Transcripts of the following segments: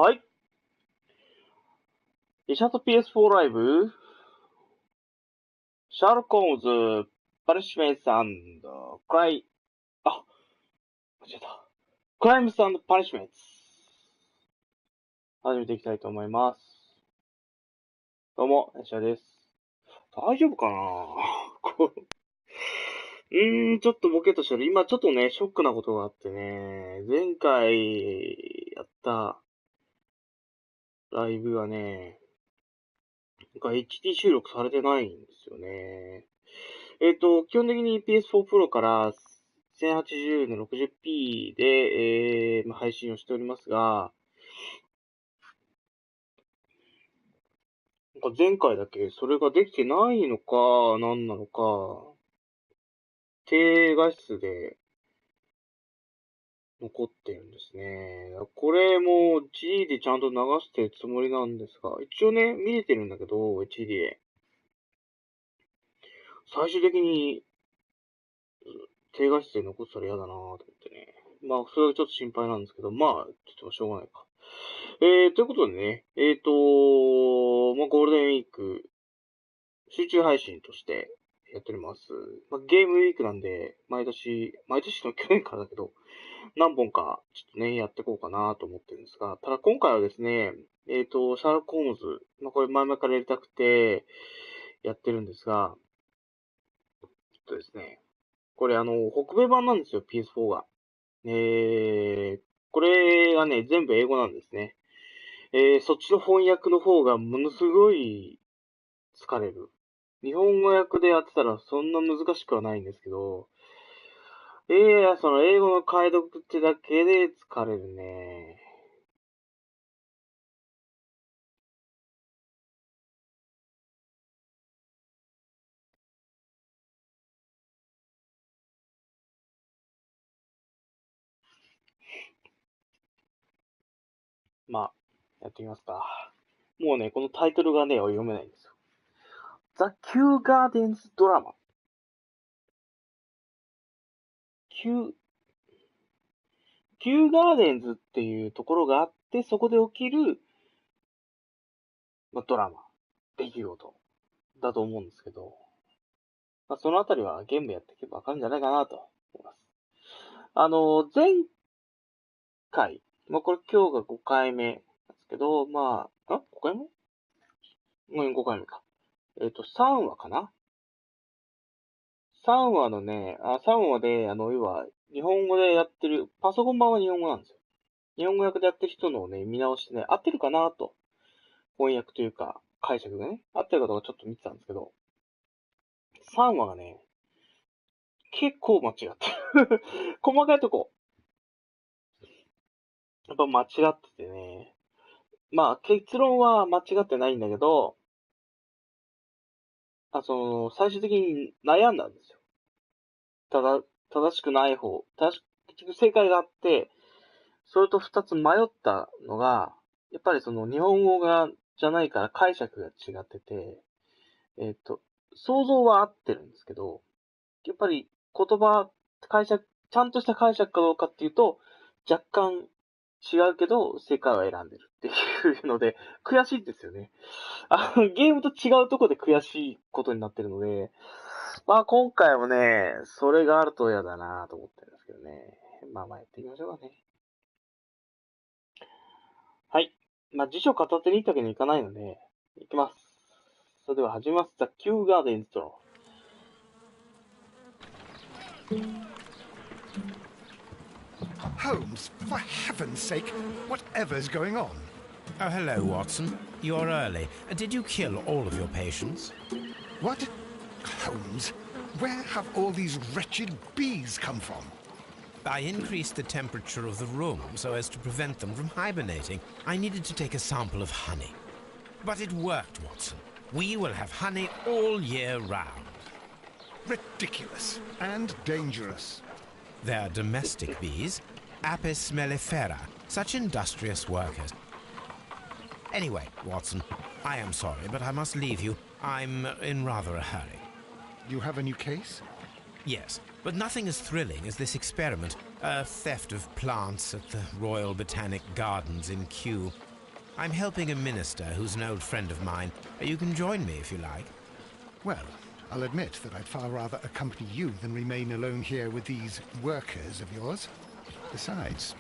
はい。Yssu PS4 ライブ、シャーロック・ホームズ、パニッシュメント&クライ、あ、間違えた。クライムス&パニッシュメント。始めていきたいと思います。どうも、やしゅあです。大丈夫かなちょっとボケとしてる。今ちょっとね、ショックなことがあってね、前回やったライブがね、HD 収録されてないんですよね。基本的に PS4 Pro から1080の 60p で、配信をしておりますが、前回だけそれができてないのか、何なのか、低画質で残ってるんですね。これも G でちゃんと流してるつもりなんですが、一応ね、見れてるんだけど、HD で。最終的に低画質で残ったら嫌だなぁと思ってね。まあ、それはちょっと心配なんですけど、まあ、ちょっとしょうがないか。ということでね、まあ、ゴールデンウィーク、集中配信としてやっております。まあ、ゲームウィークなんで、毎年の去年からだけど、何本か、ちょっとね、やっていこうかなと思ってるんですが、ただ今回はですね、シャーロック・ホームズ、まあ、これ前々からやりたくて、やってるんですが、ですね、これ北米版なんですよ、PS4 が。これがね、全部英語なんですね。そっちの翻訳の方がものすごい疲れる。日本語訳でやってたらそんな難しくはないんですけど、その英語の解読ってだけで疲れるね。まあ、やってみますか。もうね、このタイトルがね、読めないんですよ。The Kew Gardens Drama。Kew Gardens っていうところがあって、そこで起きる、まあ、ドラマ、出来事だと思うんですけど、まあ、そのあたりはゲームやっていけばわかるんじゃないかなと思います。前回、まあ、これ今日が5回目なんですけど、まあ、5回目5回目か。3話かな ?3 話のね、3話で、要は、日本語でやってる、パソコン版は日本語なんですよ。日本語訳でやってる人のをね、見直してね、合ってるかなと。翻訳というか、解釈がね、合ってるかどうかちょっと見てたんですけど、3話がね、結構間違ってる。細かいとこ、やっぱ間違っててね。まあ、結論は間違ってないんだけど、最終的に悩んだんですよ。正しくない方。結局正解があって、それと二つ迷ったのが、やっぱりその日本語じゃないから解釈が違ってて、想像は合ってるんですけど、やっぱり言葉、ちゃんとした解釈かどうかっていうと、若干違うけど、正解は選んでるっていうので、悔しいんですよね。ゲームと違うところで悔しいことになってるので、まあ今回もね、それがあると嫌だなと思ってるんですけどね。まあやってみましょうかね。はい。まあ辞書片手にってわけにはいかないので、いきます。それでは始めます。The Kew Gardens Draw。Holmes, for heaven's sake, whatever's going on? Oh, hello, Watson. You're early. Did you kill all of your patients? What? Holmes, where have all these wretched bees come from? I increased the temperature of the room so as to prevent them from hibernating. I needed to take a sample of honey. But it worked, Watson. We will have honey all year round. Ridiculous and dangerous. They're domestic bees, Apis mellifera, such industrious workers. Anyway, Watson, I am sorry, but I must leave you. I'm in rather a hurry. You have a new case? Yes, but nothing as thrilling as this experiment. A theft of plants at the Royal Botanic Gardens in Kew. I'm helping a minister who's an old friend of mine. You can join me if you like. Well, I'll admit that I'd far rather accompany you than remain alone here with these workers of yours. Besides,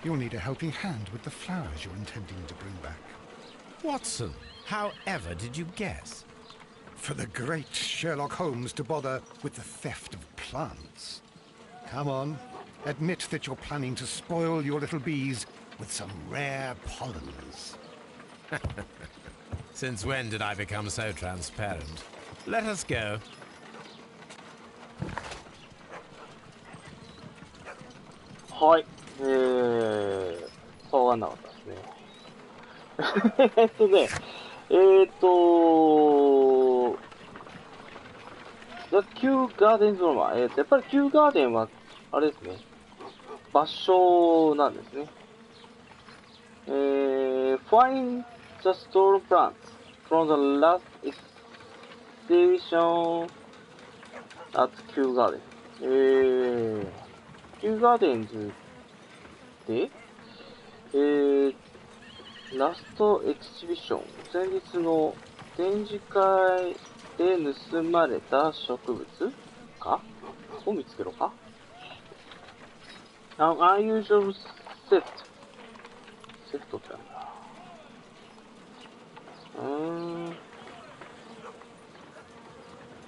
you'll need a helping hand with the flowers you're intending to bring back. Watson, however did you guess? For the great Sherlock Holmes to bother with the theft of plants. Come on, admit that you're planning to spoil your little bees with some rare pollens. Since when did I become so transparent? Let us go. はい。わかんなかったですね。The Kew Gardens Drama。やっぱり Kew Garden は、あれですね。場所なんですね。Find the stolen plants from the last exhibition at Kew Garden。Kew Gardens で、ラストエキシビション、前日の展示会で盗まれた植物かを見つけろか。unusual theft。セフトってなんだ。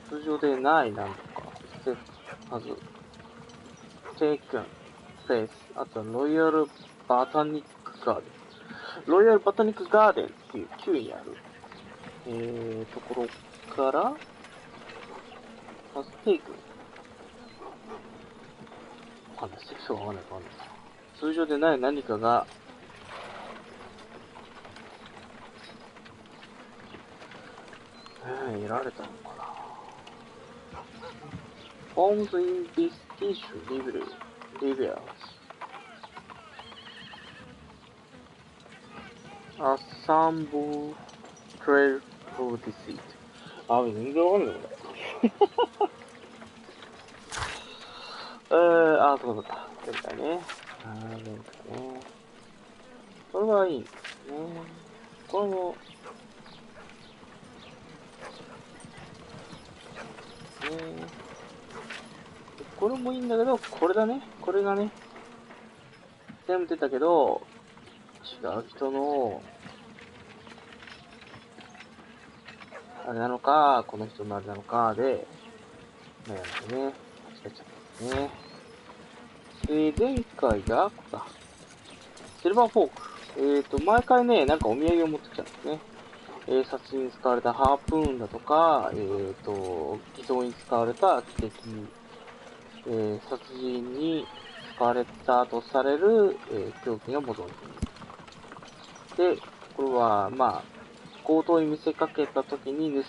通常でないなんとか。セフト、はず。taken place at the Royal Botanic Garden。ロイヤルバタニックガーデンっていう9にある、ところから、パステイク。わかんない。セクションがわかんない。通常でない何かが、得られたのかな。Holmes Investigation Reveals A sample trail of deceit。全然わかんないこれ。そうだった。前回ね。これはいいんですね。これも、これもいいんだけど、これだね。これがね、全部出たけど、違う人の、あれなのか、この人のあれなのかで、悩んでね、間違えちゃったね。前回が、これだ。シルバーフォーク。毎回ね、なんかお土産を持ってきたんですね。殺人に使われたハープーンだとか、偽装に使われた奇跡、殺人に使われたとされる、凶器が戻る。で、これは、強盗に見せかけた時に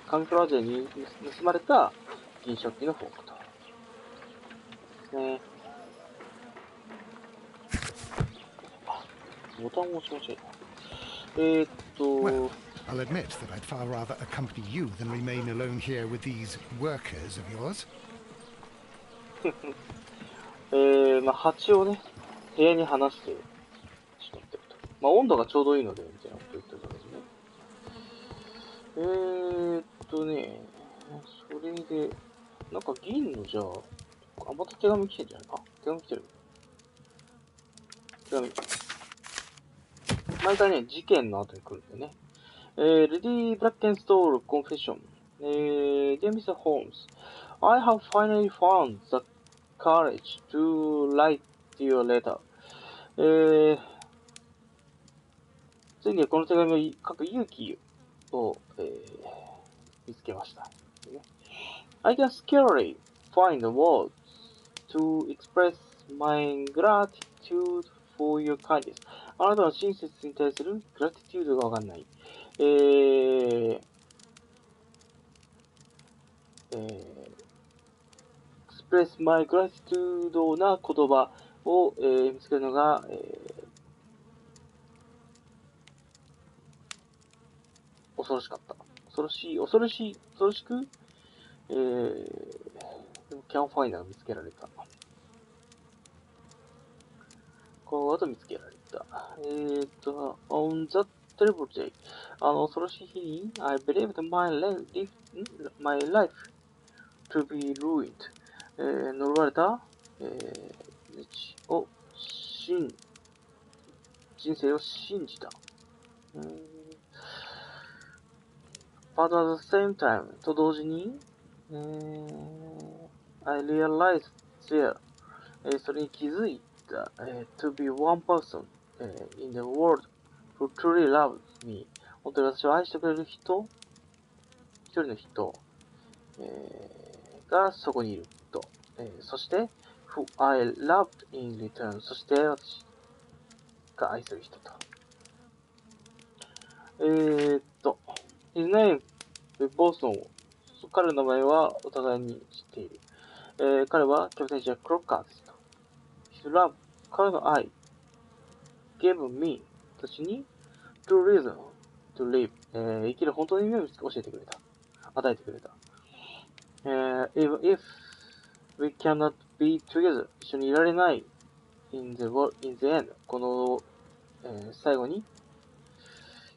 カミフラージュに盗まれた銀食器のフォークと。ね。ボタンを押し間違えた。Well, I'll admit that I'd far rather accompany you than remain alone here with these workers of yours. 蜂をね、部屋に離してしまってると。温度がちょうどいいので、みたいなこと言ってたんですね。それで、なんか銀のじゃあ、また手紙来てんじゃないか。手紙来てる。手紙。毎回ね、事件の後に来るんだよね。Lady Brackenstall Confession. Dear Mr. Holmes, I have finally found the courage to write your letter. ついにこの手紙を書く勇気を、見つけました。I can scarcely find the words to express my gratitude for your kindness. あなたの親切に対するグラティテュードがわかんない。express my gratitude な言葉を、見つけるのが、恐ろしかった。恐ろしく、キャンファイナーが見つけられた。この後見つけられた。た。on the terrible day. 恐ろしい日に、I believed my life to be ruined. 呪われた、人生を信じた。But at the same time, と同時に、I realized there, それに気づいた、to be one person, in the world who truly loves me. 本当に私を愛してくれる人、一人の人、がそこにいると。そして、who I loved in return. そして私が愛する人と。his name, ボストン、彼の名前はお互いに知っている。彼はキャプテンジャック・クロッカーですと。his love, 彼の愛、gave me, 私に true reason to live, 生きる本当の意味を教えてくれた。与えてくれた。Even if we cannot be together, 一緒にいられない in the end, この、最後に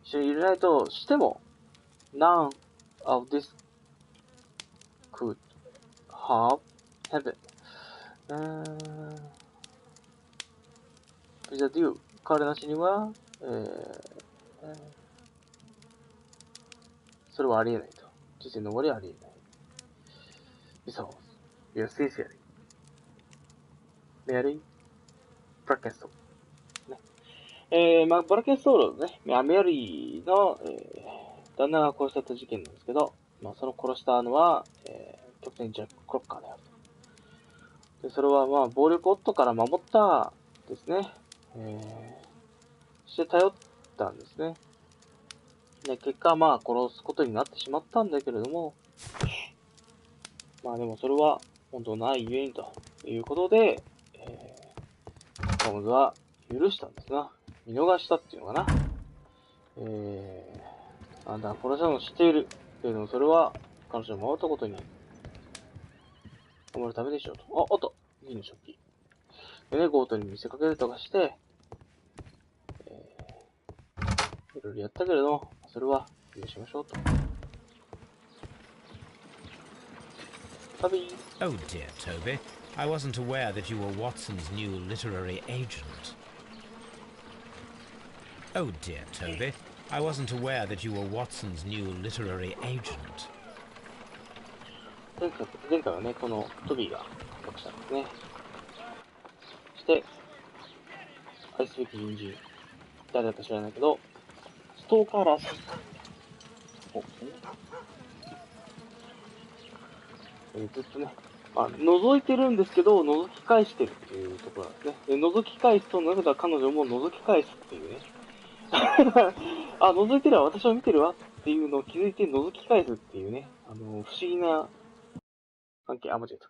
一緒にいられないとしても none of this could have happened. Without you, 彼なしには、それはありえないと。人生の終わりはありえない。Besides, we are sincerely, Mary Brackensall. ね。ブラケンソールのね、メリーの、旦那が殺しちゃった事件なんですけど、その殺したのは、キャプテンジャック・クロッカーであると。で、それは暴力夫から守ったですね。そして頼ったんですね。で、結果殺すことになってしまったんだけれども、でもそれは本当ないゆえにということで、ホームズは許したんですが、見逃したっていうのかな。あんた殺したのを知っている。けれども、それは彼女を守ったことに守るためでしょうと。おっと、銀の食器。でね、強盗に見せかけるとかして、いろいろやったけれども、それは許しましょうと。Oh dear, Toby. I wasn't aware that you were Watson's new literary agent. Oh dear, Toby. I wasn't aware that you were Watson's new literary agent. 前回はね、このトビーが起きたんですね。そして、愛すべき隣人。誰だか知らないけど、ストーカーらしい。ずっとね、覗いてるんですけど、覗き返してるっていうところなんですね。で、覗き返すと、なぜか彼女も覗き返すっていうね。覗いてるわ、私は見てるわっていうのを気づいて覗き返すっていうね。不思議な関係、間違えた。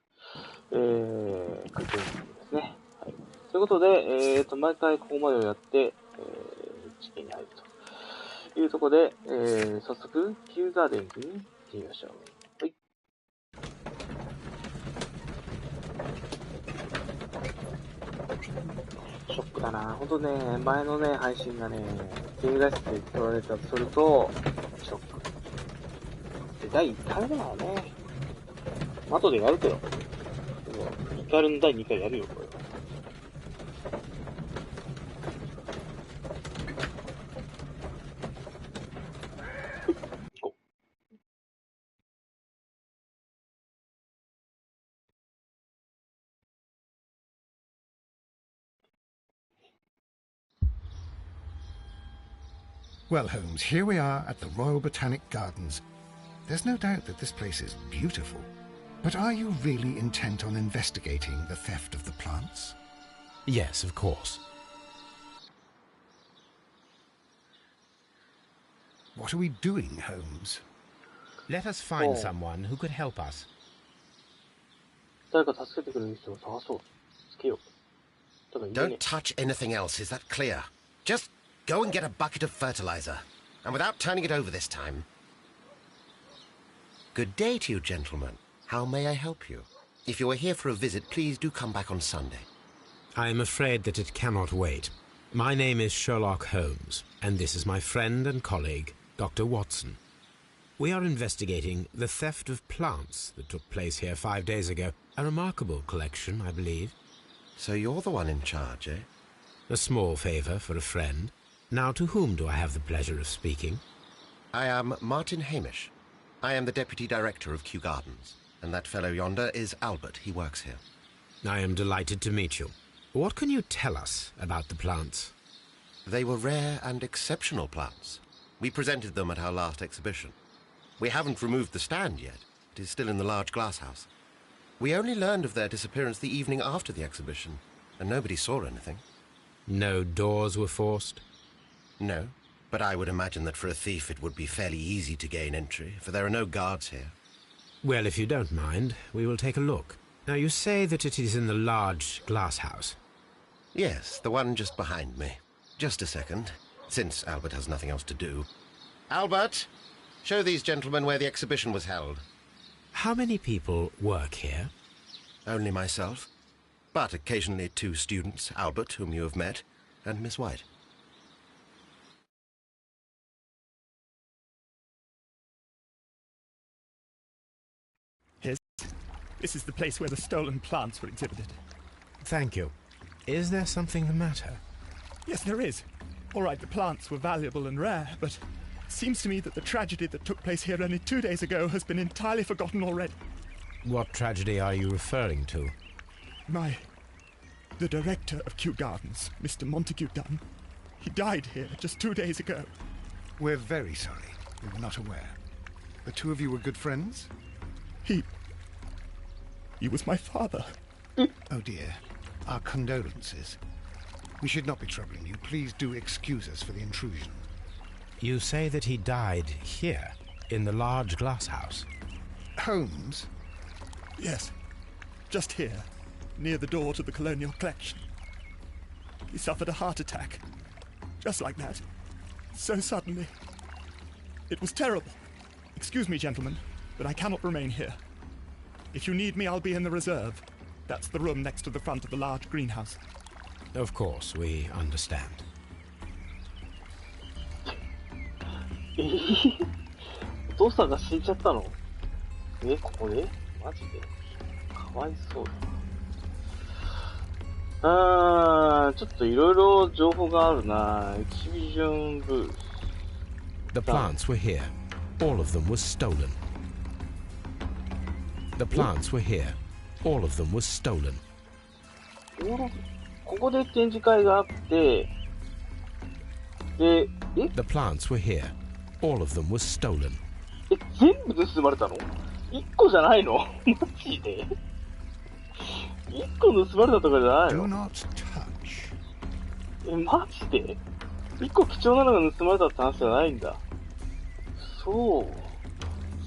関係ですね。はい。ということで、毎回ここまでをやって、事件に入るというところで、早速、キューガーデンズに行ってみましょう。はい。ショックだな。ほんとね、前のね、配信がね、ゲームライブで取られたとすると、ショック。で、第1回目だからね。後でやるけど。でも、1回の第2回やるよ、これは。行こう。Well, Holmes, here we are at the Royal Botanic Gardens. There's no doubt that this place is beautiful. But are you really intent on investigating the theft of the plants? Yes, of course. What are we doing, Holmes? Let us find someone who could help us. 誰か助けてくれる人を探そう。つけよう。Don't touch anything else, is that clear? Just go and get a bucket of fertilizer. And without turning it over this time. Good day to you, gentlemen. How may I help you? If you are here for a visit, please do come back on Sunday. I am afraid that it cannot wait. My name is Sherlock Holmes, and this is my friend and colleague, Dr. Watson. We are investigating the theft of plants that took place here 5 days ago. A remarkable collection, I believe. So you're the one in charge, eh? A small favour for a friend. Now, to whom do I have the pleasure of speaking? I am Martin Hamish. I am the Deputy Director of Kew Gardens, and that fellow yonder is Albert. He works here. I am delighted to meet you. What can you tell us about the plants? They were rare and exceptional plants. We presented them at our last exhibition. We haven't removed the stand yet. It is still in the large glass house. We only learned of their disappearance the evening after the exhibition, and nobody saw anything. No doors were forced? No, but I would imagine that for a thief it would be fairly easy to gain entry, for there are no guards here. Well, if you don't mind, we will take a look. Now, you say that it is in the large glass house. Yes, the one just behind me. Just a second, since Albert has nothing else to do. Albert, show these gentlemen where the exhibition was held. How many people work here? Only myself, but occasionally 2 students, Albert, whom you have met, and Miss White. This is the place where the stolen plants were exhibited. Thank you. Is there something the matter? Yes, there is. All right, the plants were valuable and rare, but it seems to me that the tragedy that took place here only 2 days ago has been entirely forgotten already. What tragedy are you referring to? The director of Kew Gardens, Mr. Montague Dunn, he died here just 2 days ago. We're very sorry. We were not aware. The two of you were good friends? He was my father. Oh dear. Our condolences. We should not be troubling you. Please do excuse us for the intrusion. You say that he died here, in the large glass house? Holmes? Yes, just here, near the door to the colonial collection. He suffered a heart attack. Just like that. So suddenly. It was terrible. Excuse me, gentlemen, but I cannot remain here. If you need me, I'll be in the reserve. That's the room next to the front of the large greenhouse. Of course, we understand. お父さんが死んじゃったの？ここで？マジで？かわいそうだ。ちょっといろいろ情報があるな。エキシビジョンブース。The plants were here. All of them was stolen. The plants were here. All of them was stolen. ここで展示会があって、で、The plants were here. All of them was stolen. 全部盗まれたの？ 1 個じゃないの？マジで？ 1 個盗まれたとかじゃないの？ Do not touch. マジで？ 1 個貴重なのが盗まれたって話じゃないんだ。そう。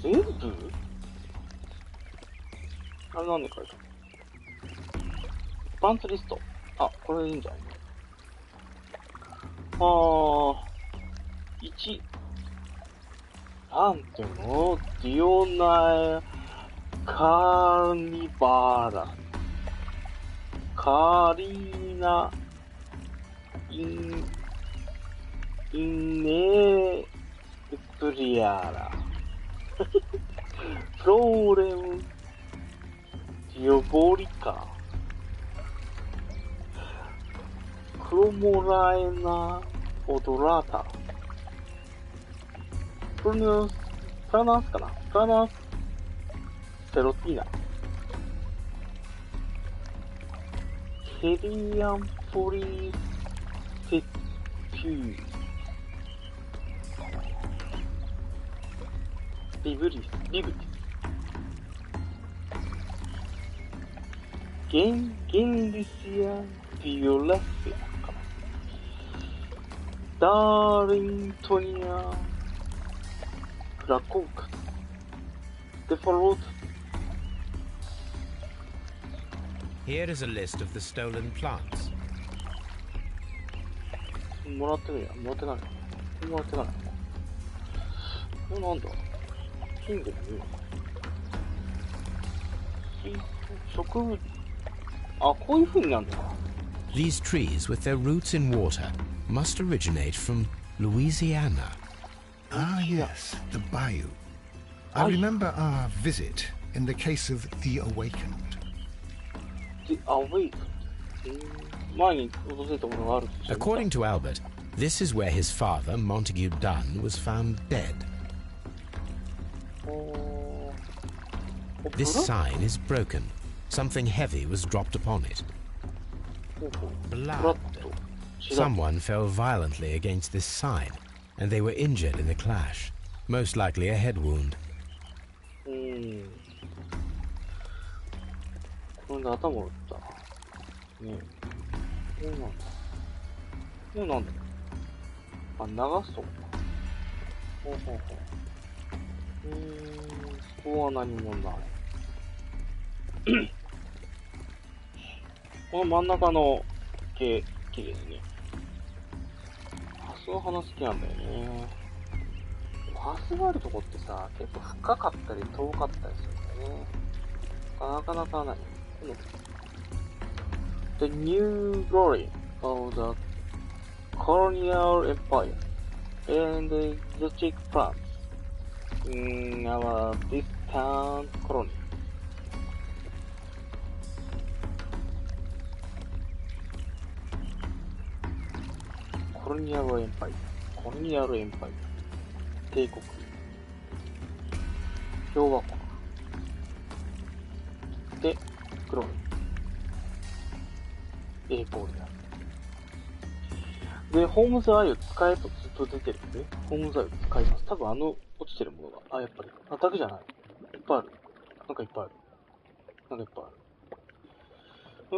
全部？あれなんで書いたの？パンツリスト。あ、これいいんじゃないの？1。なんていうの？ディオナエカーニバーラ。カリーナイネプリアラ。プローレムディオボリカ。クロモラエナオドラータ。プラナンスかな？プラナンスセロティーナ。ヘリアンポリセピュー。リブリス。ゲンリシア・ビオラセアかな。ダーリントニア・クラコウカ。デフォロート。Here is a list of the stolen plants. もらってるやん。もらってない。もらってない。これなんだ？金でもいいのか。植物。あ、こういう風になるのか。These trees, with their roots in water, must originate from Louisiana. Ah, yes, the bayou. I remember our visit in the case of the Awakened. The Awakened? 前に訪れたものがあるんですよね。 According to Albert, this is where his father, Montague Dunn, was found dead. This sign is broken. Something heavy was dropped upon it. Blood. Someone fell violently against this sign, and they were injured in the clash. Most likely a head wound. これで頭を打ったな。ねえ。これなんだ。あ、流すとこか。ほうほうほう。ここは何もない。この真ん中の木ですね。ハスの花好きなんだよね。ハスがあるとこってさ、結構深かったり遠かったりするんだよね。なかなかない。The new glory of the colonial empire and the exotic plants in our distant colony. コロニアルエンパイア、コロニアルエンパイア、帝国、共和国、で、クロニー、栄光である。で、ホームズアイを使えとずっと出てるんで、ホームズアイを使います。多分落ちてるものが、やっぱり、だけじゃない。いっぱいある。なんかいっぱいある。なんかいっぱいある。こ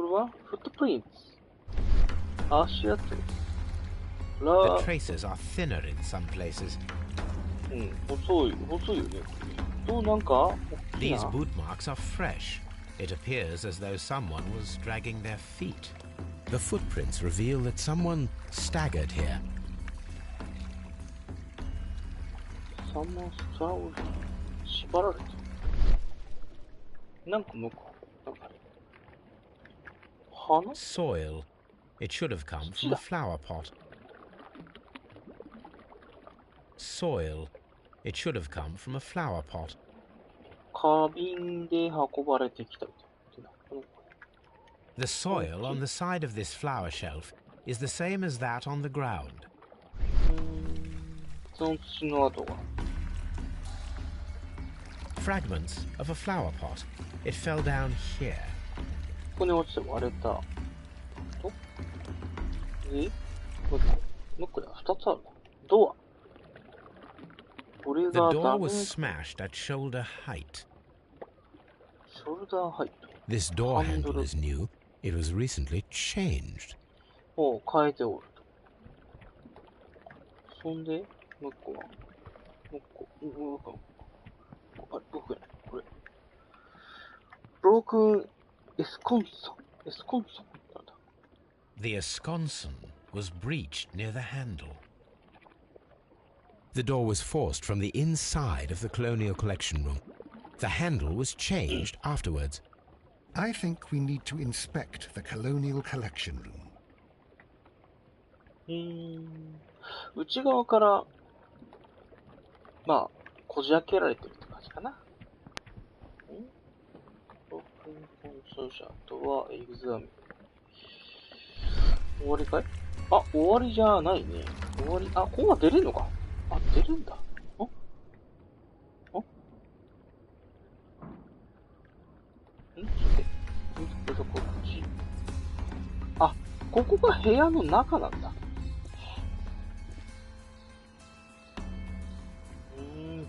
れはフットプリンツ。足跡。The traces are thinner in some places. 細いよね。なんか These boot marks are fresh. It appears as though someone was dragging their feet. The footprints reveal that someone staggered here. Someone staggered? 縛られた。なんか向こう。なんか花 Soil. It should have come from a flower pot. Soil. It should have come from a flower pot. 花瓶で運ばれてきたみたいな。The soil on the side of this flower shelf is the same as that on the ground. その土の跡が。Fragments of a flower pot. It fell down here. ここに落ちて割れた。もう一個だ。二つあるな。ドア。これが The door was smashed at shoulder height. Shoulder height. This door handle is new. It was recently changed. 変えておると。そんで、もう一個はあれ、僕やね。これ。Broken Esconson. Esconson. なんだ。The esconson was breached near the handle. The door was forced from the inside of the Colonial Collection Room. The handle was changed afterwards. I think we need to inspect the Colonial Collection Room. 内側から、こじ開けられてるって感じかな。オープンコンソーシャーとはエグザミン。終わりかい？終わりじゃないね。終わり、ここが出れるのか。出るんだ。ちょっとこっち。ここが部屋の中なんだ。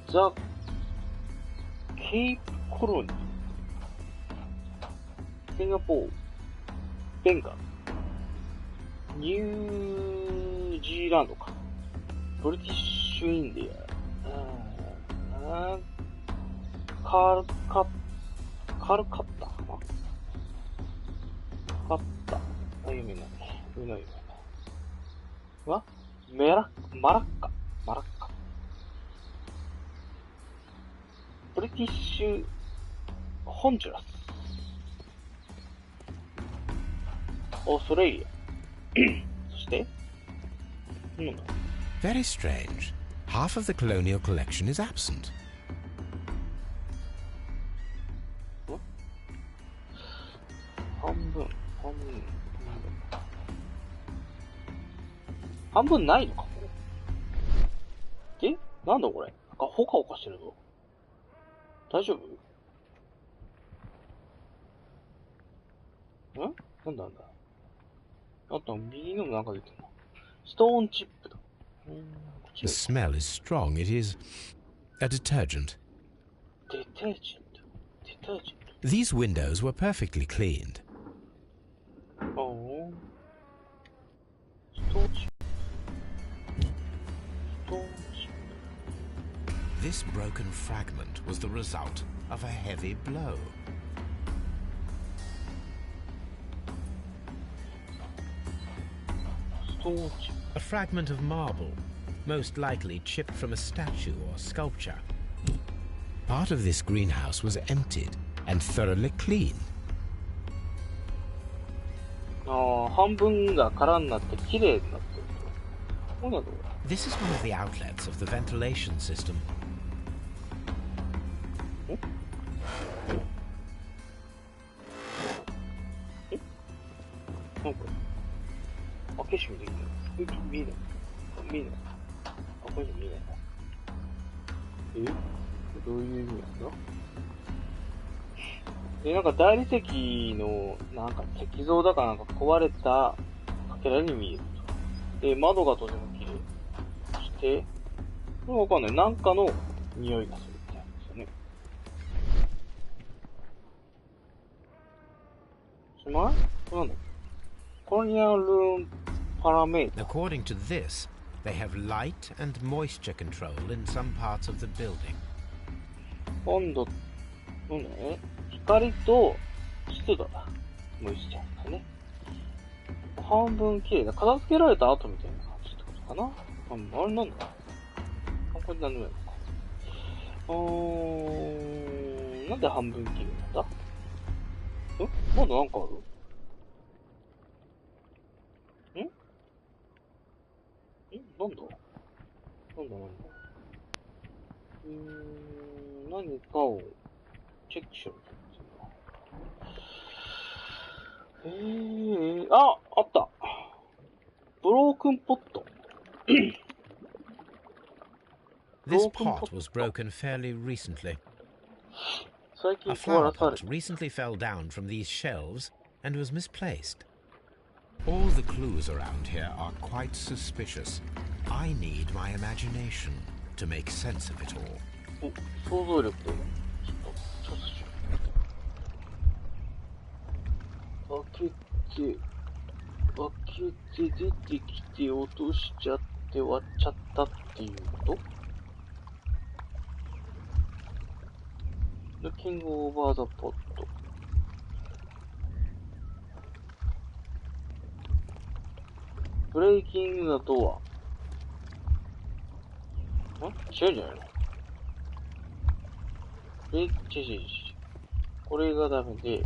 ザ・ケープコロニー。シンガポール。ベンガル。ニュージーランドか。ブリティッシュインディア。カルカッタかな。カッタ。有名な。マラッカ。ブリティッシュホンジュラス。お、それいいや。そして、なんだ Very strange. Half of the colonial collection is absent. 半分ないのかも。え、なんだこれ。なんかほかほかしてるぞ。大丈夫？なんだなんだ。あと右のなんか出てるな。ストーンチップだ。The smell is strong. It is a detergent. Detergent. These windows were perfectly cleaned. Oh. Stone chip. This broken fragment was the result of a heavy blow. Stone chip. A fragment of marble, most likely chipped from a statue or sculpture. Part of this greenhouse was emptied and thoroughly cleaned. 半分が空になって綺麗になってる。そうなんだ。This is one of the outlets of the ventilation system. なんか開け閉めできる。見えない。見えない。これじゃ見えないな。どういう意味なんだ？で、なんか大理石の、なんか石像だかなんか壊れたかけらに見えると。で、窓がとても綺麗。そして、これわかんない。なんかの匂いがするみたいなんですよね。しまい？これなんだ？コロニアルームパラメータ。According to this, they have light and moisture control in some parts of the building. 温度、なんだね。光と湿度だ。モイスチャーだね。半分綺麗だ。片付けられた後みたいな感じってことかな。あれなんだ？これ何でもやるのか。なんで半分綺麗なんだ？まだなんかある？なんだ何かをチェックしよう。あった。ブロークンポット。This pot was broken fairly recently. A flower pot recently fell down from these shelves and was misplaced. All the clues around here are quite suspicious. I need my imagination to make sense of it all. 想像力でちょっとしよう。開けて出てきて落としちゃって割っちゃったっていうこと？Looking over the pot. Breaking the door. 違うんじゃないの？これがダメで、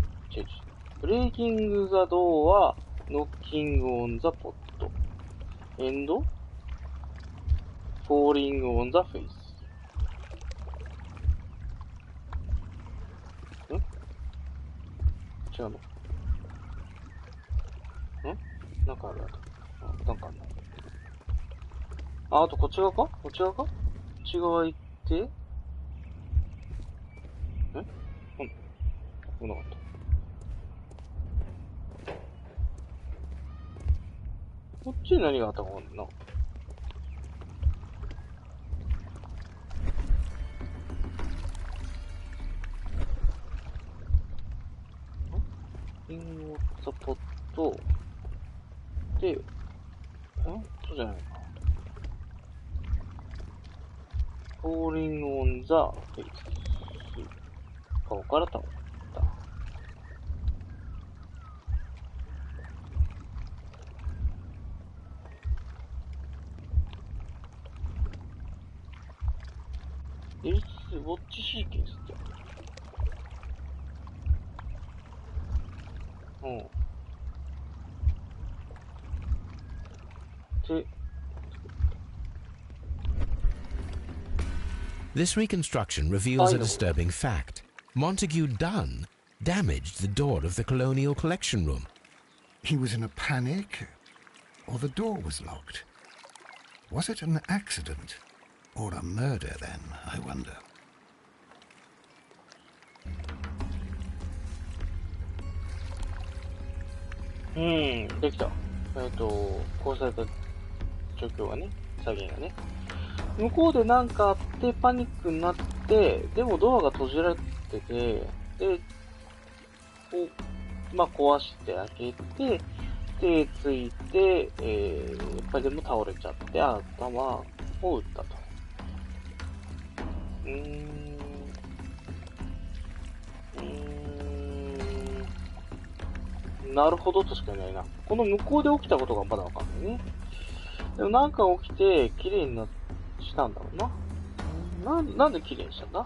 Breaking the door は Knocking on the pot. And Falling on the face. 違うの？なんかあるなんかあるな。あとこっち側か？こっち側行って、なんだ？来なかった。こっちに何があったかわかんないな。リンゴザポットで、そうじゃないか。Falling on the face. 顔から倒れた。ウォッチシーケンスって。で、This reconstruction reveals a disturbing fact. Montague Dunn damaged the door of the Colonial Collection Room. He was in a panic, or the door was locked? Was it an accident, or a murder then, I wonder? できた。殺された状況がね、再現がね。向こうでなんかあってパニックになって、でもドアが閉じられてて、で、壊して開けて、手ついて、やっぱりでも倒れちゃって、頭を打ったと。なるほどとしか言えないな。この向こうで起きたことがまだわかんないね。でもなんか起きて、綺麗にしたんだろうな。なんで綺麗にしたんだ？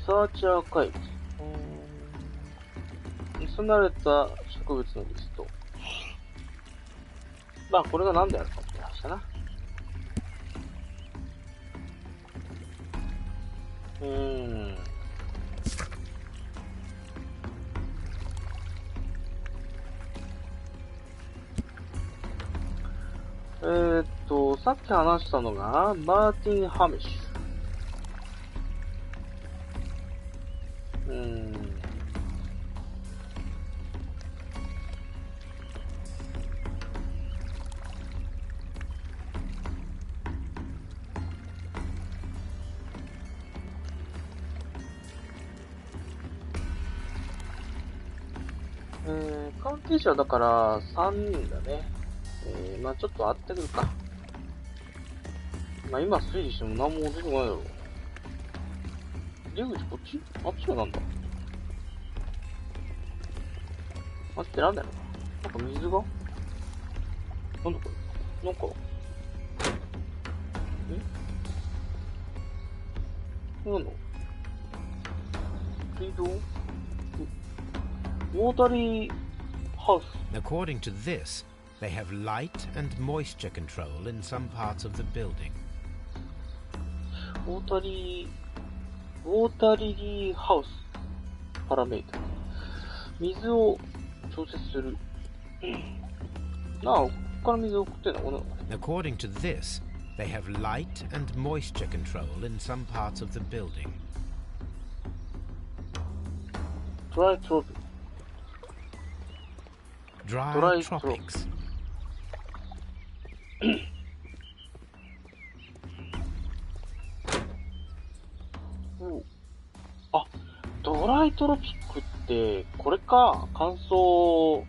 サーチアーカイブ。盗まれた植物のリスト。これが何であるかって話だな。さっき話したのが、マーティン・ハミッシュ。関係者だから3人だね。ちょっと会ってくるか。今推理しても何も出てこないだろう。出口こっち？あっちはなんだ？あってなんだろうな。なんか水が？なんだこれ？なんか、なんだ？水道？ウォータリーハウス。According to this, they have light and moisture control in some parts of the building. ウォータリーハウスパラメータ。水を調節する。こっから水を送ってんだ。According to this, they have light and moisture control in some parts of the building. Dry tropics. Dry tropics. ドライトロピックって、これか、乾燥、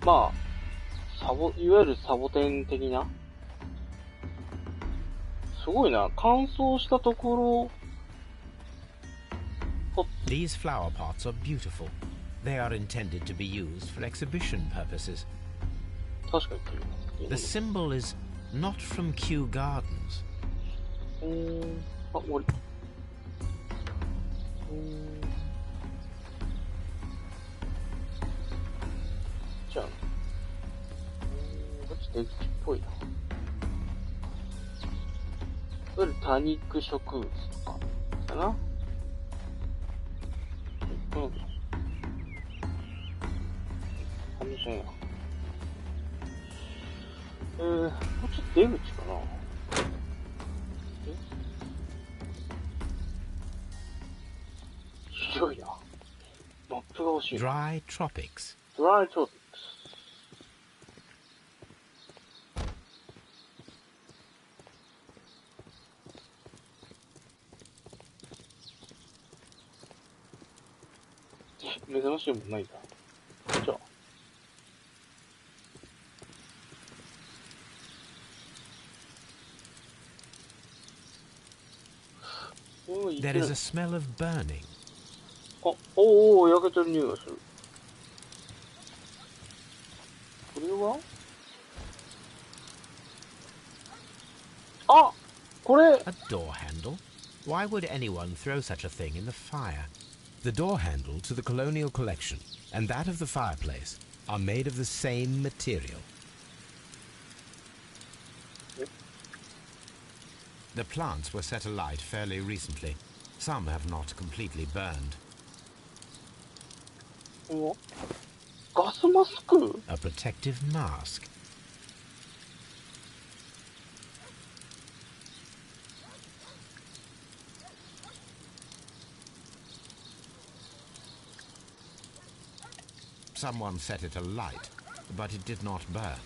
いわゆるサボテン的な。すごいな、乾燥したところ。These flower pots are beautiful. They are intended to be used for exhibition purposes. 確かに。The symbol is not from Kew Gardens. 終わり。じゃあ、こっち出口っぽいな。いわゆる多肉植物とか、かな。楽しいな。こっち出口かな。広いな。マップが欲しい。Dry tropics. Dry tropics. 目覚ましいもんないんだ。じゃあ。There is a smell of burning. 焼けてる匂いがする。あ、これ。A door handle? Why would anyone throw such a thing in the fire? The door handle to the colonial collection and that of the fireplace are made of the same material. The plants were set alight fairly recently. Some have not completely burned. お、ガスマスク？ A protective mask. Someone set it alight, but it did not burn.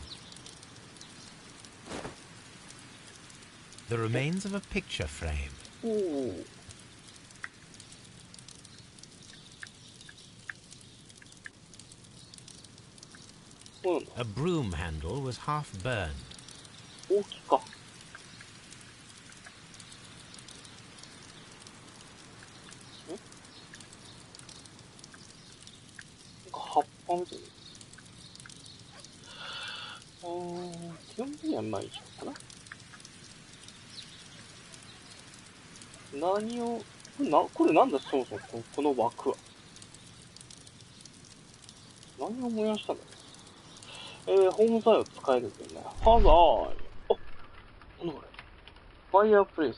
The remains of a picture frame. おお。そうなんだ。 A broom handle was half burned. 大きか。葉っぱみたいな。基本的にはまあ一緒かな。何を、これなんだそもそもこの枠は。何を燃やしたんだろう。ホーム剤を使えるんだよね。ハザーイ。あ、なんだこれ。ファイヤープレイス。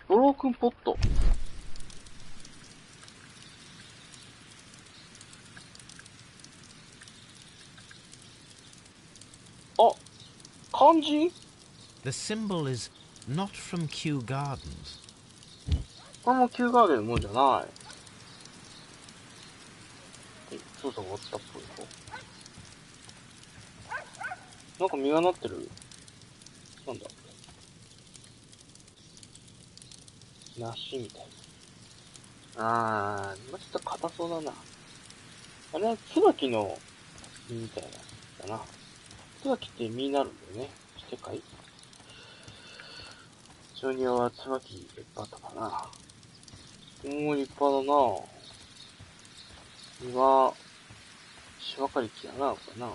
ブロークンポット。あ、漢字？ The symbol is not from Kew Gardens. これもキューガーデンのもんじゃない。操作があったっぽいぞ。なんか実がなってる。なんだ。梨みたいな。まあ、ちょっと硬そうだな。あれは椿の実みたいなやつだな。椿って実になるんだよね。してかい？ジョニアは椿いっぱいあったかな。立派だな。今、芝刈り機だな、これな。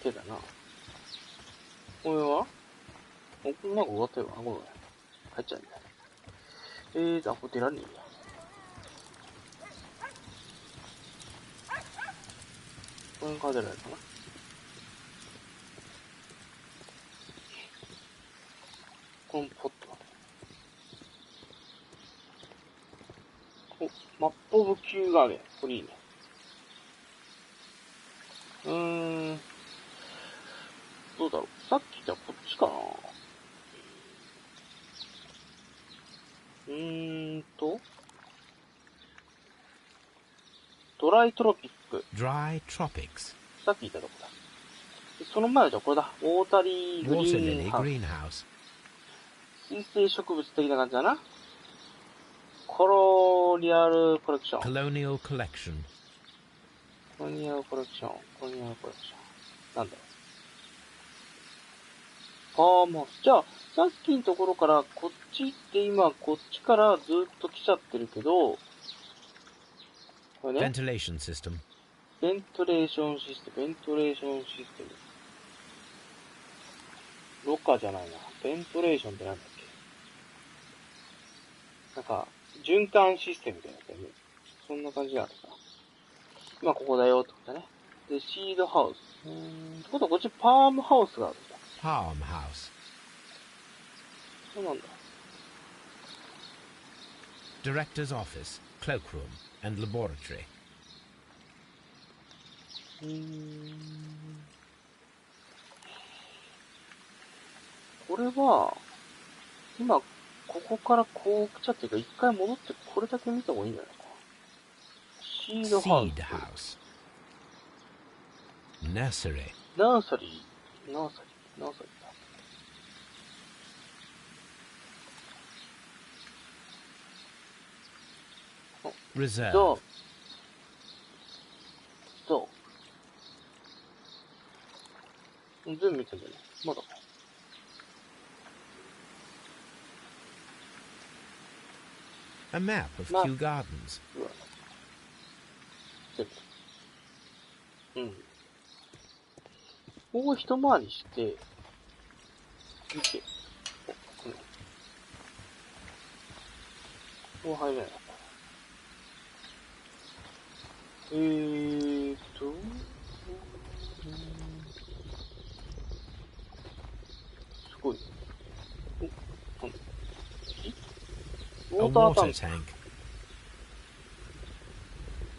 手だな。これはこれなんか終わったよ。ごめん。入っちゃうんだ。これ出らんねえや。これから出られるかな。このポット。マップオブキューガーデン。これいいね。どうだろう。さっき言ったこっちかな。ドライトロピック。Dry tropics. さっき言ったとこだ。その前はじゃあこれだ。ウォータリーグ Water リー lily ンハウス。 greenhouse. 水生植物的な感じだな。コロニアルコレクション。Colonial collection. コロニアルコレクション。なんだろう。ファームハウス。じゃあ、さっきのところからこっち行って今こっちからずっと来ちゃってるけど、これね。Ventilation system. ベントレーションシステム。ろ過じゃないな。ベントレーションってなんだっけ。なんか、循環システムみたいなやつだよね。そんな感じだったかな。今ここだよってことだね。で、シードハウス。ってことはこっちパームハウスがあるんだ。Palm house. そうなんだ。Director's office, cloakroom, and laboratory. これは、今、ここからこう来ちゃってるから、一回戻ってこれだけ見た方がいいんじゃないかな。シードハウ Seed ス。 house. Nursery. ナーサリーだ。Reserve. 全部見てんじゃね。まだか。A map of Map. Kew Gardens. うわ。全部。ここを一回りして、見て。このここ入れない。すごい。ウォ A ータータン water ク。 tank.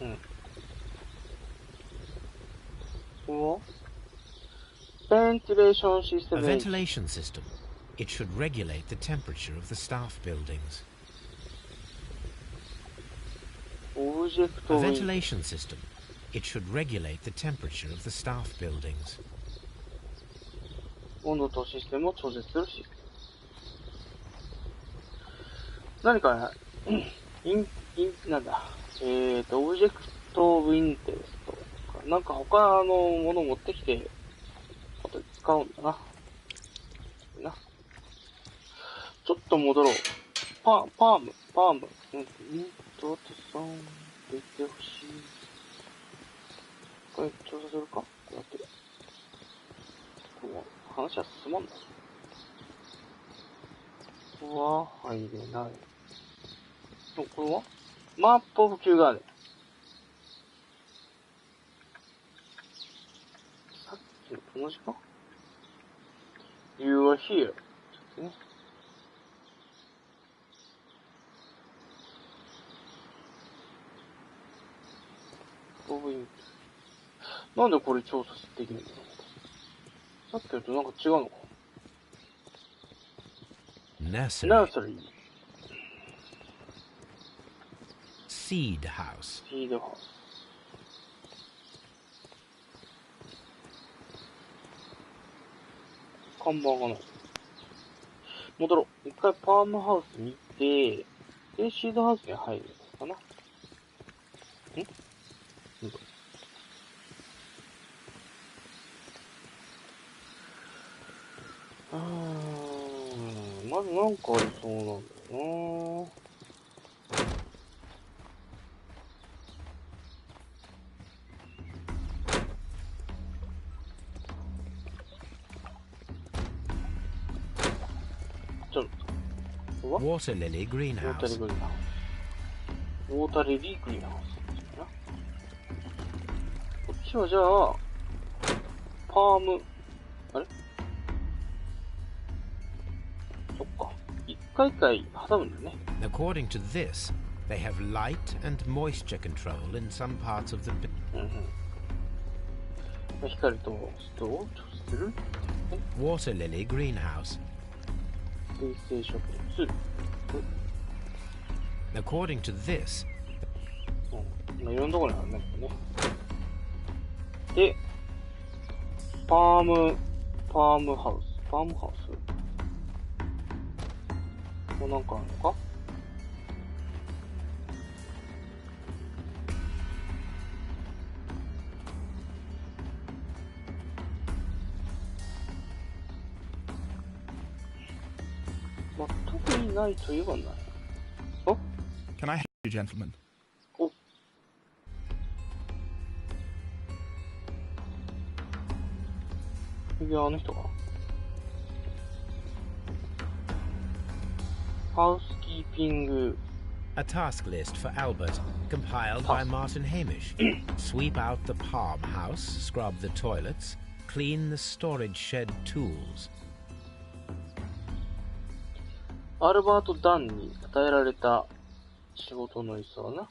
うん。これはVentilation A System. ventilation system. It should regulate the temperature of the staff buildings. Object A Wing. ventilation system. It should regulate the temperature of the staff buildings. 温度とシステムを調節するシステム。何か、なんだ、オブジェクトウィンテストか。なんか他のものを持ってきて、後で使うんだな。ちょっと戻ろう。パーム。どうとさん、出てほしい。これ、調査するかこうやって。話は進まんだ。ここは入れない。これはマップオブキューガーデン。さっきのと同じか ?You are here. ね。なんでこれ調査できるんだろう。さっきのとなんか違うのか。Nursery. Nursery. Seed house. Seed house. 看板がない。戻ろう。一回パームハウス見て、で、シードハウスに入るのかな。まずなんかありそうなんだよな。Water lily ウォータリ greenhouse. グリーンハウス。ウォータリリーグリーンハウスかな。こっちはじゃあ、パーム、あれそっか。一回一回挟むんだよね。According to this, they have light and moisture control in some parts of the... 光と湿度を調節する。Water lily greenhouse. 水生植物。According to this... いろんなところにあるね、これね。で、パームハウス。パームハウスこれなんかあるのかまあ、特にないといえばない。お Can I help you, gentlemen? お次はあの人かハウスキーピング A task list for Albert, compiled by Martin Hamish. Sweep out the palm house, scrub the toilets, clean the storage shed tools. アルバート・ダンに与えられた仕事の椅子はな。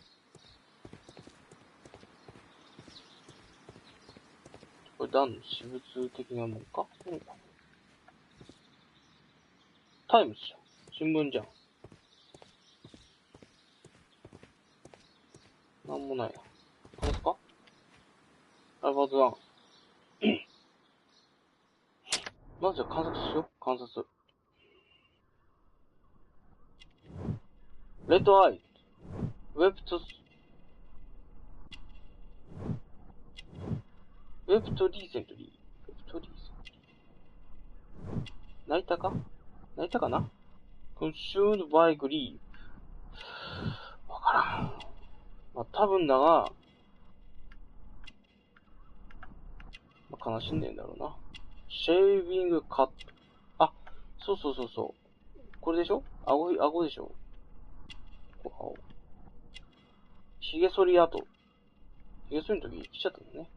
これダンの私物的なもんか、タイムズじゃん。新聞じゃん。なんもないな。これですかアルバート・ダン。まずじゃあ観察しよう。観察。レッドアイ。ウェブトリーセントリー。泣いたかな ?consumed by grief。わからん。まあ、多分だが、まあ、悲しんでんだろうな。シェービングカット。あ、そう。これでしょ顎でしょ青。髭剃り跡。髭剃りの時来ちゃったんだね。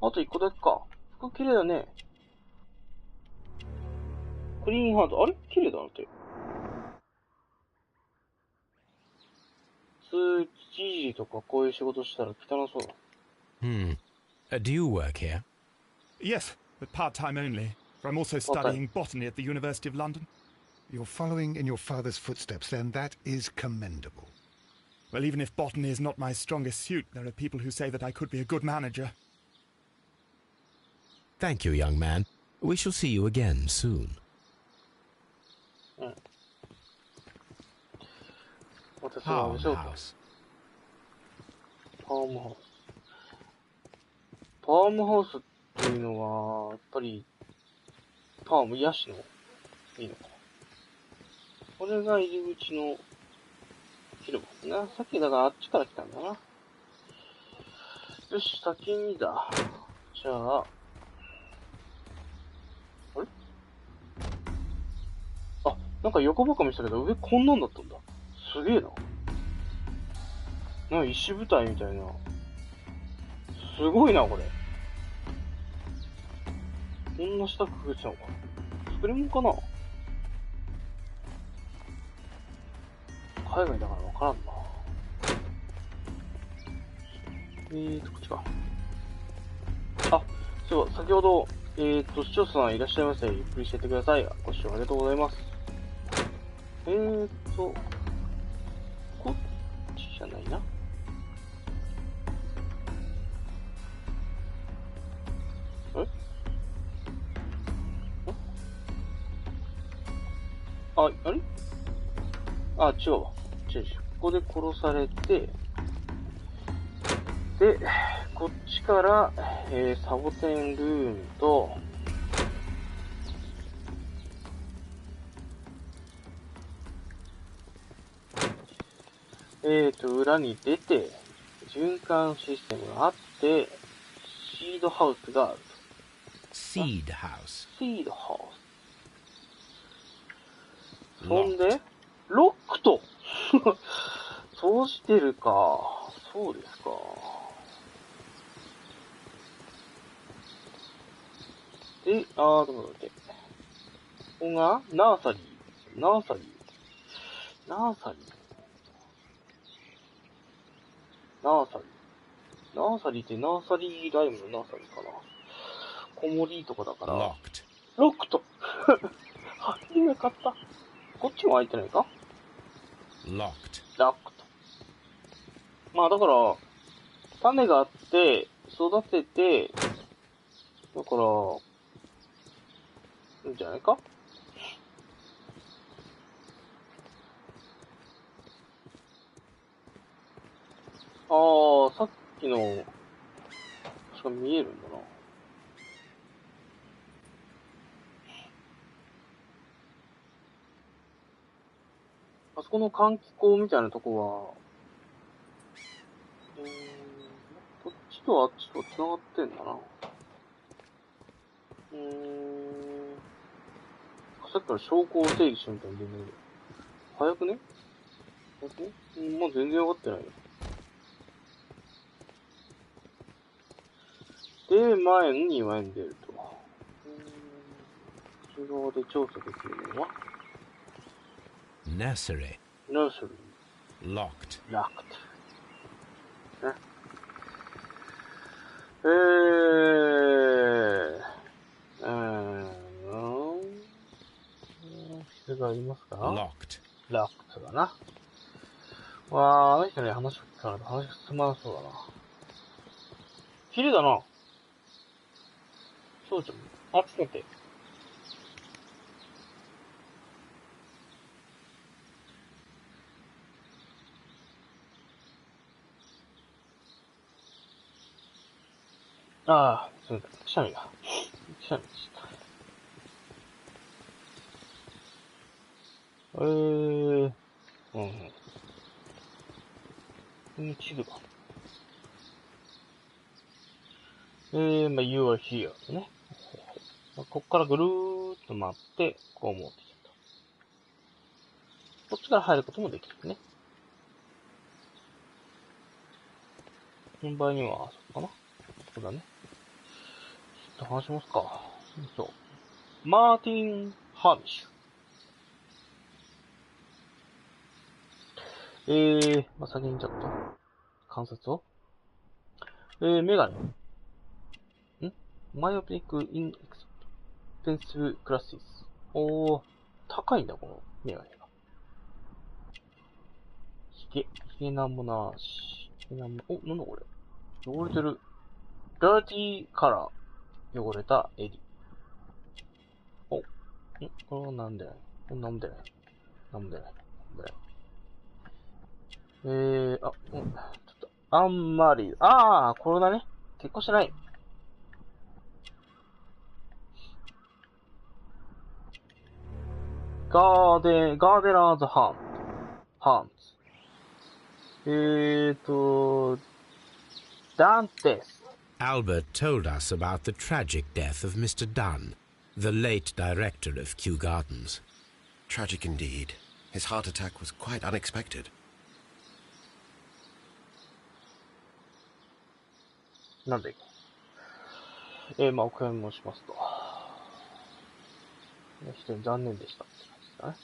あと1個だけか。服綺麗だね。クリーンハート。あれ綺麗だなって。通知時とかこういう仕事したら汚そうだ。Do you work here? Yes, but part-time only. For I'm also studying botany at the University of London. You're following in your father's footsteps, then. That is commendable. Well, even if botany is not my strongest suit, there are people who say that I could be a good manager. Thank you, young man. We shall see you again soon. 私はでしょうか。パームハウス。パームハウスっていうのは、やっぱり、パーム、ヤシの、いいのかな。これが入り口の広場だな。さっきだからあっちから来たんだな。よし、先にだ。じゃあ、あれあ、なんか横ばか見したけど、上こんなんだったんだ。すげえな。なんか石舞台みたいな。すごいな、これ。こんな下くぐってたのかな。作り物かな。海外だからわからんな。こっちか。あ、そう、先ほど、視聴者さんいらっしゃいませ。ゆっくりしてってください。ご視聴ありがとうございます。こっちじゃないな。あれあ、違うわ。違う。ここで殺されて、で、こっちから、サボテンルームと、裏に出て、循環システムがあって、シードハウスがある。Seed house. シードハウス。そんで、ロックとそうしてるか。そうですか。で、どうも待って。ここが、ナーサリー。ナーサリーってナーサリーライムのナーサリーかな。子守とかだから。ロックと初め買った。こっちも開いてないか？ Locked. ラックと。まあだから、種があって、育てて、だから、いいんじゃないか？さっきの、確か見えるんだな。あそこの換気口みたいなとこは、こっちとあっちと繋がってんだな。さっきから証拠を整理しみたいに出てる。早くね？もう全然分かってないよ。で、前の庭に出ると。こっち側で調査できるのはNursery. Locked. Locked. ね。必要がありますか？ Locked. ラックだな。わあの人に話を聞かないと話が進まなそうだな。綺麗だな。そうじゃん。あ、ちょっと待って。すみません。くしゃみでした。地図が。You are here ね。こっからぐるーっと回って、こう持ってきた。こっちから入ることもできるね。の場合には、そこかな。そうだね。ちょっと話しますか。そう。マーティン・ハーミッシュ。先にちょっと、観察を。メガネ。マイオピック・イン・エクスペンシブ・クラシス。高いんだ、このメガネが。ひげなんもなーし。なんだこれ。汚れてる。ダーティーカラー。汚れた襟。これはなんでないちょっと、あんまり、これだね。結婚してない。ガーデラーズハンズ。Dantes. Albert told us about the tragic death of Mr. Dunn, the late director of Kew Gardens. Tragic indeed. His heart attack was quite unexpected. なんでお悔やみ申しますと。非常に残念でしたって感じですかね。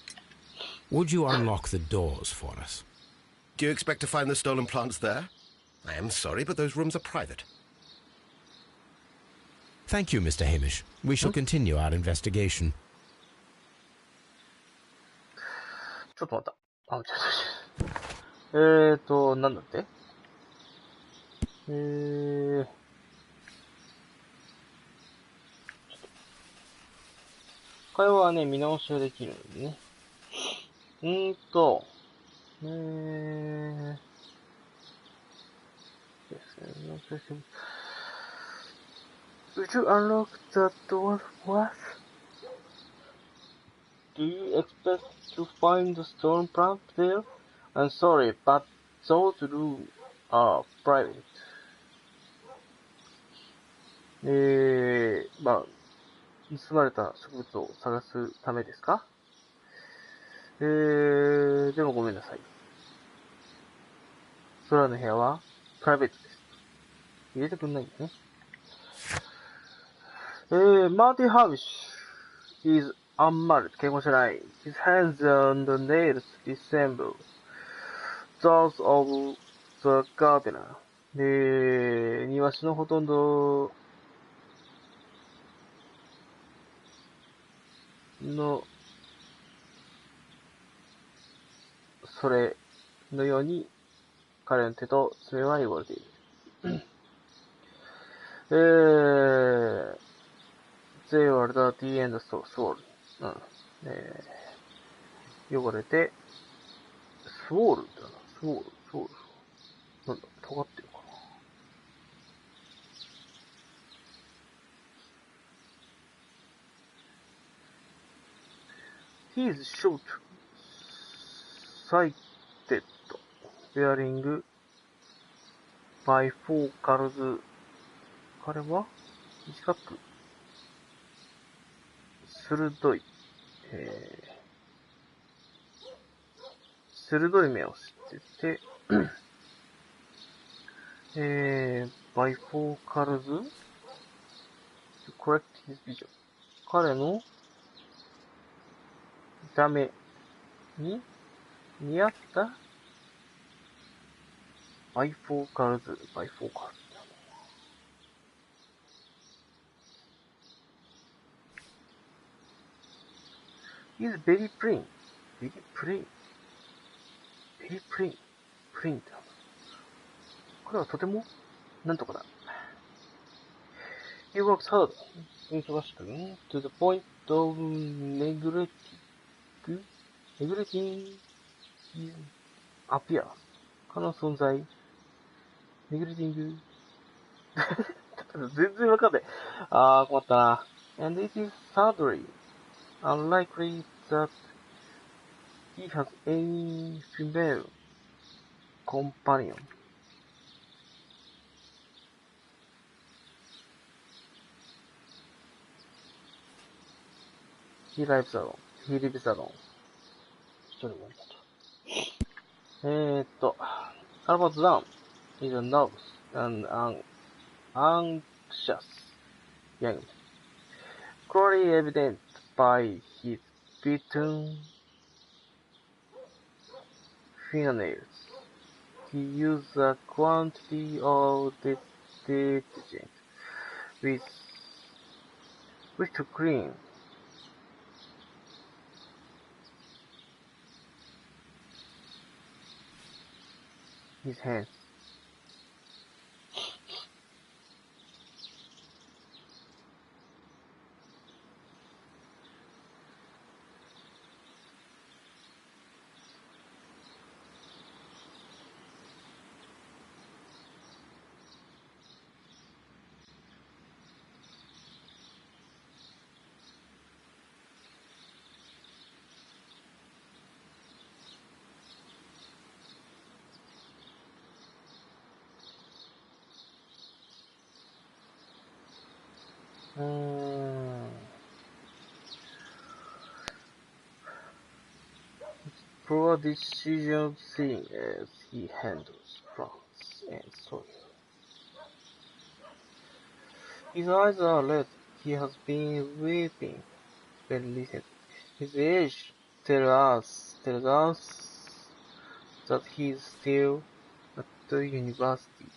Would you unlock the doors for us? Do you expect to find the stolen plants there? I am sorry, but those rooms are private. Thank you, Mr. Hamish. We shall continue our investigation. ちょっと待った。なんだって会話はね、見直しができるんでね。Would you unlock the door for us? Do you expect to find the stone plant there? I'm sorry, but those rooms are private. 盗まれた植物を探すためですか？でもごめんなさい。それらの部屋はプライベートです。入れてくんないんだね。Marty Harvish is unmarried. 結婚してない。His hands and nails resemble those of the gardener. 庭師のほとんどのそれのように彼の手と爪は汚れている。They were dirty and swollen. 汚れて、swollen だな。swollen。なんだ、尖ってるかな。He is short, sighted, wearing bifocals. 彼は短く、鋭い、鋭い目をしてて、bifocals to correct his vision. 彼の見た目に似合ったbifocals. He's very plain. Plain ってなんだ。これはとても、なんとかだ。He works hard. 忙しく、to the point of neglecting his appearance. 彼の存在。neglecting 全然わかんない。困ったな。And it is sadly unlikely that he has any female companion. He lives alone. 一人もいたと。Albert Dunn is nervous an anxious young man, clearly evident by his beaten fingernails. He used a quantity of detergent with which to clean his hands. Poor decision seeing as he handles plants and soil. His eyes are red. He has been weeping very recently. His age tells us that he is still at the university.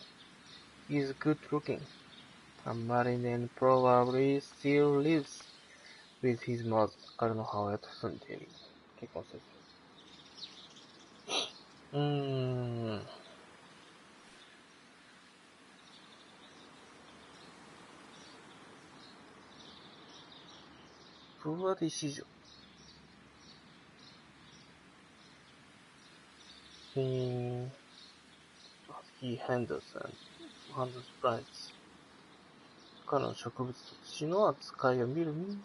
He is good looking. And married and probably still lives with his mother. 彼の母親と住んでいる。結婚してる。Poor decision. He handles plants. 彼の植物と土の扱いを見るに、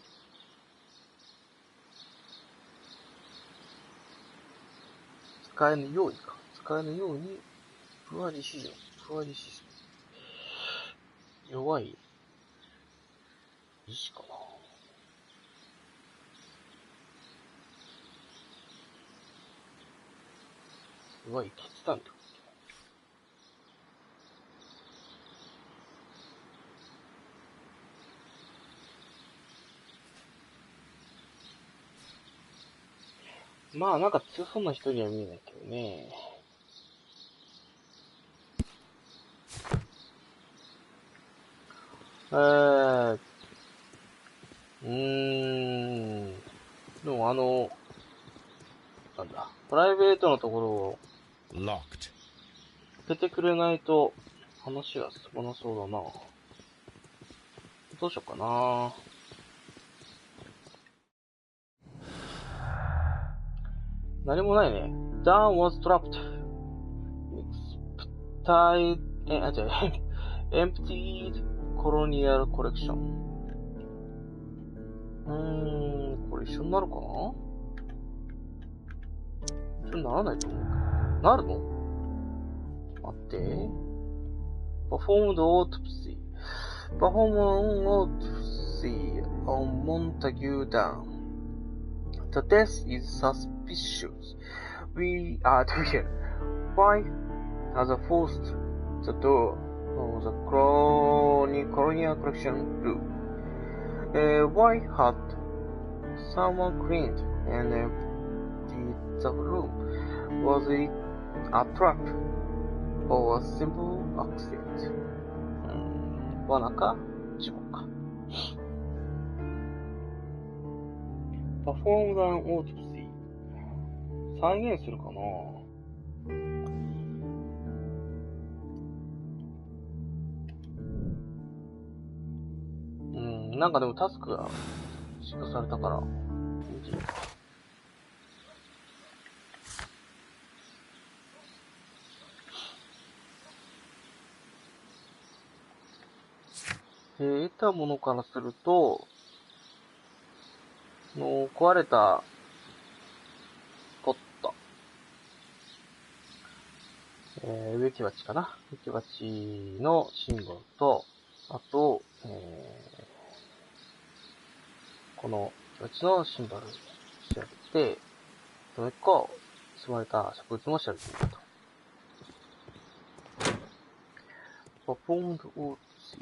使えぬように、プアディシジョン。弱い意志かな。弱い決断力。まあなんか強そうな人には見えないけどね。でもなんだ、プライベートのところをLocked. 開けてくれないと話が進まなそうだな。どうしようかな。何もないね。Dan was trapped. Emptied colonial collection. これ一緒になるかな？一緒にならないと思うけど。なるの？待って。Performed autopsy on Montague Dan. The death is suspicious. We are here. Why has forced the door of the colonial collection room? Why had someone cleaned and emptied the room? Was it a trap or a simple accident? 罠か事故か。Performed an autopsy. 再現するかな。なんかでもタスクが追加されたから、見てみようか。得たものからすると、壊れたポット、植木鉢かな。植木鉢のシンボルと、あと、この植木鉢のシンボルを調べて、もう一個、積まれた植物も調べてみると。performed or see.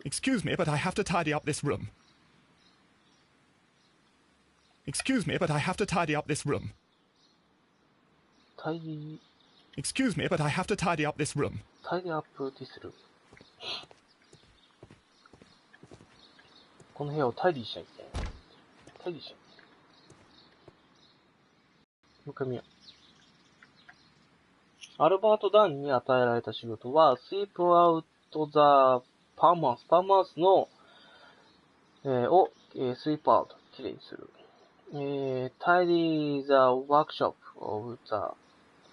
Excuse me, but I have to tidy up this room. Excuse me, but I have to tidy up this room. Tidy. Excuse me, but I have to tidy up this room. Tidy up this room. この部屋をタイディしなきゃいけない。タイディしなきゃいけない。もう一回見よう。アルバート・ダンに与えられた仕事は、sweep out the palm house の、を、スイープアウト、きれいにする。tidy the workshop of the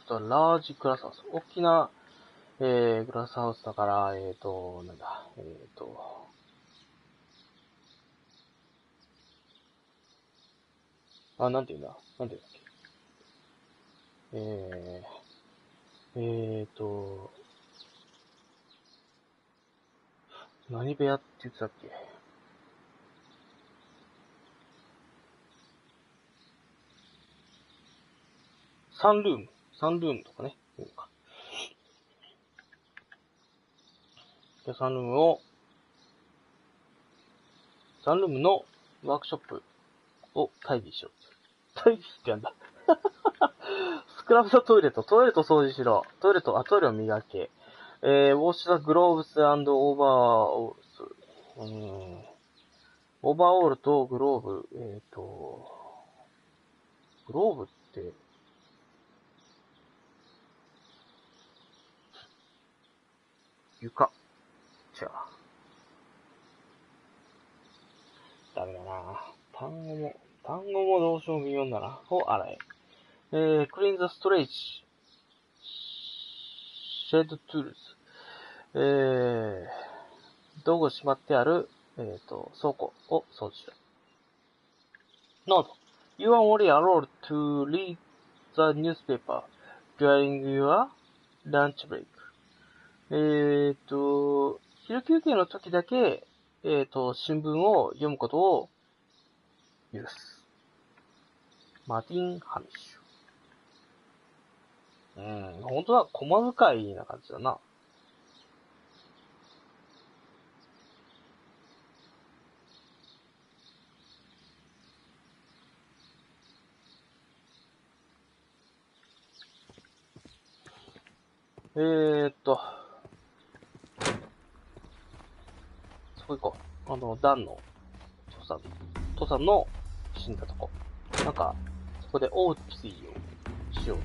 large glass house。大きな、グラスハウスだから、なんだ、なんて言うんだなんて言うんだっけ何部屋って言ってたっけサンルームとかね。サンルームのワークショップをタイディしろ。タイディってやんだ。スクラブザトイレット掃除しろ。トイレを磨け。ウォッシュザグローブス&オーバーオールス。オーバーオールとグローブ、グローブって、床。違う。ダメだな。単語もどうしようも微妙だな。を洗え。clean the storage shed tools。道具をしまってある、倉庫を掃除しろ。Note: You are only allowed to read the newspaper during your lunch break. 昼休憩の時だけ、新聞を読むことを許す。マティン・ハミッシュ。本当は細かいな感じだな。そこ行こう。ダンの父さんの死んだとこ。なんか、そこでオートプシーをしようと。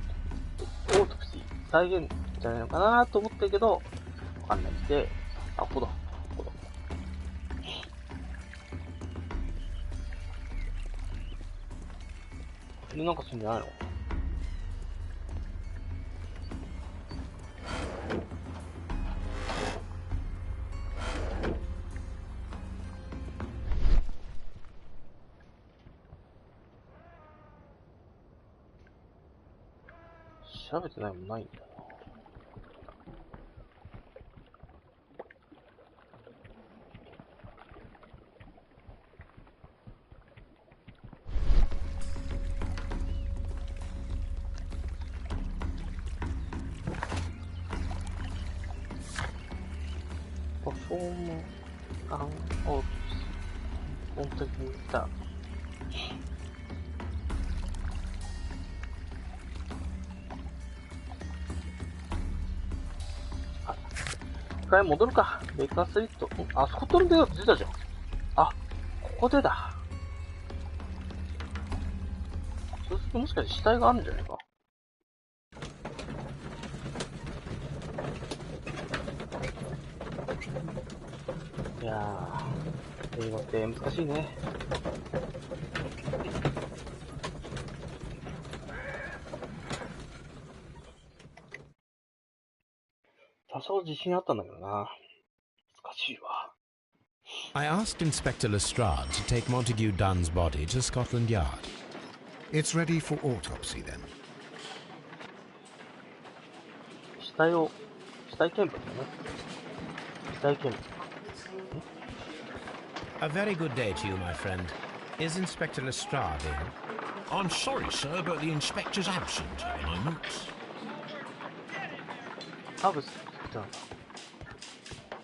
オートプシー再現じゃないのかなと思ったけど、わかんないで、ここだ。なんかするんじゃないの？調べてないもんないんだよな。パフォームアンオートス。本当に見た。一回戻るか。ベーカーストリート。スコットランドヤード出たじゃん。ここでだ。そうするともしかして死体があるんじゃないか。いやー、英語って難しいね。多少自信あったんだけどな。難しいわ。I asked Inspector Lestrade to take Montague Dunn's body to Scotland Yard. It's ready for autopsy then. 死体検分だね。死体検分。A very good day to you, my friend. Is Inspector Lestrade in? I'm sorry, sir, but the inspector's absent at the moment. ハブスじゃん。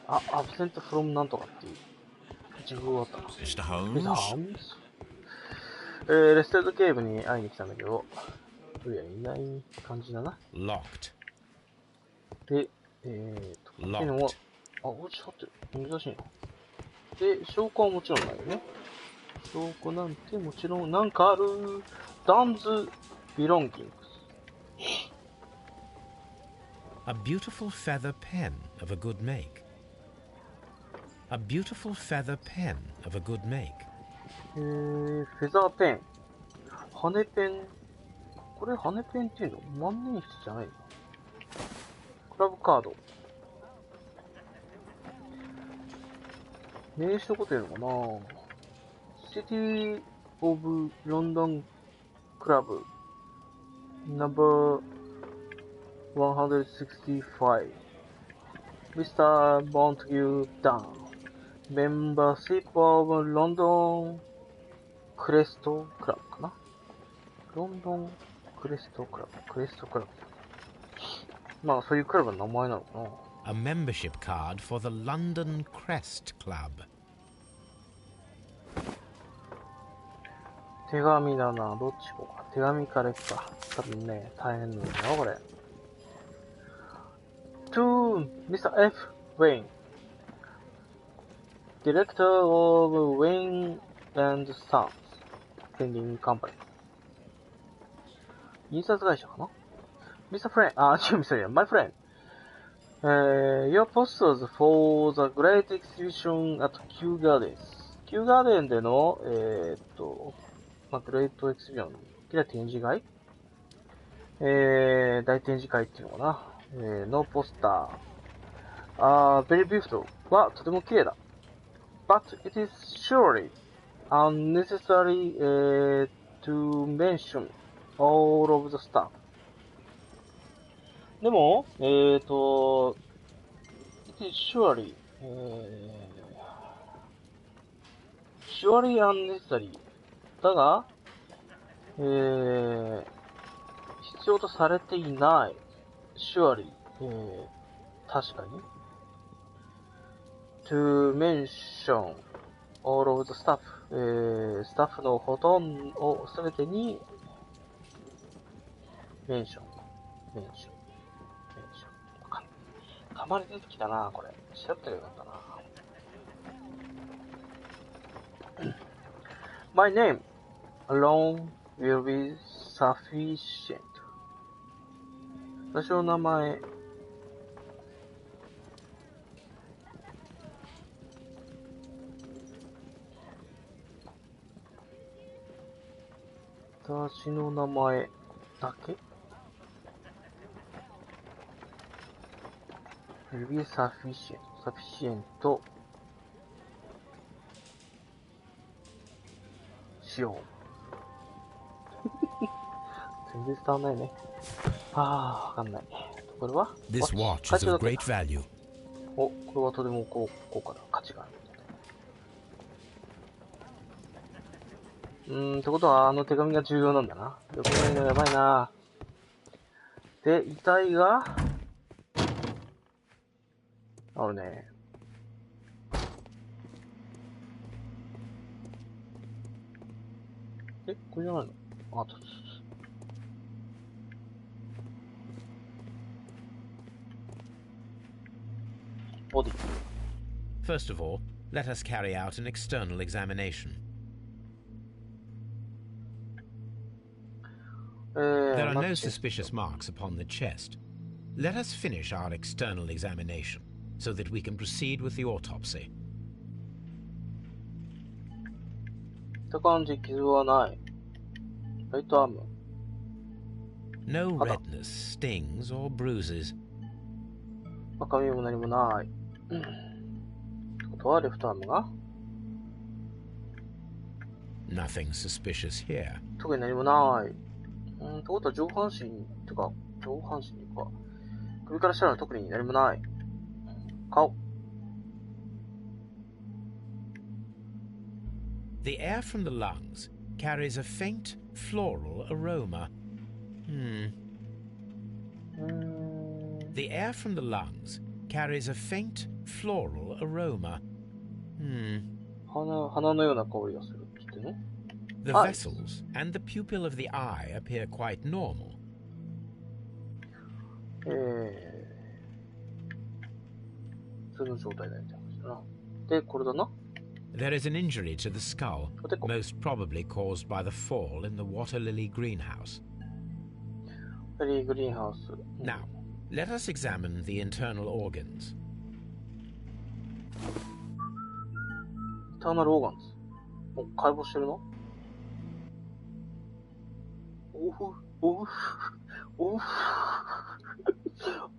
absent from なんとかっていう自分があったな。Mr. Mr. Holmes? Holmes? レステルゲームに会いに来たんだけど、いや、いない感じだな。Locked. で、こっちにも、落ちちゃってる。珍しいな。で、証拠はもちろんないよね。証拠なんてもちろん、なんかある。Dan's belongings. A beautiful feather pen of a good make. A beautiful feather pen of a good make. フェザーペン。羽ペン。これ羽ペンっていうの？万年筆じゃないの？クラブカード。名刺のこと言うのかな？ City of London Club Number 165 Mr. Montague Dunn Membership of London Crest Club かな？ロンドンクレストクラブ。クレストクラブ。まあそういうクラブの名前なのかな。A membership card for the London Crest Club. 手紙だな。どっち行こうか。手紙から行くか。多分ね、大変なんだよ、これ。To Mr. F. Wayne, Director of Wayne and Sons Printing Company. 印刷会社かな？ Mr. Friend, Mr. My friend. Your posters for the great exhibition at Kew Gardens. Kew Garden での、グレートエクシビション、大きな展示会大展示会っていうのかな、のポスター。very beautiful はとても綺麗だ。But it is surely unnecessary, to mention all of the stuff. でも、it is surely, surely unnecessary. だが、必要とされていない。surely, 確かに。to mention all of the stuff, スタッフのほとんどをすべてに、メンション。たまに出てきたな、これ。調べてよかったな。My name alone will be sufficient. 私の名前。私の名前だけwill be sufficient しよう。全然伝わんないね。わかんない。これは This watch is of great value. これはとても高価な価値がある。ってことは、あの手紙が重要なんだな。よくないのやばいな。で、遺体が、あるね。これじゃないの？ボディ。 First of all, let us carry out an external examination. There are no suspicious marks upon the chest. Let us finish our external examination so that we can proceed with the autopsy. た感じ傷はない。ライトアーム。No redness, stings, or bruises. 赤みも何もない。ってことはレフトアームが Nothing suspicious here. 特に何もない。ってことは上半身か、首から下は特に何もない。顔。The air from the lungs carries a faint floral aroma. The air from the lungs carries a faint floral aroma. 花のような香りがするってね。The vessels and the pupil of the eye appear quite normal. 普通の状態だみたいな感じだな。で、これだな。There is an injury to the skull, most probably caused by the fall in the water lily greenhouse. Now, let us examine the internal organs. Internal organs. 解剖してるの？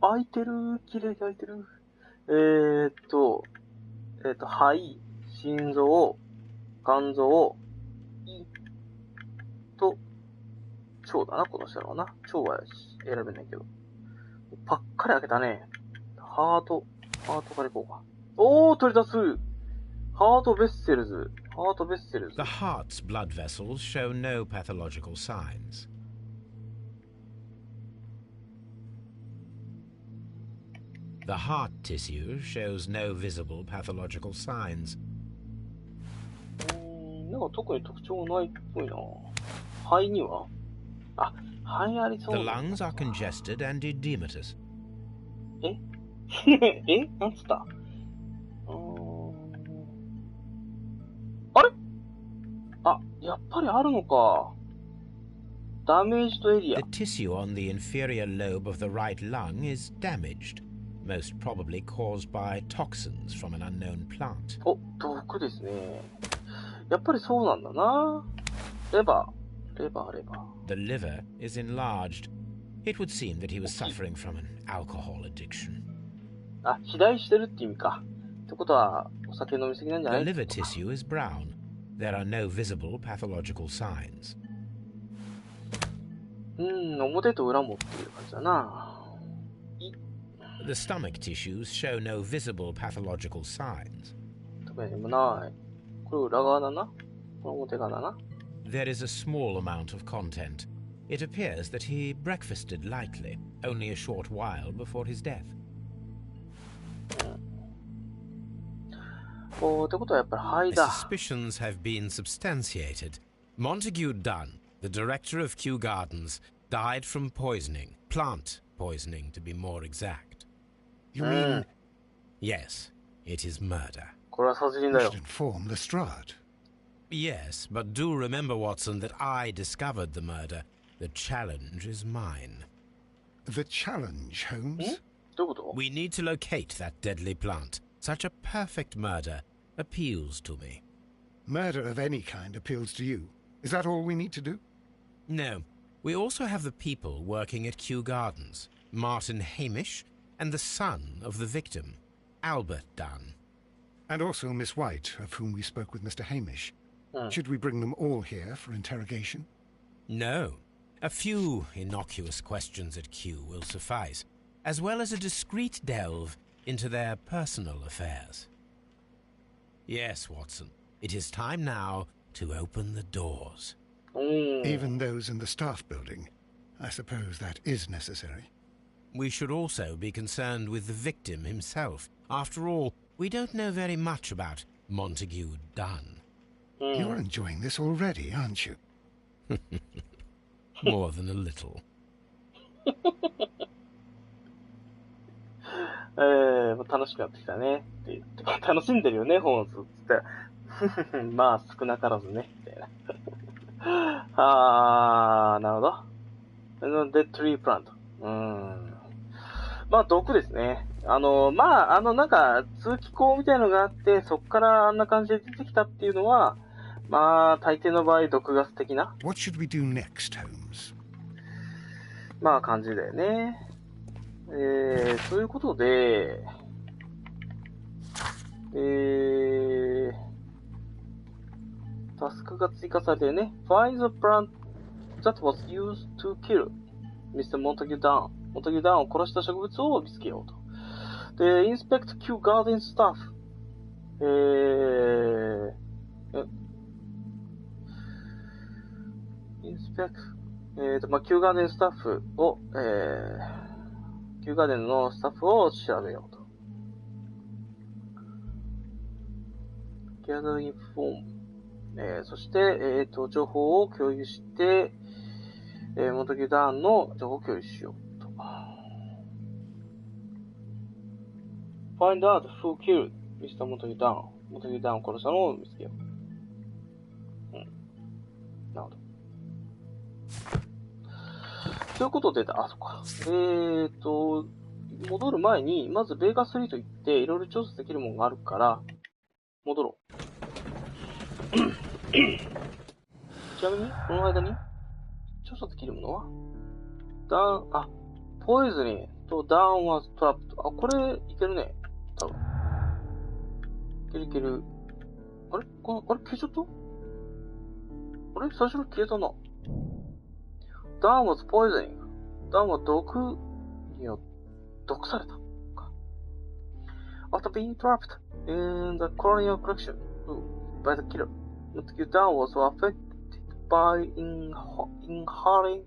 開いてる。綺麗に開いてる。肺、心臓、肝臓、胃と腸だな、この下のはな。腸は選べないけど。パッカリ開けたね。ハートからいこうか。取り出す。ハートベッセルズ。The heart's blood vessels show no pathological signs. The heart tissue shows no visible pathological signs. なんか特に特徴ないっぽいな。肺には？肺ありそう。The lungs are congested and edematous. なんつった？あれ？やっぱりあるのか。ダメージとエリア。The tissue on the inferior lobe of the right lung is damaged, most probably caused by toxins from an unknown plant. 毒ですね。やっぱりそうなんだな。レバー。The liver is enlarged. It would seem that he was suffering from an alcohol addiction. 肥大してるって意味か。ってことは、お酒飲みすぎなんじゃない？ The liver tissue is brown. There are no visible pathological signs. 表と裏もっていう感じだな。The stomach tissues show no visible pathological signs. 特にもない。これ裏側だな。これ表側だな。There is a small amount of content. It appears that he breakfasted lightly, only a short while before his death. ってことはやっぱり肺だ。Suspicions have been substantiated. Montague Dunn, the director of Kew Gardens, died from poisoning. Plant poisoning, to be more exact. You mean? Yes, it is murder. これは殺人だよ。You should inform Lestrade. Yes, but do remember, Watson, that I discovered the murder. The challenge is mine. The challenge, Holmes? どういうこと？ We need to locate that deadly plant. Such a perfect murder appeals to me. Murder of any kind appeals to you. Is that all we need to do? No. We also have the people working at Kew Gardens. Martin Hamish and the son of the victim, Albert Dunn. And also Miss White, of whom we spoke with Mr. Hamish. Should we bring them all here for interrogation? No. A few innocuous questions at Kew will suffice, as well as a discreet delve into their personal affairs. Yes, Watson, it is time now to open the doors. Even those in the staff building. I suppose that is necessary. We should also be concerned with the victim himself. After all, we don't know very much about Montague Dunn. You're enjoying this already, aren't you? More than a little. 楽しくなってきたねって言って、楽しんでるよね、ホームズつって。まあ、少なからずね、みたいな。なるほど。デッドリープラント。まあ、毒ですね。なんか、通気口みたいのがあって、そっからあんな感じで出てきたっていうのは、まあ、大抵の場合、毒ガス的な。What should we do next, Holmes? まあ、感じだよね。そういうことで、タスクが追加されてね。Find the plant that was used to kill Mr. Montague Dunn. Montague Dunn を殺した植物を見つけようと。で、Inspect Kew Garden Staff. まあ、キューガーデンのスタッフを調べようと。gathering form。そして、情報を共有して、モンタギュ・ダーンの情報を共有しようと。Find out who killed Mr. モンタギュ・ダーン。モンタギュ・ダーンを殺したのを見つけよう。なるほど。ということで、そっか。戻る前に、まずベーカーストリート行って、いろいろ調査できるものがあるから、戻ろう。ちなみに、この間に、調査できるものはポイズニーとダウンワーズトラップ。これ、いけるね。多分。いける。あれ消えちゃった？あれ最初から消えたな。ダウンワーズポイズニング。ダウンは毒された。After being trapped in the colonial collection by the killer, Dawn was affected by inhaling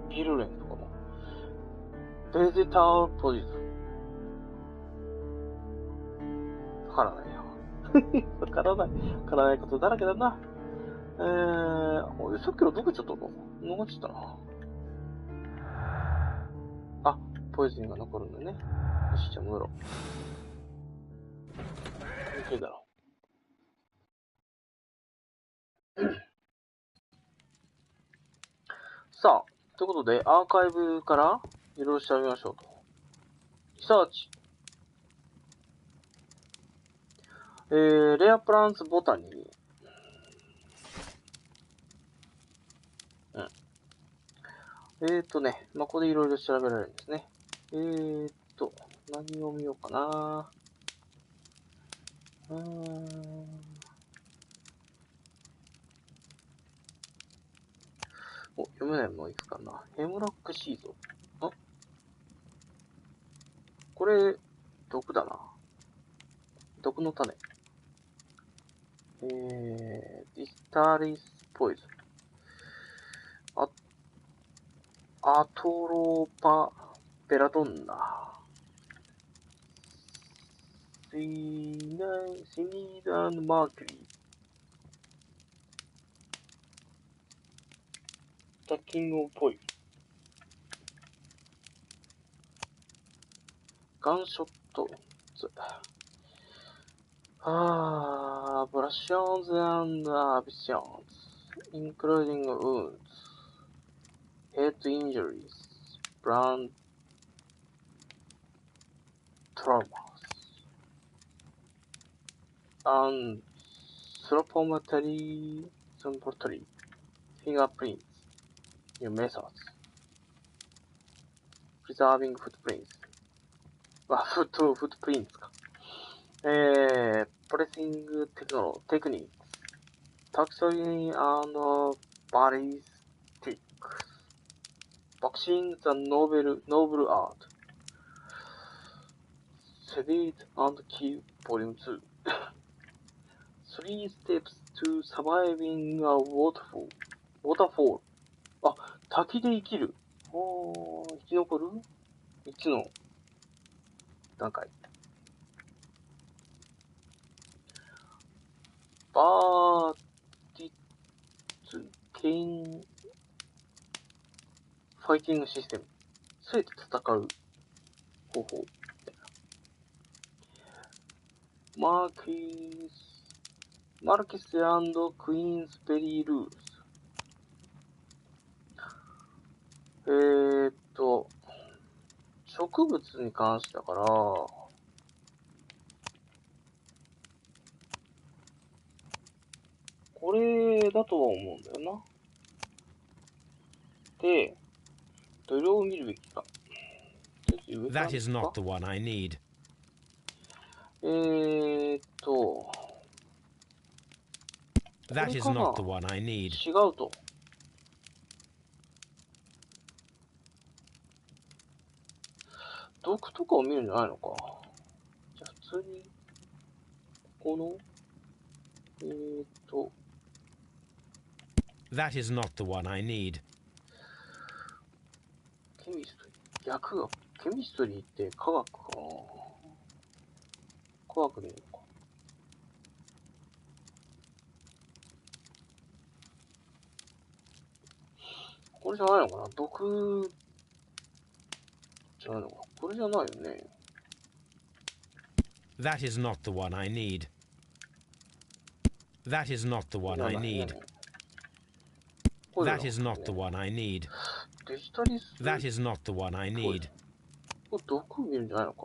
ビルレンとかもベジタルポジション。わからないよ。わからないことだらけだな。さっきのどこ行っちゃったの？逃っちゃったな。ポイズンが残るんだね。よし、じゃあ戻ろう。いけるだろう。さあ、ということで、アーカイブからいろいろ調べましょうと。リサーチ。レアプランツボタニー。ここでいろいろ調べられるんですね。何を見ようかな。読めないものいくつかな。ヘムロックシード。これ、毒だな。毒の種。ディスタリスポイズン。アトロパベラドンナ。シニーダンマーキュリー。タッキングオポイル。ガンショットズ。ブラッションズ&アビションズ。including wounds, head injuries, brain traumas, and anthropometry fingerprints. New methods. Preserving footprints. footprints か。Pressing techniques. Taxidermy and ballistics. Boxing the noble art. Sedate and Kill Volume 2. 3 steps to surviving a waterfall. 滝で生きる。生き残る ?3 つの段階。バーティツケインファイティングシステム。それで戦う方法。マーキス&クイーンズベリールールズ。植物に関してだから、これだとは思うんだよな。で、どれを見るべきか。That is not the one I need. That is not the one I need. 違うと。毒とかを見るんじゃないのか。じゃあ普通に、この、That is not the one I need. ケミストリー。逆が、ケミストリーって科学かな。科学でいいのか。これじゃないのかな。毒じゃないのか。これじゃないよね。That is not the one I need. That is not the one I need. That is not the one I need. デジタリス That is not the one I need. これ毒見るんじゃないのか。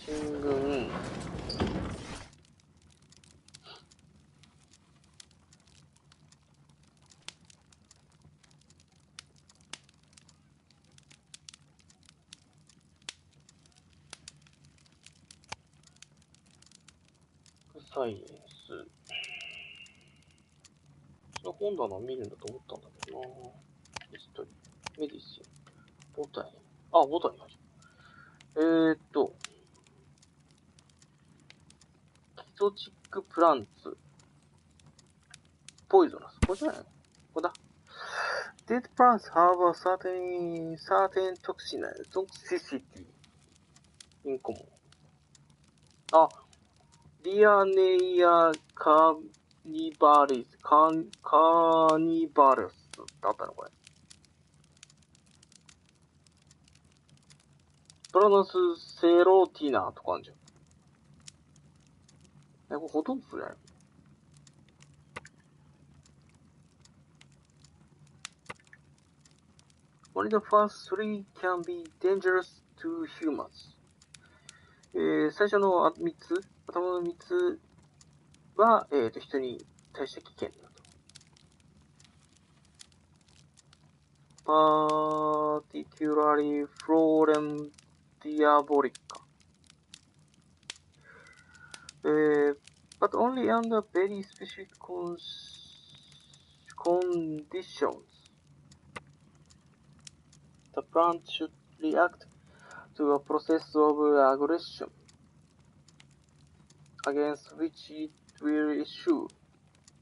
新聞。サイエンス。その本棚見るんだと思ったんだけどな。ヒストリー、メディシン、ボタニー。あ、ボタニー入る。キゾチックプランツ。ポイゾナス。これじゃないの？これだ。These plants have a certain toxicity in common. あ、リアネイアカニバリス、カニバルスだったのこれ。プラナスセロティナとかあるじゃん。これほとんどそうじゃない？Only the first three can be dangerous to humans. 最初の3つ、頭の3つは、人に対して危険だと。particularly Florem diabolica. But only under very specific conditions. The plant should react to a process of aggression against which it will issue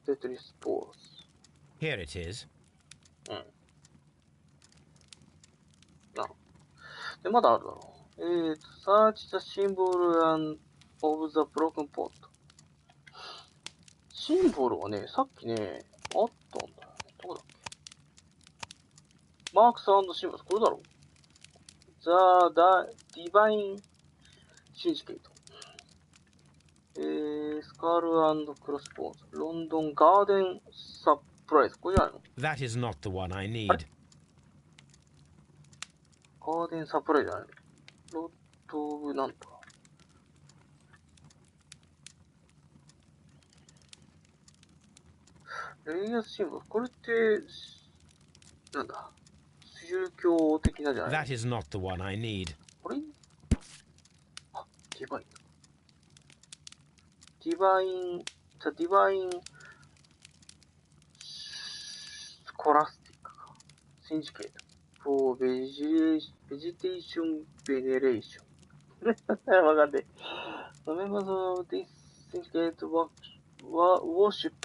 deadly spores. Here it is. うん。な。で、まだあるだろう。search the symbol of the broken pot. シンボルはね、さっきね、あったんだよね。どこだっけ？マークス&シンボル、これだろ？ The Divine Syndicate。スカル&クロスボーンズ。ロンドンガーデンサプライズ。これじゃないの？ That is not the one I need. ガーデンサプライズじゃないの？ロッド・オブ・なんとか。レイヤーシンボル。これって、なんだ？宗教的なじゃない？ That is not the one I need. これ？あ、ディバイン。ディバイン、ザ・ディバイン、スコラスティックか。シンジケート。for vegetation veneration. わかんねえ。The members of this syndicate worship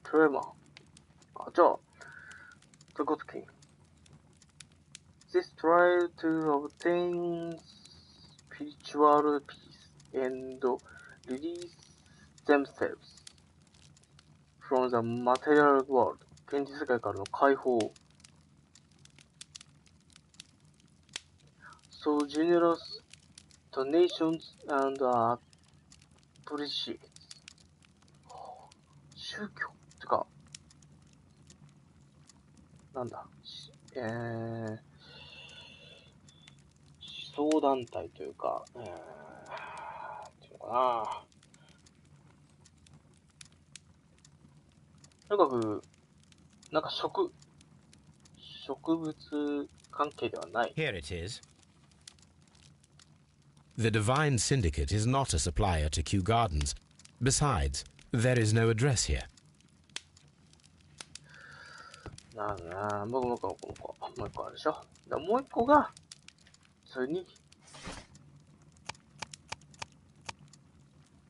Tremor. あ、じゃあ、The God King. This try to obtain spiritual peace and release themselves from the material world. 現実世界からの解放。So generous donations and appreciates. 宗教ってか、なんだ、思想団体というか、っていうのかな。とにかく、なんか植物関係ではない。Here it is. The Divine Syndicate is not a supplier to Kew Gardens. Besides, there is no address here. なんだな、もう一個あるでしょ。もう一個が、普通に、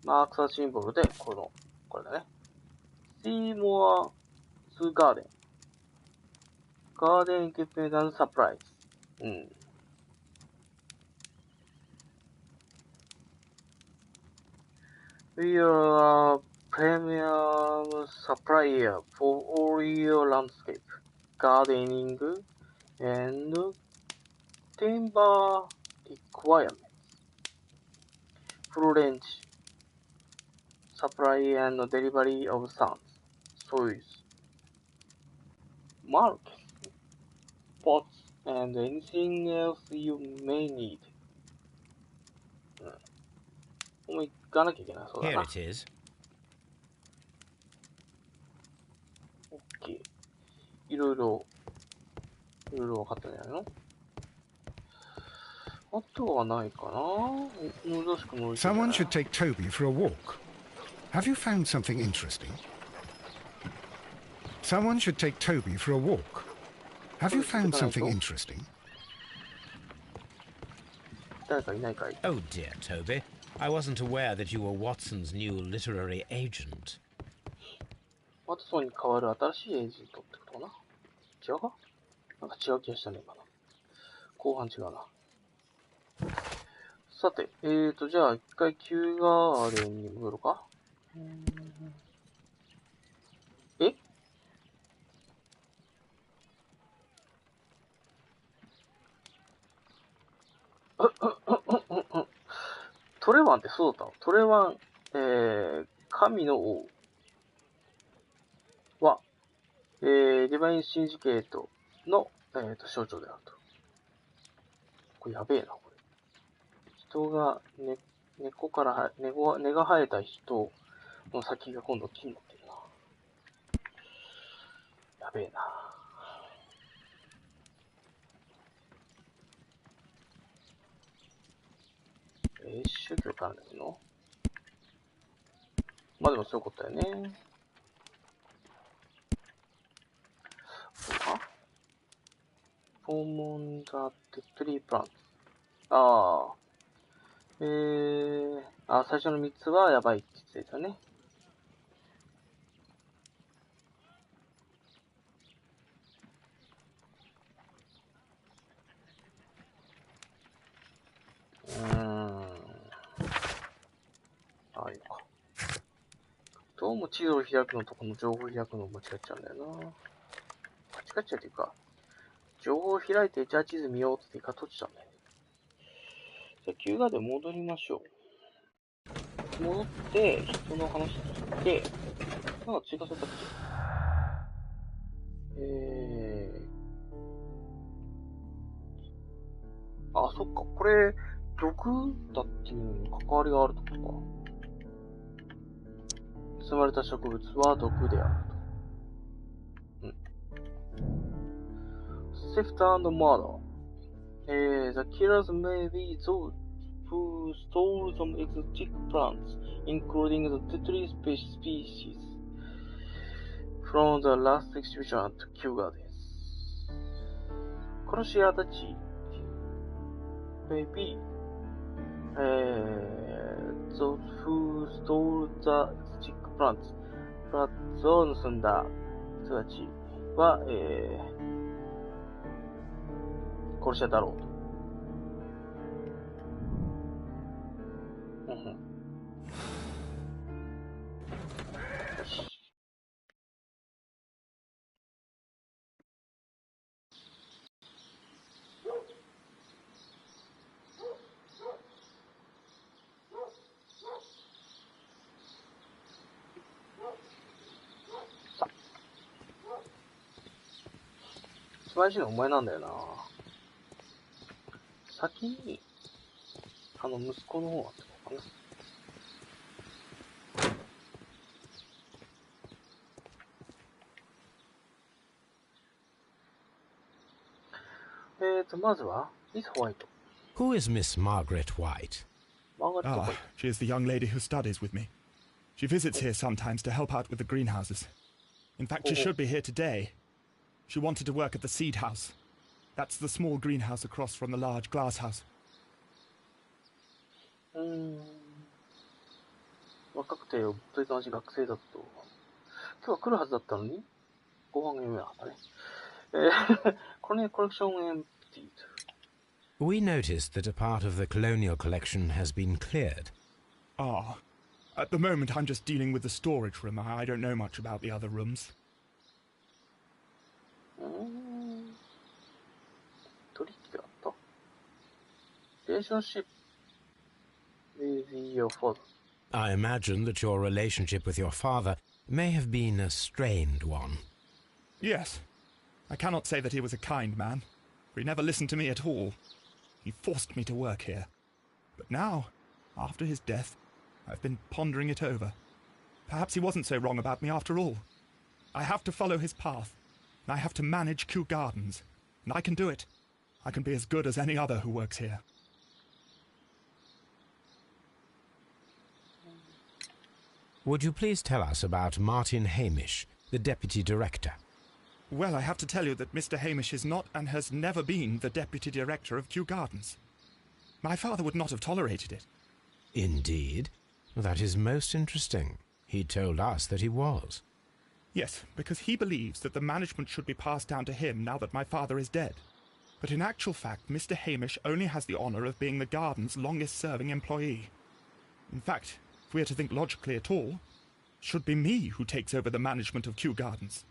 マークサシンボルで、これだね。See more to garden. Garden equipment and supplies. うん。We are a premium supplier for all your landscape, gardening, and timber requirements. Full range supply and delivery of sands, soils, markets, pots, and anything else you may need. もう行かなきゃいけないそうだ Here な。it is. OK。いろいろ分かったんじゃないの？あとはないかな？難しくもいいけど。 Someone should take Toby for a walk. Have you found something interesting? Someone should take Toby for a walk. Have you found something interesting? 誰かいないかい？ Oh dear, Toby. I wasn't aware that you were Watson's new literary agent. ワトソンに代わる新しいエージェントってことかな？違うか？なんか違う気がしたね、今の。後半違うな。さて、じゃあ一回Qガーデンに戻るか？え？トレワンってそうだったの？トレワン、神の王は、ディバインシンジケートの、象徴であると。これやべえな、これ。人が、根が生えた人の先が今度木になってるな。やべえな。宗教関連の？まあでもそういうことだよね。そうか？ Common the tree plants。最初の3つはやばいって言ってたね。ああいうのか。どうも地図を開くのとこの情報を開くのを間違っちゃうんだよな。間違っちゃうというか、情報を開いて、じゃあ地図見ようって言い方取っちゃうんだよね。じゃあ、Qガーデン戻りましょう。戻って、人の話聞いて、なんか追加されたっけ？そっか、これ、毒だっていうのに関わりがあるってことか。盗まれた植物は毒であると。Theft and murder. The killers may be those who stole some exotic plants, including the deadly species from the last exhibition at Kew Gardens. 殺し屋たち may be those who stole the exotic plants, but を盗んだ人たちは、殺し屋だろうと。よし。さあ。素晴らしいのお前なんだよな。先に、息子の方がってことかな。まずは、Miss White. Who is Miss Margaret White? Margaret White. She is the young lady who studies with me. She visits here sometimes to help out with the greenhouses. In fact, she should be here today. She wanted to work at the seed house. That's the small greenhouse across from the large glass house. 若くてと同じ学生だと。今日は来るはずだったのにご飯が読めなかったね。Colonial Collection emptied. We noticed that a part of the colonial collection has been cleared. Ah. At the moment, I'm just dealing with the storage room. I don't know much about the other rooms. 取引があった。Relationship with your father. I imagine that your relationship with your father may have been a strained one. Yes. I cannot say that he was a kind man, for he never listened to me at all. He forced me to work here. But now, after his death, I've been pondering it over. Perhaps he wasn't so wrong about me after all. I have to follow his path, and I have to manage Kew Gardens, and I can do it. I can be as good as any other who works here. Would you please tell us about Martin Hamish, the deputy director? Well, I have to tell you that Mr. Hamish is not and has never been the deputy director of Kew Gardens. My father would not have tolerated it. Indeed? That is most interesting. He told us that he was. Yes, because he believes that the management should be passed down to him now that my father is dead. But in actual fact, Mr. Hamish only has the honour of being the garden's longest-serving employee. In fact, if we are to think logically at all, it should be me who takes over the management of Kew Gardens.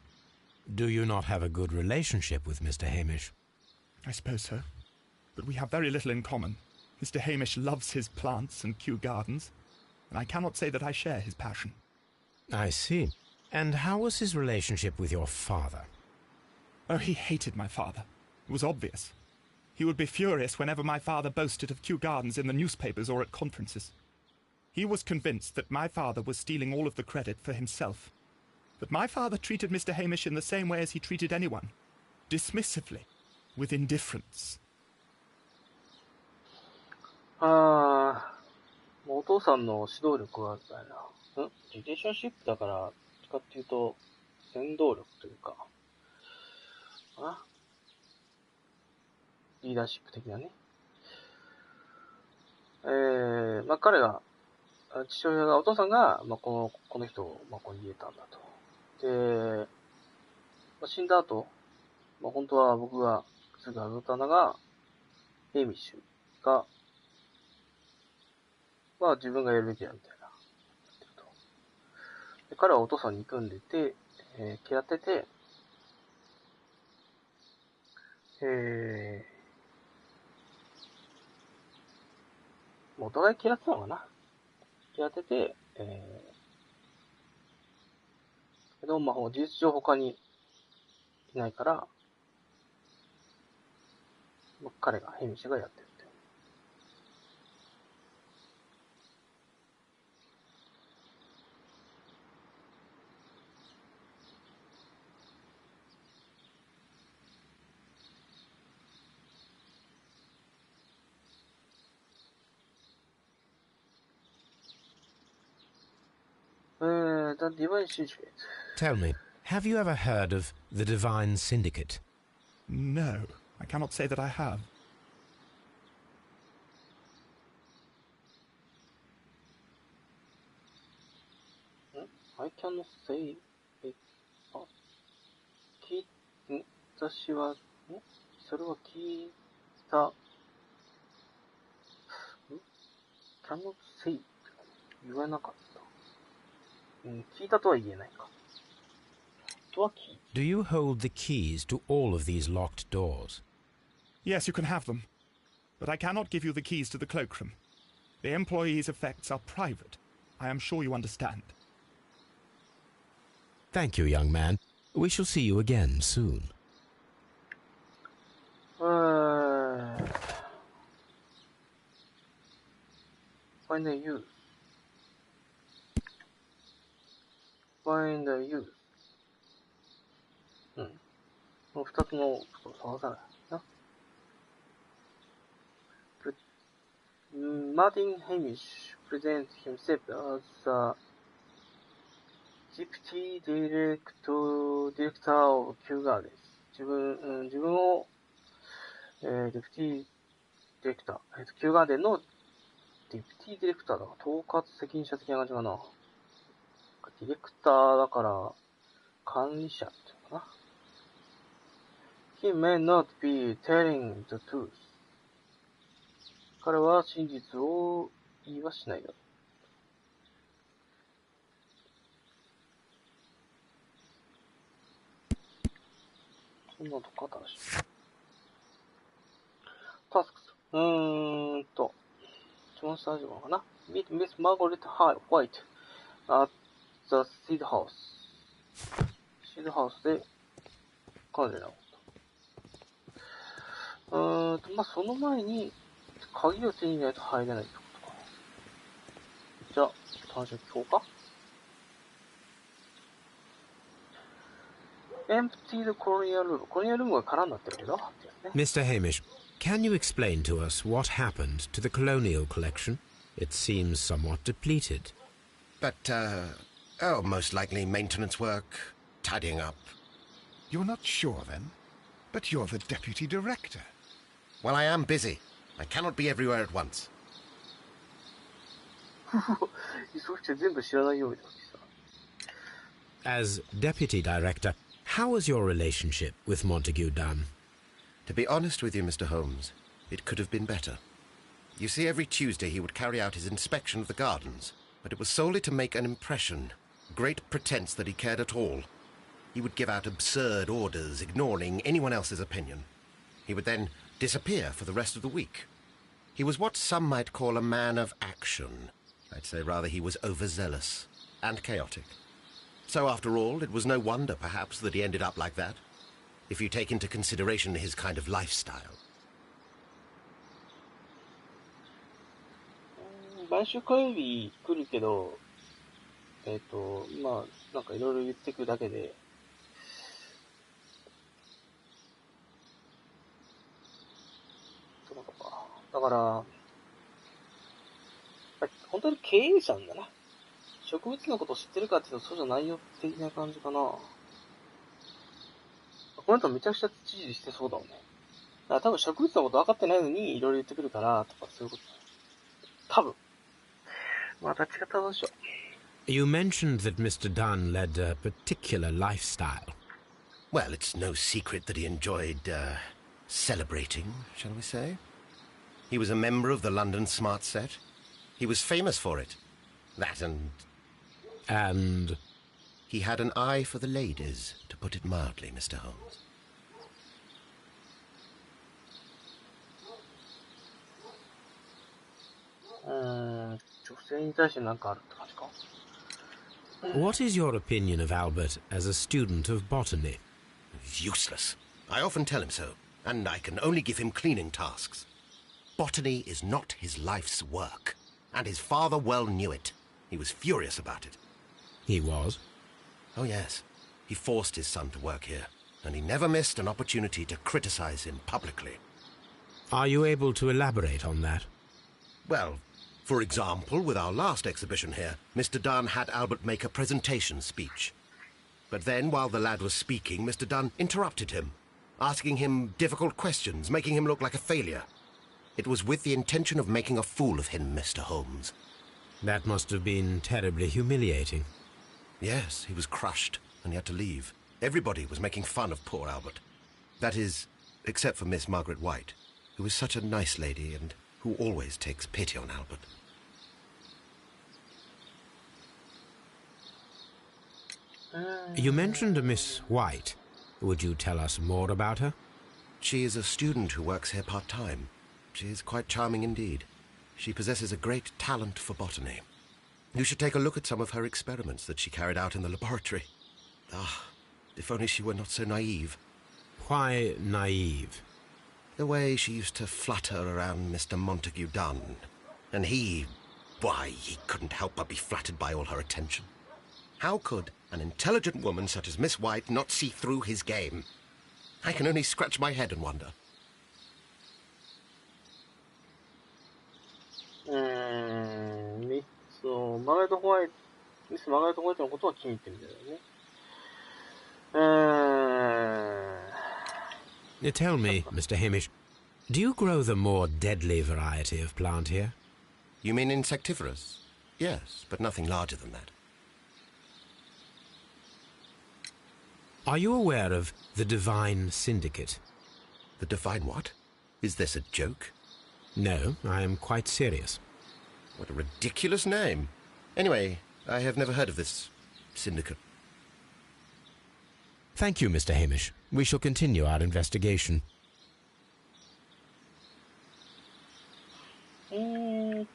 Do you not have a good relationship with Mr. Hamish? I suppose so. But we have very little in common. Mr. Hamish loves his plants and Kew Gardens, and I cannot say that I share his passion. I see. And how was his relationship with your father? Oh, he hated my father. It was obvious. He would be furious whenever my father boasted of Kew Gardens in the newspapers or at conferences. He was convinced that my father was stealing all of the credit for himself. But my father treated Mr. Hamish in the same way as he treated anyone. Dismissively. With indifference. お父さんの指導力はあれだな。リレーションシップだから、どっちかっていうと、先導力というか、リーダーシップ的なね。彼が、父親が、お父さんが、この人を、こう入れたんだと。で、死んだ後、本当は僕がすぐ預ったのが、ヘイミッシュが、自分がやるべきだみたいな。で彼はお父さんに憎んでて、嫌ってて、お互い嫌ってたのかな。嫌ってて、けど、事実上他にいないから、彼が、ヘミッシュがやってるって。The Divine Syndicate. Tell me, have you ever heard of the Divine Syndicate? No, I cannot say that I have. I cannot say it. 私は、それは聞いた。cannot say 言わなかった。聞いたとは言えないか。とは聞いた。Do you hold the keys to all of these locked doors? Yes, you can have them. But I cannot give you the keys to the cloakroom. The employees' effects are private. I am sure you understand. Thank you, young man. We shall see you again soon. Find a use. Find a use. この二つのことを探さないな。Martin Hamish presents himself as the Deputy Director of Kew Gardens. 自分を、Deputy Director、Kew Garden の Deputy Director だから、統括責任者的な感じかな。ディレクターだから、管理者っていうのかな。He may not be telling the truth. 彼は真実を言いはしないよ。そんなとこあったらしい。タスクス。一番最初のかな。Meet Miss Margaret White at the Seed House. シードハウスで彼女に会おうと。まあ、その前に、鍵を手に入れないと入れないってことか。じゃあ、ちょっと話を聞こうか。Empty the colonial room. コロニアルームが空になってるけど、ってやつね。Mr. Hamish, can you explain to us what happened to the colonial collection? It seems somewhat depleted. But, most likely maintenance work, tidying up. You're not sure, then? But you're the deputy director. Well, I am busy. I cannot be everywhere at once. 急ぎて全部知らないようになってさ。As deputy director, how was your relationship with Montague Dunn? To be honest with you, Mr. Holmes, it could have been better. You see, every Tuesday he would carry out his inspection of the gardens, but it was solely to make an impression, great pretense that he cared at all. He would give out absurd orders, ignoring anyone else's opinion. He would then disappear for the rest of the week. He was what some might call a man of action. I'd say rather he was overzealous and chaotic. So after all, it was no wonder, perhaps, that he ended up like that, if you take into consideration his kind of lifestyle. 毎週火曜日来るけど、まあ、なんかいろいろ言ってくだけで、そうか。だから、本当に経営者なんだな。植物のことを知ってるかっていうとそうじゃないよ的な感じかな。この人めちゃくちゃ知事してそうだもんね。だから多分植物のこと分かってないのにいろいろ言ってくるからとかそういうこと。多分。また違ったどうしよう。You mentioned that Mr. Dunn led a particular lifestyle. Well, it's no secret that he enjoyed, celebrating, shall we say? He was a member of the London Smart Set. He was famous for it. That and... And... He had an eye for the ladies, to put it mildly, Mr. Holmes. 女性に対して何かあるって感じか。What is your opinion of Albert as a student of botany? Useless. I often tell him so, and I can only give him cleaning tasks. Botany is not his life's work, and his father well knew it. He was furious about it. He was? Oh, yes. He forced his son to work here, and he never missed an opportunity to criticize him publicly. Are you able to elaborate on that? Well, for example, with our last exhibition here, Mr. Dunn had Albert make a presentation speech. But then, while the lad was speaking, Mr. Dunn interrupted him, asking him difficult questions, making him look like a failure. It was with the intention of making a fool of him, Mr. Holmes. That must have been terribly humiliating. Yes, he was crushed, and he had to leave. Everybody was making fun of poor Albert. That is, except for Miss Margaret White, who is such a nice lady and who always takes pity on Albert. You mentioned a Miss White. Would you tell us more about her? She is a student who works here part-time. She is quite charming indeed. She possesses a great talent for botany. You should take a look at some of her experiments that she carried out in the laboratory. Ah, if only she were not so naive. Why naive? The way she used to flutter around Mr. Montague Dunn. And he couldn't help but be flattered by all her attention. How could an intelligent woman such as Miss White not see through his game? I can only scratch my head and wonder. ミスマーガレット・ホワイトのことは気に入ってるんだよね。Tell me, Mr. Hamish, do you grow the more deadly variety of plant here? You mean insectivorous? Yes, but nothing larger than that. Are you aware of the Divine Syndicate? The Divine what? Is this a joke? No, I am quite serious. What a ridiculous name. Anyway, I have never heard of this syndicate. Thank you, Mr. Hamish. We shall continue our investigation.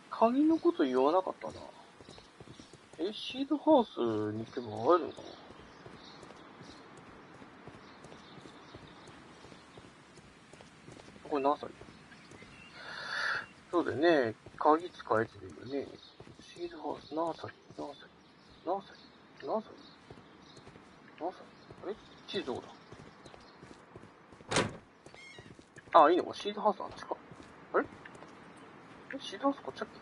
鍵のこと言わなかったな。シードハウスに行けば会えるのかな。これ何歳？そうだよね。鍵使えてるよね。シードハウス何歳？あれ地図どこだ？あ、いいのか。シードハウスの話か。あれシードハウスこっちだっけ？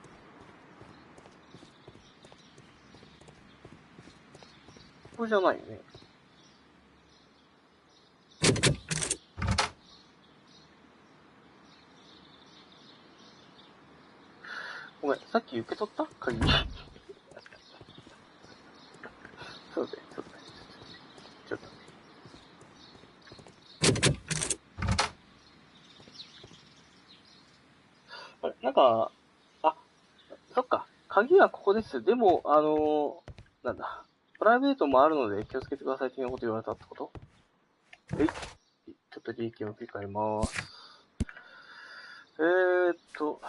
これじゃないよね。ごめん、さっき受け取った鍵。そうだよ。ちょっと。あれなんか、そっか。鍵はここです。でも、なんだ。プライベートもあるので気をつけてください的なこと言われたってこと？ちょっと利益を切り替えます。あれどうだ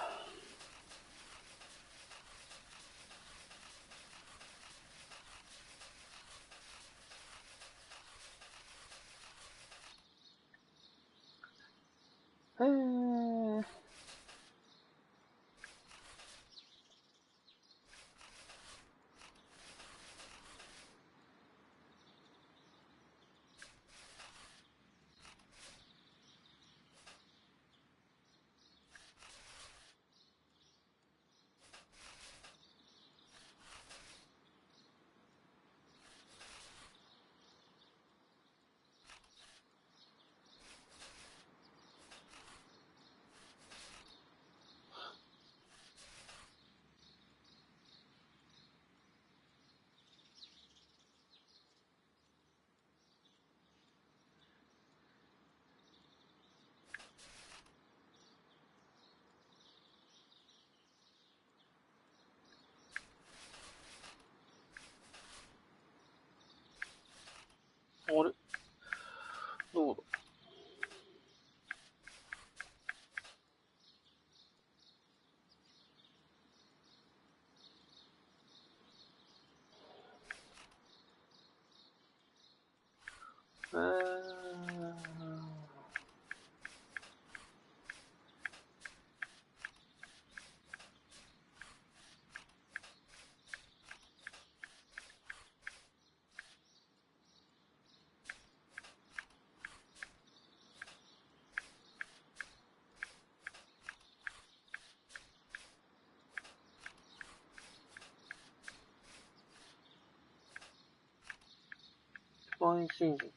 Fine changing.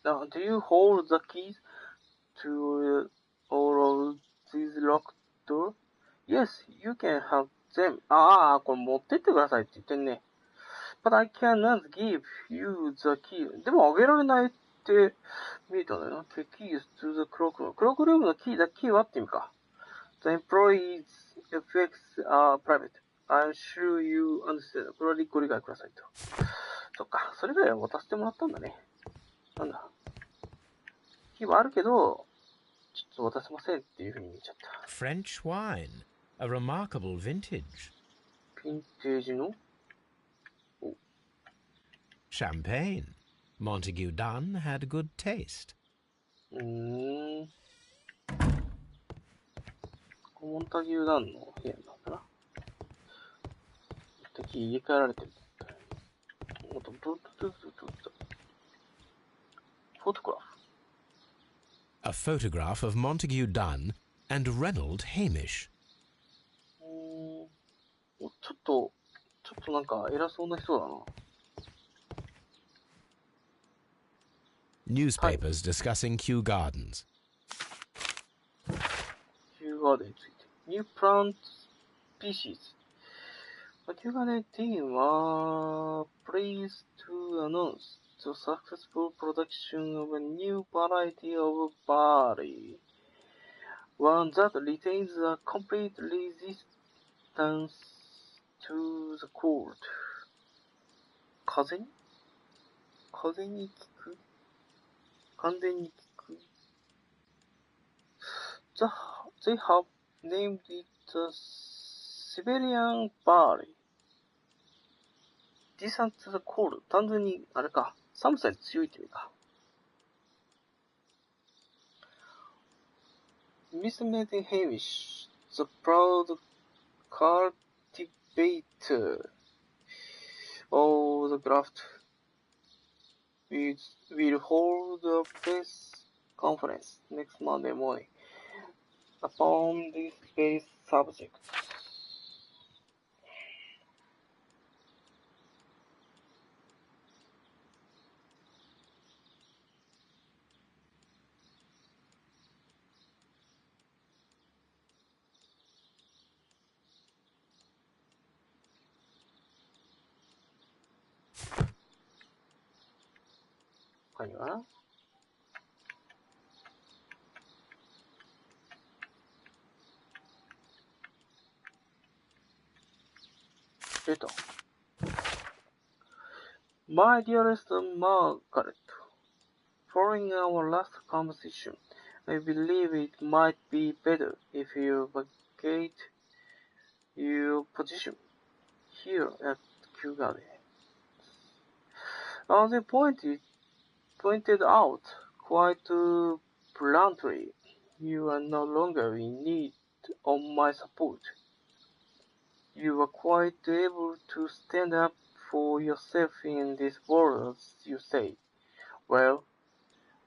Now, do you hold the keys to all of these locked doors? Yes, you can have them. これ持ってってくださいって言ってんね。But I cannot give you the key. でもあげられないって見えたんだよな。The keys to the cloakroom. クロークルームのキーはって意味か。The employees' effects are private. I'm sure you understand. これはご理解くださいと。そっか、それぐらい渡してもらったんだね。なんだ。キーはあるけど、ちょっと渡せませんっていう風に見えちゃった。French wine, a remarkable vintage. ヴィンテージのChampagne. Montague Dunn had good taste. モンタギューダンの部屋なんだな。敵入れ替えられてる。Photograph. A photograph of Montague Dunn and Reynold Hamish. ちょっとなんか偉そうな人だな。Newspapers discussing Kew Gardens. Kew Garden について。New plant species. Kew Garden team は pleased to announce the successful production of a new variety of barley, one that retains a complete resistance to the cold. 風に効く完全に効く They have named it the Siberian barley. Resistant to the cold. 単純に、あれか、寒さに強いって意味か。Miss Maiden Hamish, the proud cultivator of the graft, will hold a press conference next Monday morning upon this very subject. 他にはMy dearest Margaret, following our last conversation, I believe it might be better if you vacate your position here at Kew Garden. As I pointed out quite bluntly, you are no longer in need of my support. You are quite able to stand up for yourself in this world, as you say. Well,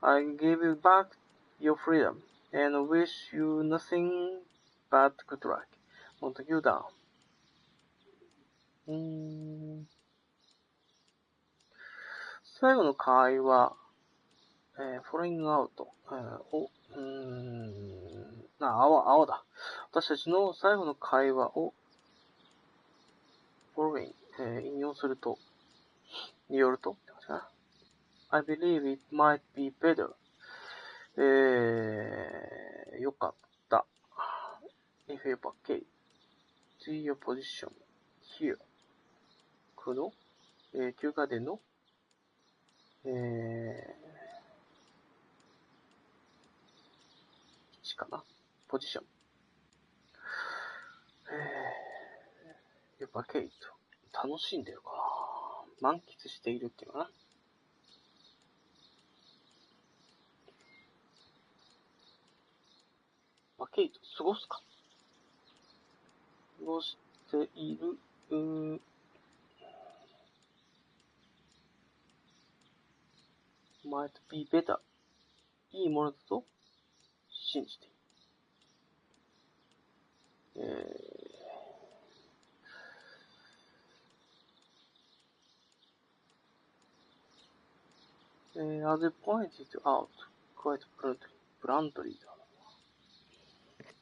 I give you back your freedom, and wish you nothing but good luck. Montague Down. 最後の会話、フォローイングアウト、青だ。私たちの最後の会話を、フォローイング、引用すると、によると、I believe it might be better. よかった。If you vacate your position here. この、休暇での、位置かな。ポジション。vacate。楽しんでるかな。満喫しているっていうかな。vacate、過ごすか。過ごしている、might be better. いいものだと信じている。as I pointed out quite bluntly,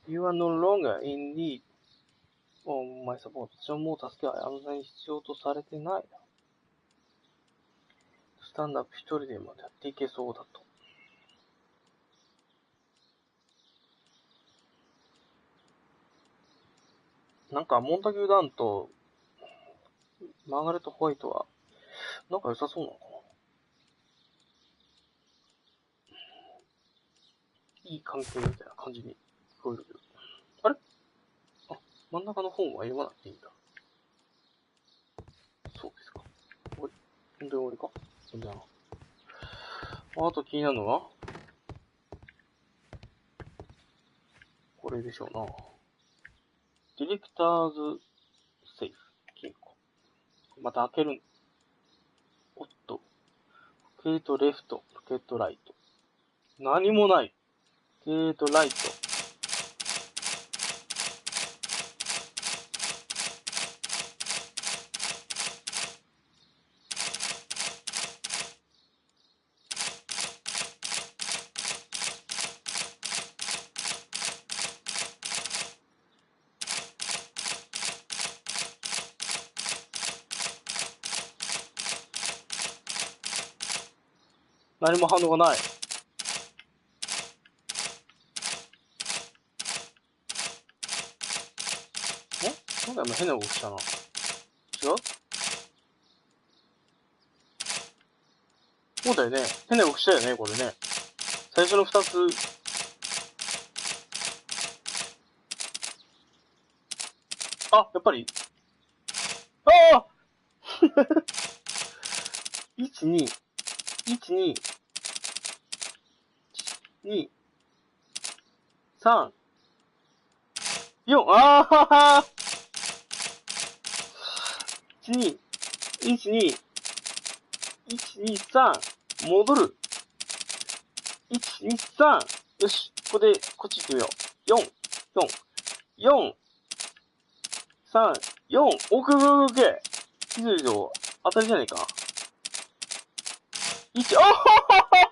you are no longer in need of my support. 私はもう助けはあなたに必要とされてない。スタンドアップ一人でもやっていけそうだと。なんか、モンタギュー・ダンとマーガレット・ホワイトは、なんか良さそうなのかな。いい関係みたいな感じに聞こえるけど。あれ？あ、真ん中の本は読まなくていいんだ。そうですか。本当に終わりか？じゃあ。あと気になるのはこれでしょうな。ディレクターズセーフ。金庫。また開ける。おっと。ポケットレフト。ポケットライト。何もない。ポケットライト。何も反応がない。なんか今変な動きしたな。違う？そうだよね。変な動きしたよね、これね。最初の2つ。あ、やっぱり。ああ1、2、1、2、2、3、4、あはは1、2、1、2、1、2、3、戻る。1、2、3。よし、ここで、こっち行ってみよう。4、4、4、3、4、オッケーオッケーオッケー。気づいと、当たりじゃねえか。1、あははは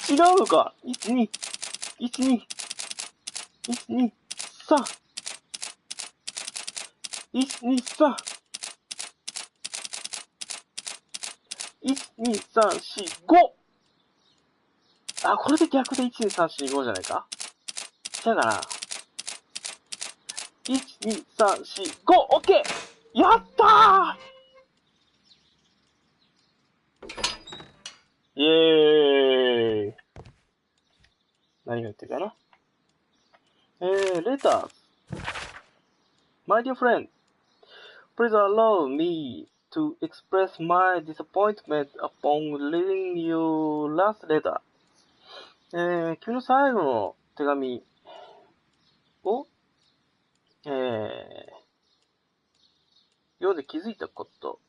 違うのか。1、2、1、2、1、2、3、1、2、3、1、2、3、4、5! あ、これで逆で1、2、3、4、5じゃないか。違うかな。1、2、3、4、5! オッケーやったーイェーイ何が言ってるかなletters. My dear friend, please allow me to express my disappointment upon reading your last letter. 君の最後の手紙を、読んで気づいたこと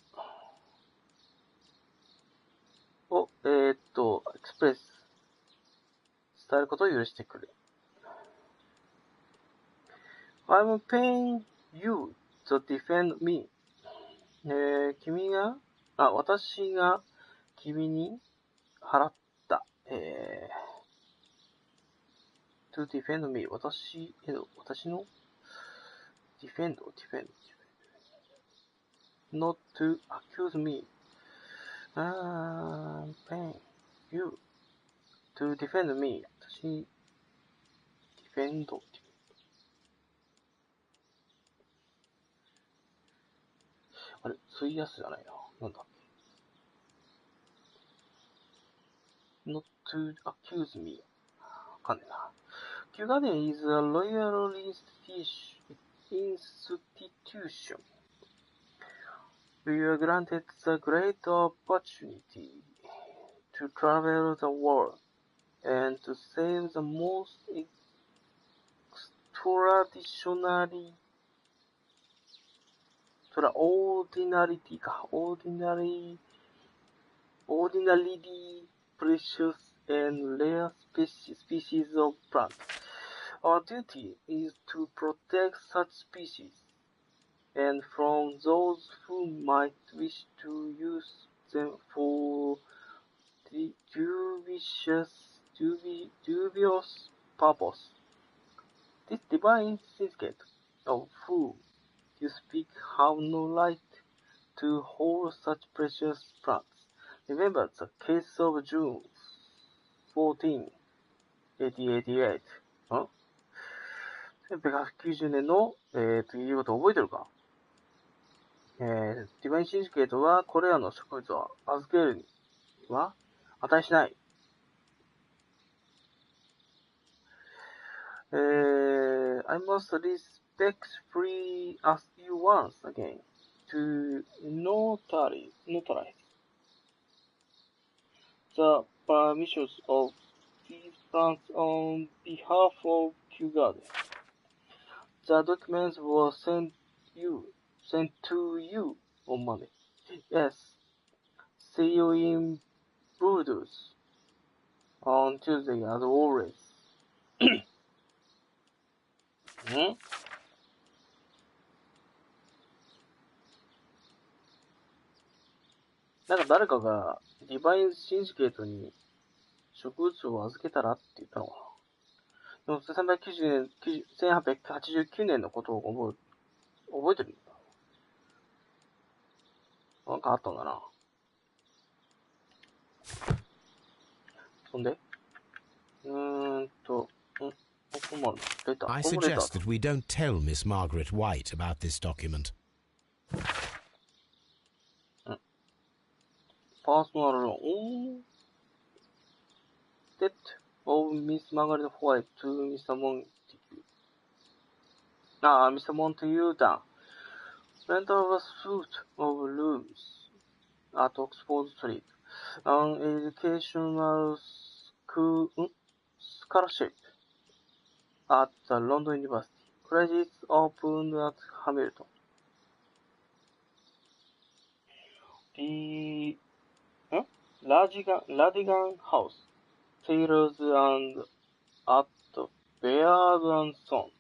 を、エクスプレス、伝えることを許してくれ。I'm paying you to defend me. 私が君に払った、to defend me. 私の defend. Not to accuse me. I'm paying you to defend me. 私、defend. あれ、費やすじゃないな。なんだっけ。not to accuse me. わかんねえな。Kew Garden is a royal institution. We are granted the great opportunity to travel the world and to save the most extraordinarily precious and rare species of plants. Our duty is to protect such species, and from those who might wish to use them for dubious purpose. This divine syndicate of whom you speak have no right to hold such precious plants. Remember the case of June 14, 1888. 1890年の、いうことを覚えてるかディバインシンジケートはこれらの植物を預けるには値しない。I must respectfully ask you once again to notarize the permissions of these plants on behalf of Kew Garden. The documents were sent to you on Monday. Yes. See you in Brudos on Tuesday as always. んなんか誰かがディバインシンジケートに植物を預けたらって言ったのかな。でも1889年のことを覚えてるんだ。なんかあったんだな。そんでI suggest that we don't tell Miss Margaret White about this document. Personal loan. Debt of Miss Margaret White to Mr. Montague. Mr. Montague Dunn. Rent of a suite of rooms at Oxford Street. An educational scholarship at the London University. Credits opened at Hamilton. The Radigan House, Taylor's and at Baird and Sons,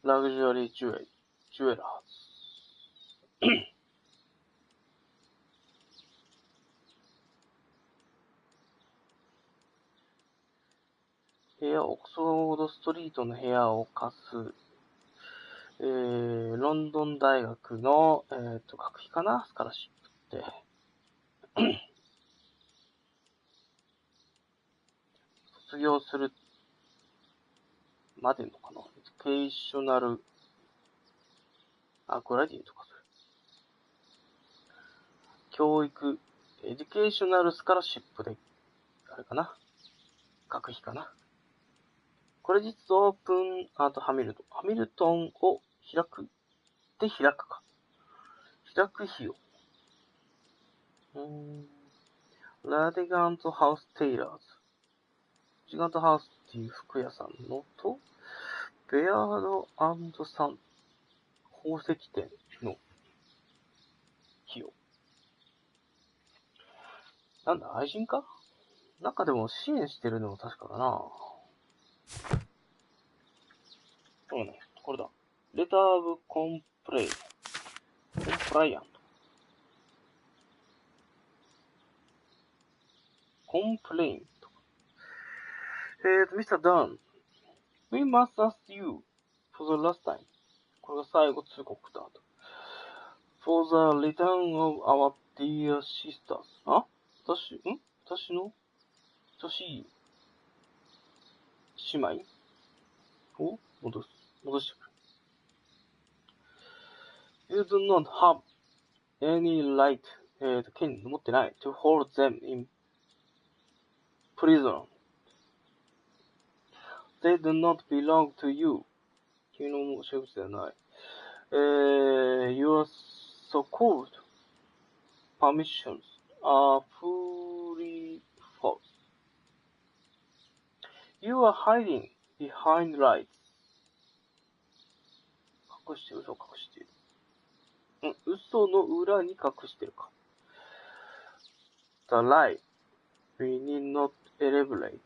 Luxury Jewelers. オックスフォードストリートの部屋を貸す、ロンドン大学の、学費かなスカラシップって。卒業するまでのかなエデュケーショナル、グラディエイトかそれ。教育、エデュケーショナルスカラシップで、あれかな学費かなこれ実オープンハミルトン。ハミルトンを開く。で、開くか。開く費用。ラディガントハウステイラーズ。ラディガントハウスっていう服屋さんのと、ベアード&サン、宝石店の費用。なんだ、愛人かなんかでも支援してるのも確かだな。そうね、これだ。レターオブコンプライアント。コンプレイント。Mr. Dunn, we must ask you for the last time. これが最後通告だと。For the return of our dear sisters. 私の愛しい姉妹を戻してくる。You do not have any right, 権利持ってない to hold them in prison. They do not belong to you. 君の生物ではない。Your so-called permissions are fully false. You are hiding behind lies. 隠してる、嘘を隠している。嘘の裏に隠してるか。The lie we need not elaborate.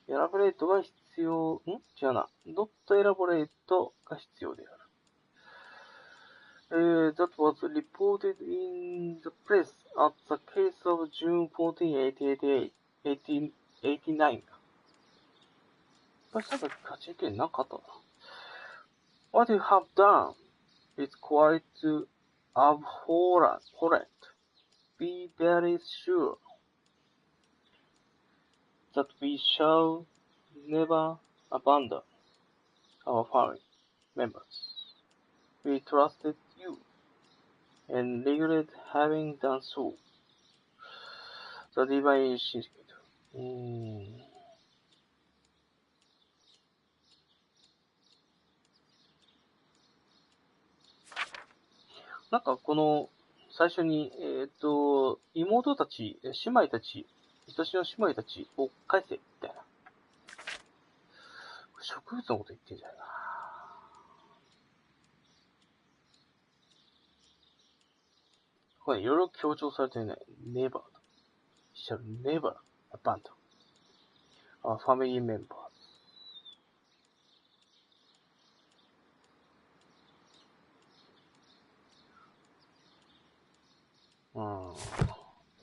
elaborate が必要、違うな。not elaborate が必要である。that was reported in the press at the case of June 14, 1889. 389年なかったな。What you have done is quite abhorrent. Be very sure that we shall never abandon our family members. We trusted you and regret having done so. The divine syndicate. なんかこの最初に、妹たち、姉妹たち、愛しの姉妹たちを返せ、みたいな。植物のこと言ってんじゃないかな。これいろいろ強調されてるね。never. shall never abandon our family members.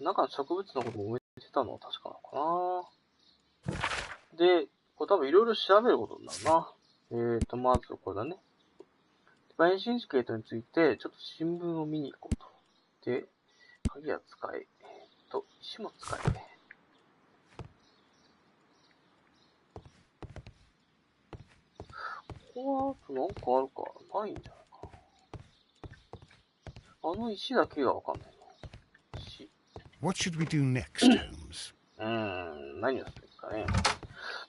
なんか植物のことを埋めてたのは確かなのかな。で、これ多分いろいろ調べることになるな。まずこれだね。配信チケットについて、ちょっと新聞を見に行こうと。で、鍵は使え。石も使え。ここは、なんかあるかないんじゃないかな。あの石だけがわかんないな。石。What should we do next, Holmes? 何をするかね。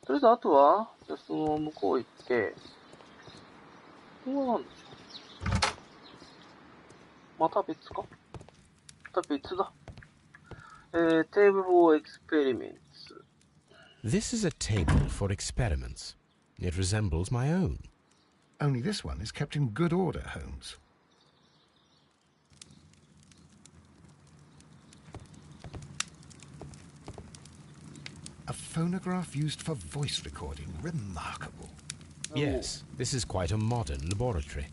とりあえず、あとは、じゃあその向こう行って、ここは何でしょう。また別かまた別だ。Table for experiments. This is a table for experiments. It resembles my own. Only this one is kept in good order, Holmes. A phonograph used for voice recording. Remarkable. Yes, this is quite a modern laboratory.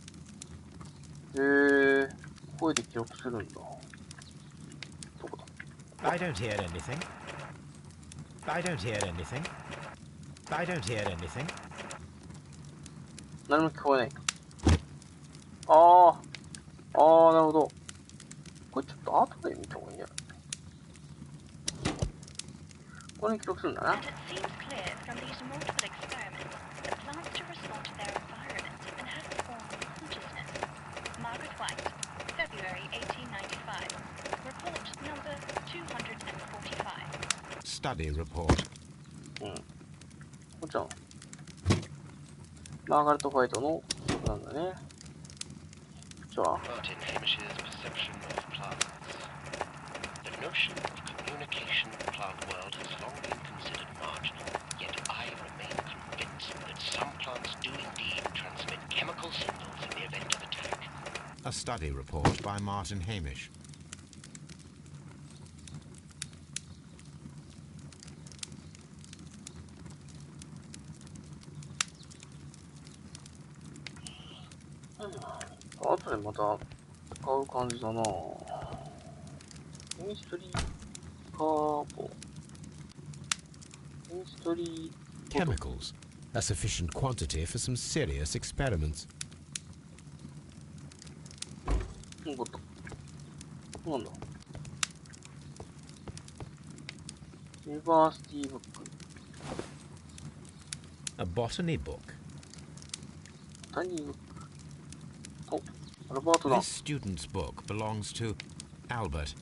声で記録するんだ。どこだ I don't hear anything. I don't hear anything. I don't hear anything. 何も聞こえない。ああ、なるほど。これちょっと後で見た方がいいんじゃない？これに記録するんだな。Study report. こっちはマーガレット・ホワイトのなんだね。こっちは Martin Hamish's perception of plants. The notion of communication in the plant world has long been considered marginal, yet I remain convinced that some plants do indeed transmit chemical signals in the event of attack. A study report by Martin Hamish.後でまた使う感じだな。ケミストリーカーボ。ケミストリー Chemicals. A sufficient quantity for some serious experiments. なんかなんだユニバーシティブック A botany book. ボタニーブックアルバートだ This student's book belongs to Albert.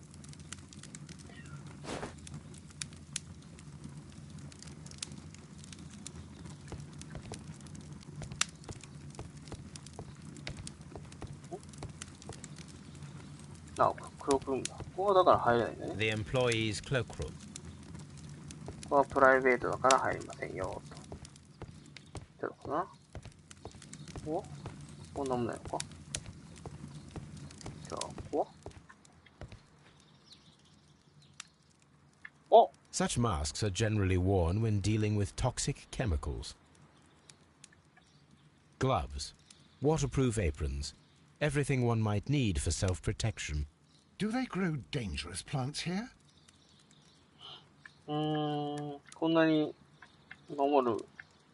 クロークルームだ。ここはだから入れないんだね。 The employee's cloakroom. ここはプライベートだから入りませんよと。ってのかな。こんなもんないのか。じゃあ、ここはSuch masks are generally worn when dealing with toxic chemicals. Gloves, waterproof aprons, everything one might need for self-protection. Do they grow dangerous plants here? こんなに守る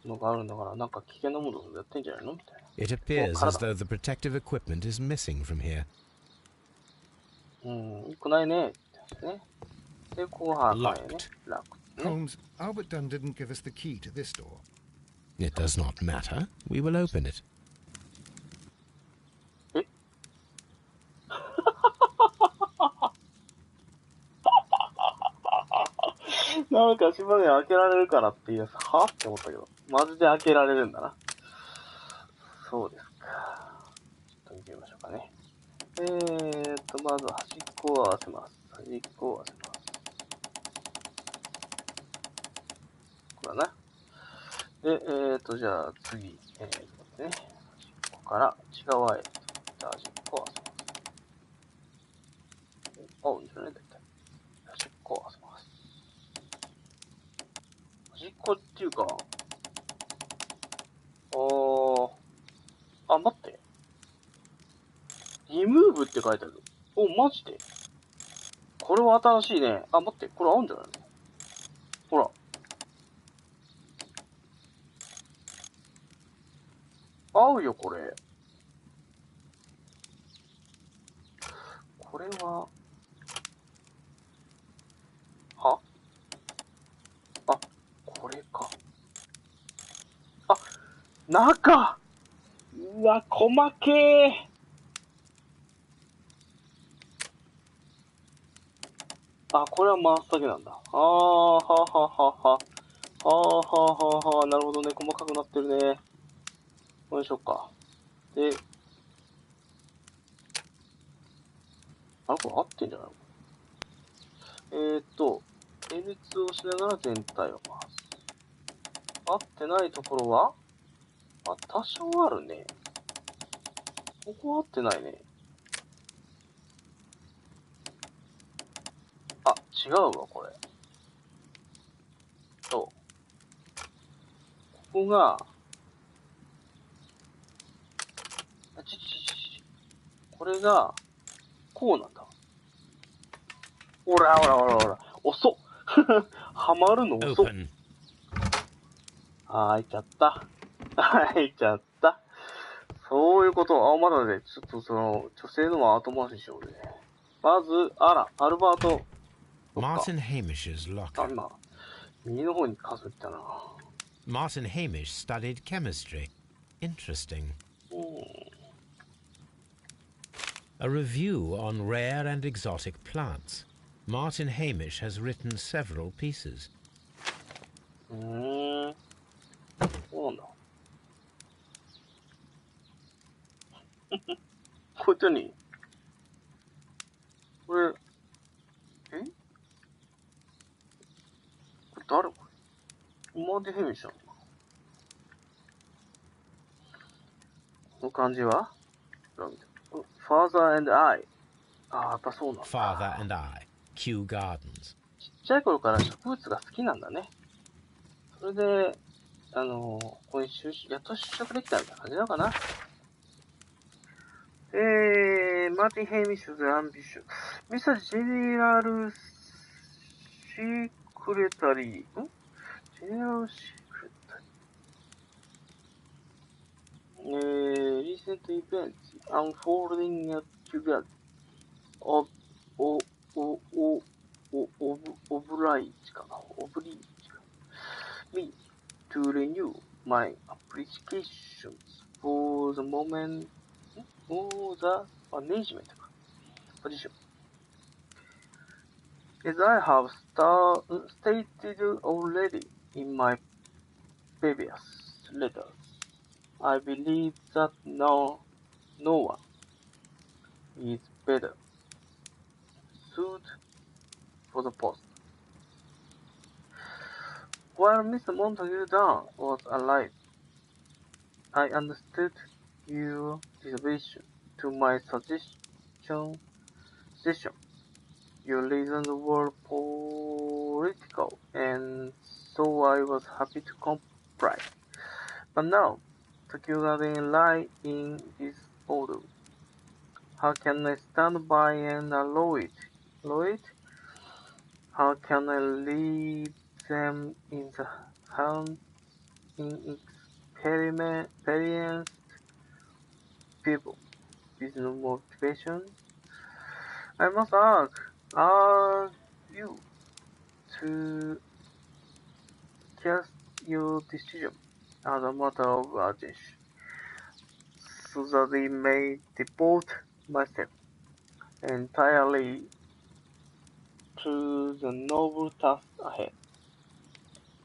のがあるんだから、なんか危険なものやってんじゃないのみたいな。It appears as though the protective equipment is missing from here. よくないね。ね。で、ここは開かないね。ラック。Holmes, Albert Dunn didn't give us the key to this door. It does not matter. We will open it. なんか島で開けられるからっていうやつ、はって思ったけど。マジで開けられるんだな。そうですか。ちょっと見てみましょうかね。まず端っこを合わせます。端っこを合わせます。これだな。で、じゃあ次、ね。端っこから内側へ。端っこを合わせます。いいんじゃないだいたい。端っこを合わせます。端っこっていうか、待って。リムーブって書いてある。マジでこれは新しいね。待って。これ合うんじゃないのほら。合うよ、これ。これは、これか。中！うわ、細けー。これは回すだけなんだ。なるほどね。細かくなってるね。よいしょっか。で、これ合ってんじゃないのL2 をしながら全体を回す。合ってないところは多少あるね。ここ合ってないね。違うわ、これ。ここが、これが、こうなんだ。ほら、遅っはまるの遅っ。Open. 開いちゃった。開いちゃった。そういうこと。まだね、ちょっと女性のは後回しにしようね。まず、アルバート。Martin Hamish's locker. 今、右の方に数えたな。Martin Hamish studied chemistry. Interesting. A review on rare and exotic plants. Martin Hamish has written several pieces. そうなんだ。これ何？これ、これ誰これ？マーティン・ヘミッシュなの？この漢字は？ Father and I。やっぱそうなんだ。Father and I. Kew Gardens. ちっちゃい頃から植物が好きなんだね。それで、ここにやっと就職できたみたいな感じなのかな。マーティン・ヘイミッシュズ・アンビッシュ。ミスター・ジェネラル・シークレタリー。ジェネラル・シークレタリー。recent events unfolding at together of, oblige かな。oblige か。me to renew my applications for the moment for the management position. As I have stated already in my previous letters, I believe that no one is better suited for the post. While Mr. Montague Dunn was alive, I understood your disposition to my suggestion. Your reasons were political, and so I was happy to comply. But now, Tokyo Garden lie in disorder. How can I stand by and allow it? How can I leave them in the hands inexperienced people with no motivation? I must ask you to cast your decision as a matter of urgency, so that I may devote myself entirely to the noble task ahead,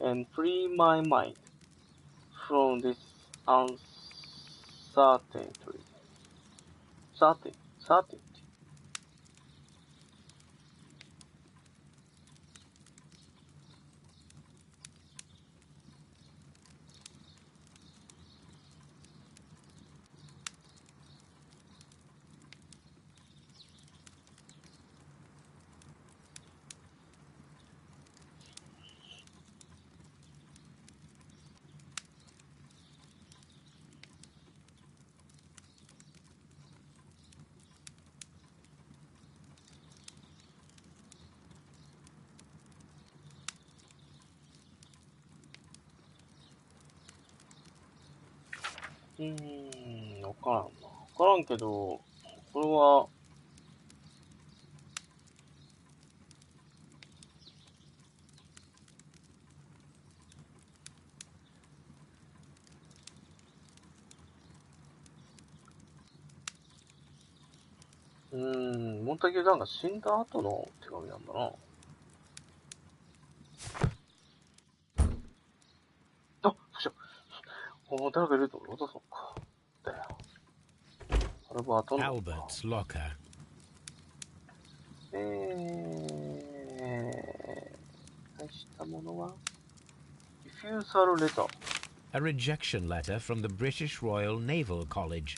and free my mind from this uncertainty. Certainty. わからんけど、これは、モンタギュー・ダンが死んだ後の手紙なんだな。あ、どうしよう。誰かいると思う。そうか。だよ。アルバートの。Albert's locker. 返したものは、refusal letter. A rejection letter from the British Royal Naval College.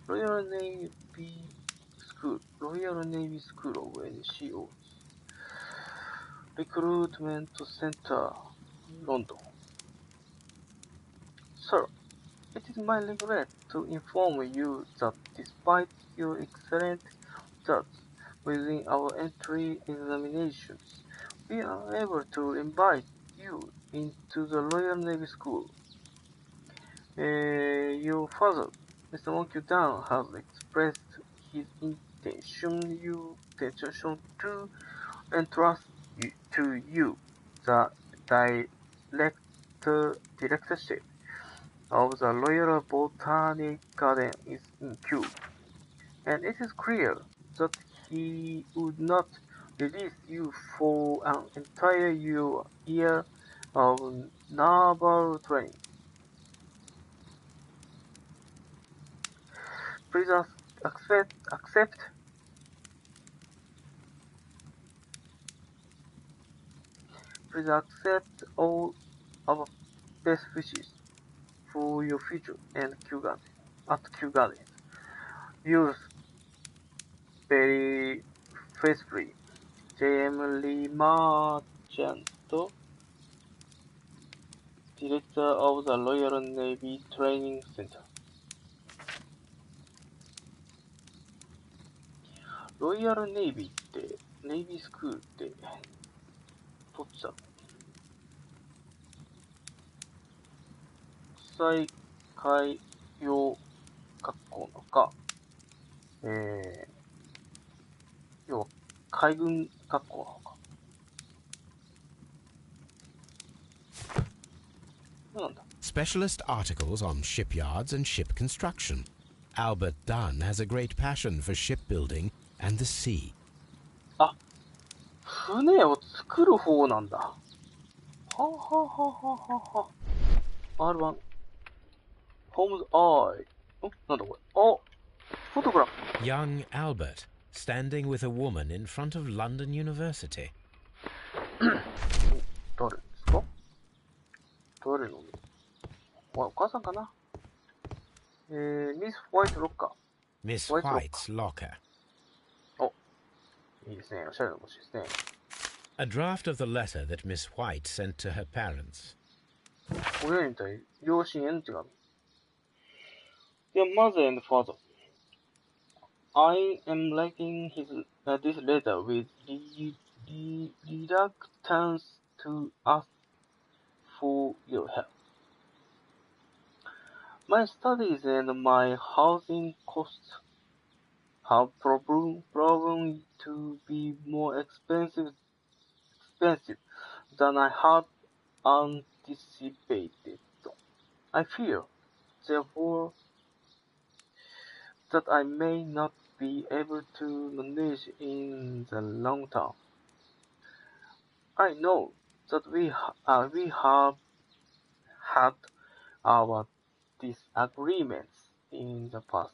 Royal Navy School of NCOs. Recruitment Center, London. Sir, it is my regret to inform you that despite your excellent results within our entry examinations, we are unable to invite you into the Royal Navy School. Your father, Mr. Monkey Dan, has expressed his intention to entrust to you the directorship of the Royal Botanic Garden in Kew, and it is clear that he would not release you for an entire year of naval training. Please accept all our best wishes for your future and at Kew Garden. Yours very faithfully, J.M. Lee Marchant, Director of the Royal Navy Training Center. ロイヤルネイビーって、ネイビースクールって、どっちだろう。国際海洋学校なのか、要は海軍学校なのか。なんだ。Specialist articles on shipyards and ship construction. Albert Dunn has a great passion for shipbuilding and the sea. あ、船を作る方なんだ。はあ、はあはあはあはあ。R1。ホームズ、なんだこれ。フォトグラフ。Young Albert, standing with a woman in front of London University. 誰ですか？誰の？お母さんかな？ミス・ホワイト・ロッカー。Miss White's locker. いいですね。おしゃれな星ですね。A draft of the letter that Miss White sent to her parents. 親に対両親への手紙。Dear mother and father, I am writing this letter with reluctance to ask for your help. My studies and my housing costs have proven to be more expensive than I had anticipated. I fear, therefore, that I may not be able to manage in the long term. I know that we have had our disagreements in the past,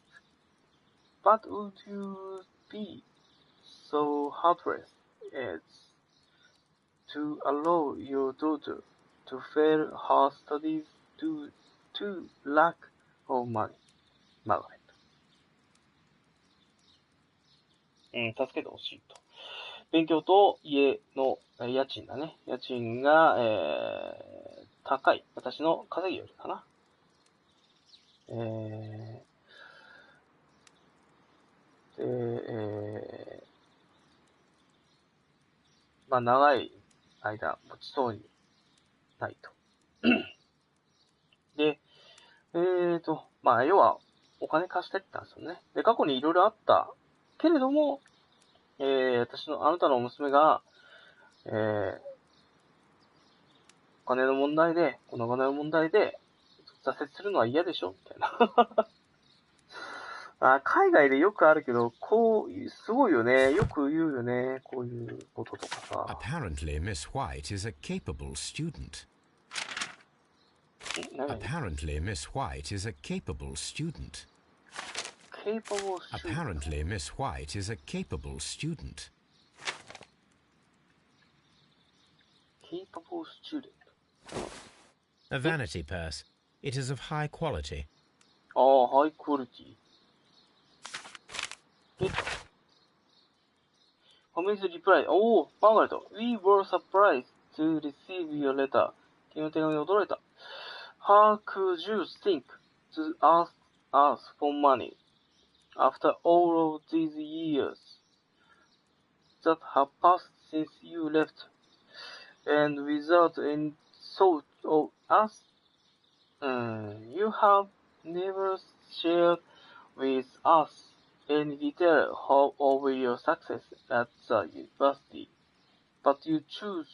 but would you be so heartless as to allow your daughter to fail her studies due to lack of money? Margaret. 助けてほしいと。勉強と家の家賃だね。家賃が、高い。私の稼ぎよりかな。長い間持ちそうにないと。で、要はお金貸してって言ったんですよね。で、過去にいろいろあったけれども、あなたの娘が、このお金の問題で、挫折するのは嫌でしょみたいな。海外でよくあるけど、こう、すごいよね。よく言うよね。こういうこととかさ。Apparently, Miss White is a capable student. Apparently, Miss White is a capable student. Capable student. Apparently, Miss White is a capable student. Capable student. A vanity purse. It is of high quality. High quality. Holmes replied, Margaret, we were surprised to receive your letter. 君の手紙に驚いた。How could you think to ask us for money after all of these years that have passed since you left, and without any thought of us? You have never shared with us any detail of your success at the university, but you choose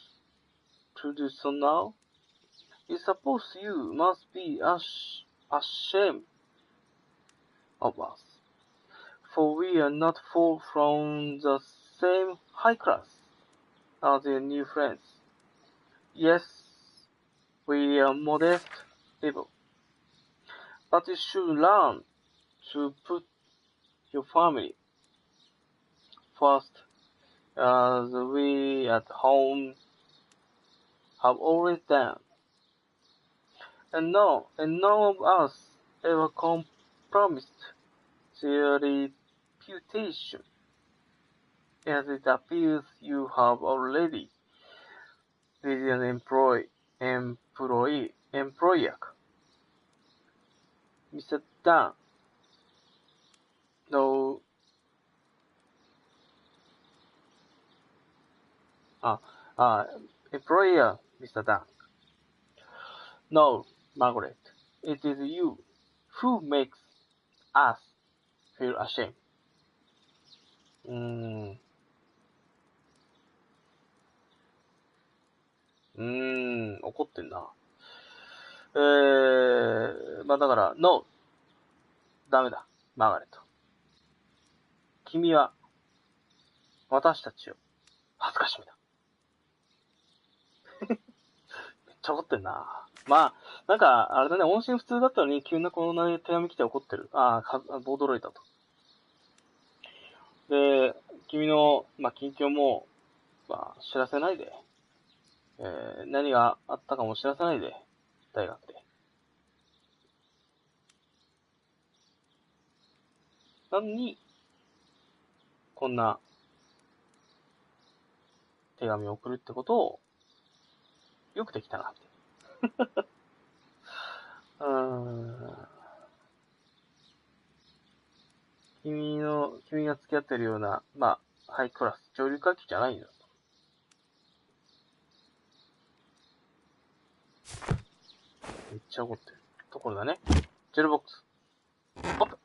to do so now. I suppose you must be ashamed of us, for we are not far from the same high class as your new friends. Yes, we are modest people, but you should learn to put your family first, as we at home have always done. And none of us ever compromised their reputation, as it appears you have already with an employer. Mr. Dan, no, employer, Mr. Dan. No, Margaret, it is you who makes us feel ashamed. 怒ってんな。だから、No、ダメだ、マーガレット。君は、私たちを、恥ずかしめた。めっちゃ怒ってんな。なんか、あれだね、音信不通だったのに、急なこの手紙来て怒ってる。驚いたと。で、君の、近況も、知らせないで、何があったかも知らせないで、大学で。なのに、こんな、手紙を送るってことを、よくできたなって。君が付き合ってるような、ハイクラス、上流階級じゃないんだと。めっちゃ怒ってるところだね。ジェルボックス。オープン。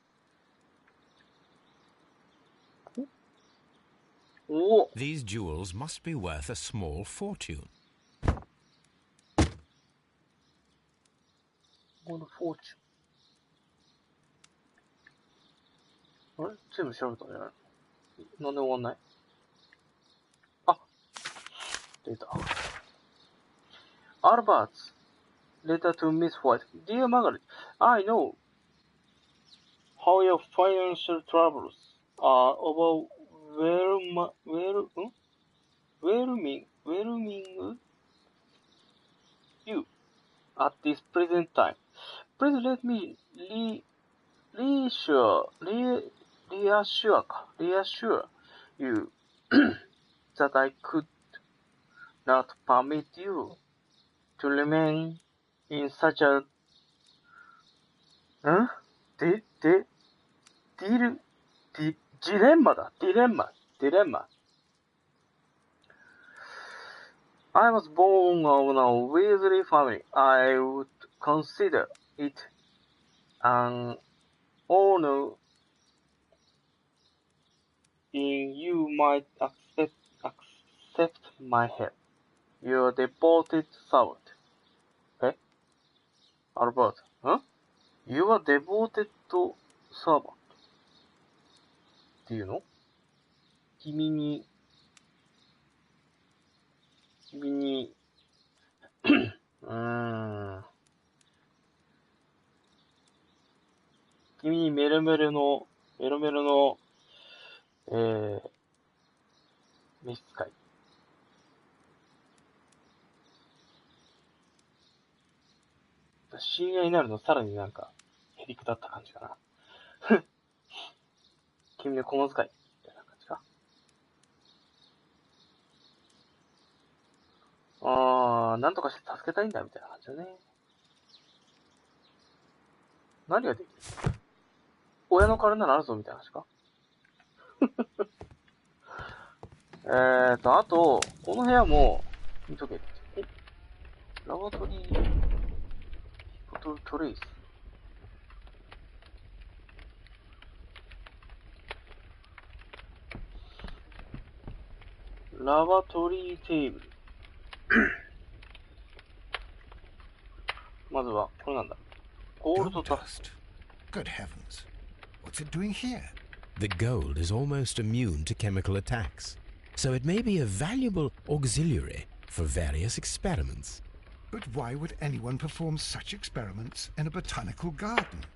These jewels must be worth a small fortune. Small fortune. あれ全部調べたんじゃないの？なんで終わんない？出た。Albert's letter to Miss White. Dear Margaret, I know how your financial troubles are overwhelming you at this present time. Please let me reassure you that I could not permit you to remain in such a dilemma. I was born of a Weasley family. I would consider it an honor if you might accept my help. Your devoted servant. Albert, Your devoted servant. ていうの？君に、君にメロメロの、召使い。親愛になるのさらになんか、へりくだった感じかな。君の小遣い。みたいな感じか。なんとかして助けたいんだ、みたいな感じだね。何ができる？親の代わりならあるぞ、みたいな話か。あと、この部屋も、見とけって。ラボトリー、トレイス。ラボトリーテーブル。まずは、これなんだ。ゴールドダスト。Good heavens. What's it doing here? The gold is almost immune to chemical attacks, so it may be a valuable auxiliary for various experiments. But why would anyone perform such experiments in a botanical garden?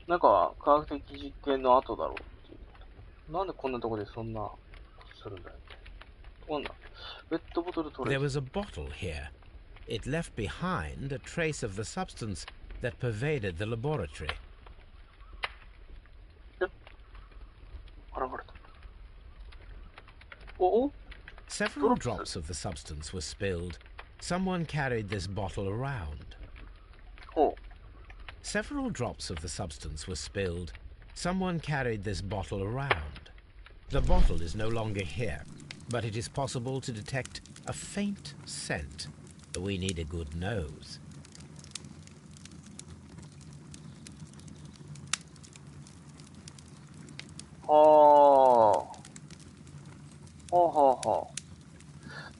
なんか、科学的実験の後だろうっていう。なんでこんなとこでそんなことするんだよ。なんだ。ペットボトルトレイ。There was a bottle here. It left behind a trace of the substance that pervaded the laboratory. 現れた。お？ Several drops of the substance were spilled. Someone carried this bottle around. ほう。Several drops of the substance were spilled. Someone carried this bottle around. The bottle is no longer here, but it is possible to detect a faint scent. We need a good nose.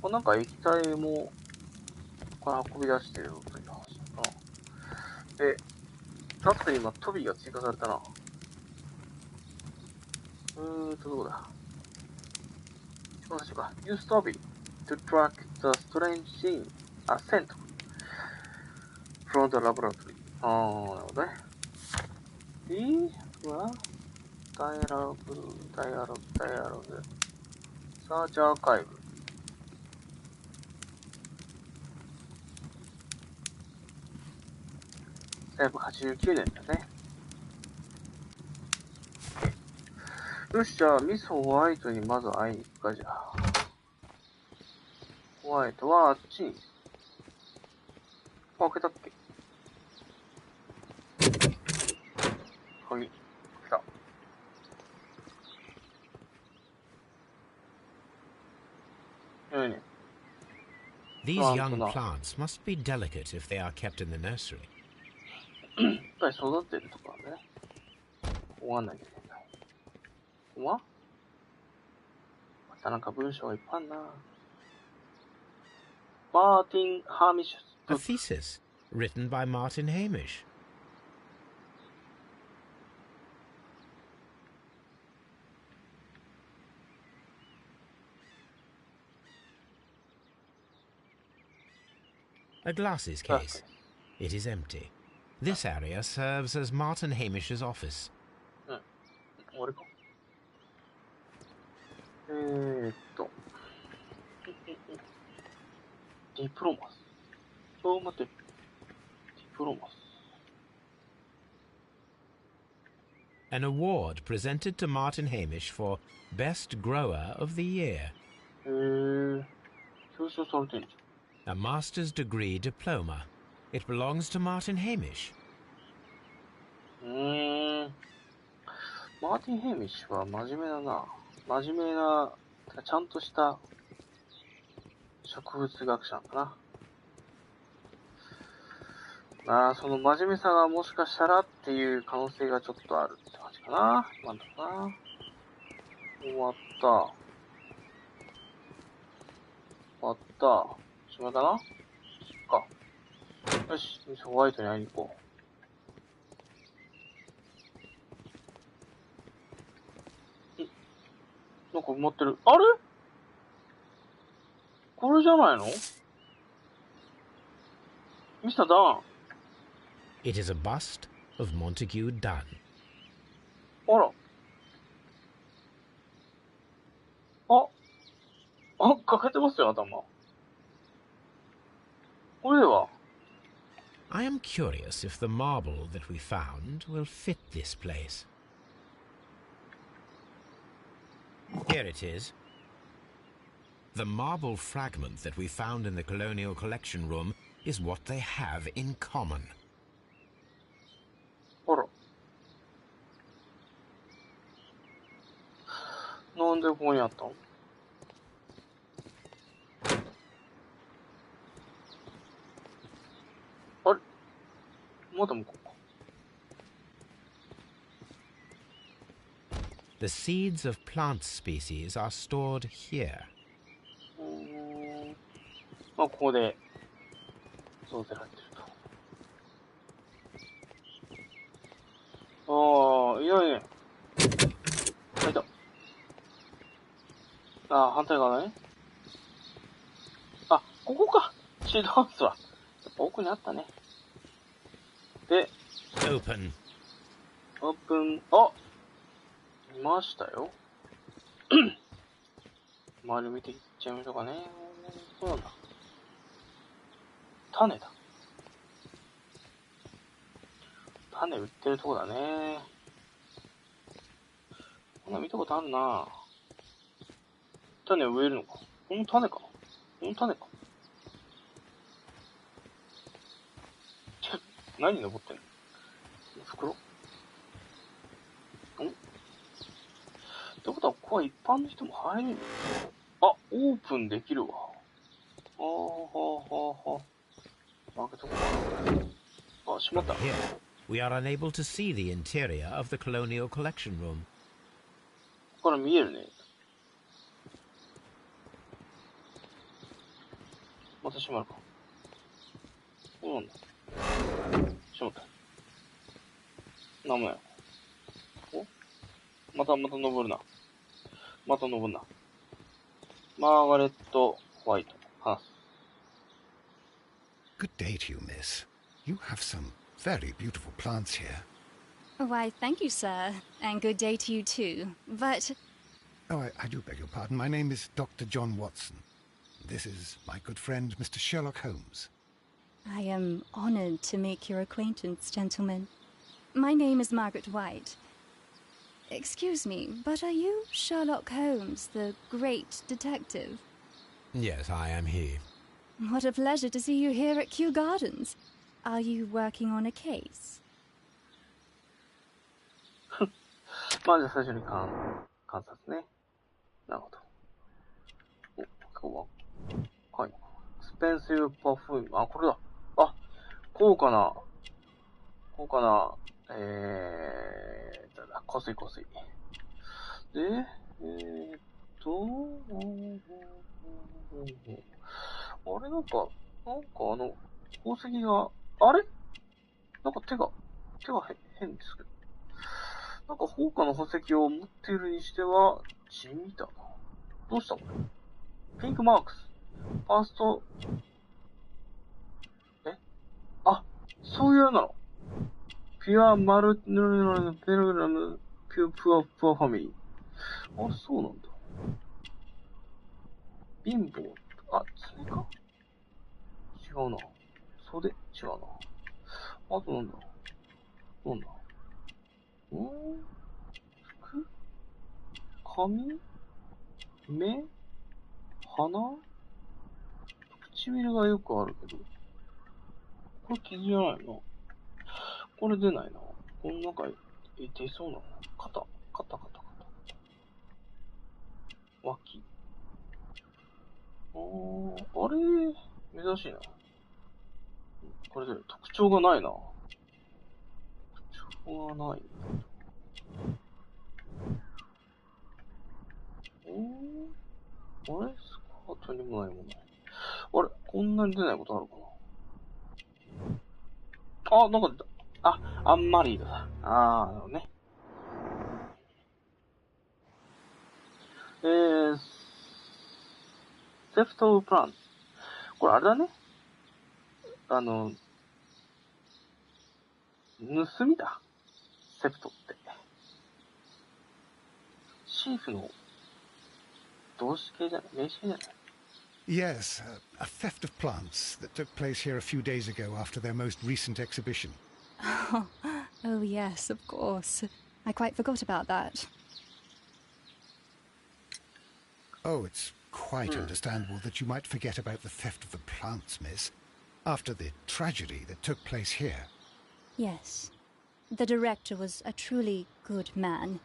なんか液体も、これ運び出してるという話だな。タップに今トビーが追加されたな。どこだ？どうでしょうか。Use Toby to track the strange scent from the laboratory. なるほどね。ダイアログ。サーチアーカイブ。1989年だね。よし、じゃあ、ミス・ホワイトにまず会いに行くか、じゃあ。ホワイトはあっちに。開けたっけ？鍵。来た。ね。These young plants must be delicate if they are kept in the nursery. やっぱり育ってるところね。終わんなきゃいけない。またなんか文章がいっぱいあるな。マーティン・ハーミッシュ。A thesis written by Martin Hamish. A glasses case. It is empty. This area serves as Martin Hamish's office. 俺か。ディプロマス。待って。ディプロマス。An award presented to Martin Hamish for Best Grower of the Year. 表彰されてんじゃん。A master's degree diploma. It belongs to Martin Hamish. マーティン・ヘイミッシュは真面目だな。真面目な、ちゃんとした植物学者だな。その真面目さがもしかしたらっていう可能性がちょっとあるって感じかな。なんだろうな。終わった。しまいかな？よし、ホワイトに会いに行こう。これ持ってる。あれこれじゃないの？ミスター・ダン。It is a bust of Montague Dunn. あら。かけてますよ、頭。これでは。I am curious if the marble that we found will fit this place. Here it is. The marble fragment that we found in the Colonial Collection Room is what they have in common. あら。なんでここにあったの？あれ？まだ向こうか。The seeds of plant species are stored here. まあ、ここで、育てられてると。ああ、いやいや。入った。ああ、反対側ね。あ、ここか。シードハウスは。やっぱ奥にあったね。で、Open. オープン、あ、いましたよ。周り見ていっちゃいましょうかね。そうなんだ。種だ。種売ってるとこだね。こんな見たことあるな。種を植えるのか。この種か。この種か。何登ってんの？袋？ってことは、ここは一般の人も入れる？あ、オープンできるわ。開けとこう。あ、閉まった。Here, we are unable to see the interior of the Colonial Collection Room. ここから見えるね。また閉まるか。そうなんだ。閉まった。なんもない。お？また登るな。また登るな。マーガレット・ホワイト。話す。Good day to you, miss. You have some very beautiful plants here. Why, thank you, sir. And good day to you, too. But... Oh, I do beg your pardon. My name is Dr. John Watson. This is my good friend, Mr. Sherlock Holmes. I am honored to make your acquaintance, gentlemen. My name is Margaret White. Excuse me, but are you Sherlock Holmes, the great detective? Yes, I am he. What a pleasure to see you here at Kew Gardens. Are you working on a case? まあじゃあ最初に観察ね。なるほど。お、今日は、はい。スペンシルパフューム。あ、これだ。あ、高価な、香水。で、あれなんか宝石が、あれなんか手が変ですけど。なんか宝価の宝石を持っているにしては、地味だな。どうしたこれ？ピンクマークス。ファースト、あ、そういうなの。ピュアマルヌルペルグラム、ピュアプアファミリー。あ、そうなんだ。貧乏。あ、爪か？違うな。袖？違うな。あとなんだ？服？髪？目？鼻？唇がよくあるけど。これ傷じゃないの？これ出ないな。この中、出そうなの？肩。脇。あれ珍しいな。これで特徴がないな。特徴がない。あれスカートにもないもんない。あれこんなに出ないことあるかな？あ、なんか出た。あ、アンマリードだ。なるほどね。セフトプラン。これあれだね。盗みだ。セプトって。シーフの動詞形じゃない名詞形じゃない Yes, a theft of plants that took place here a few days ago after their most recent exhibition. Oh, yes, of course. I quite forgot about that. Oh, it's quite understandable that you might forget about the theft of the plants, miss, after the tragedy that took place here. Yes. The director was a truly good man.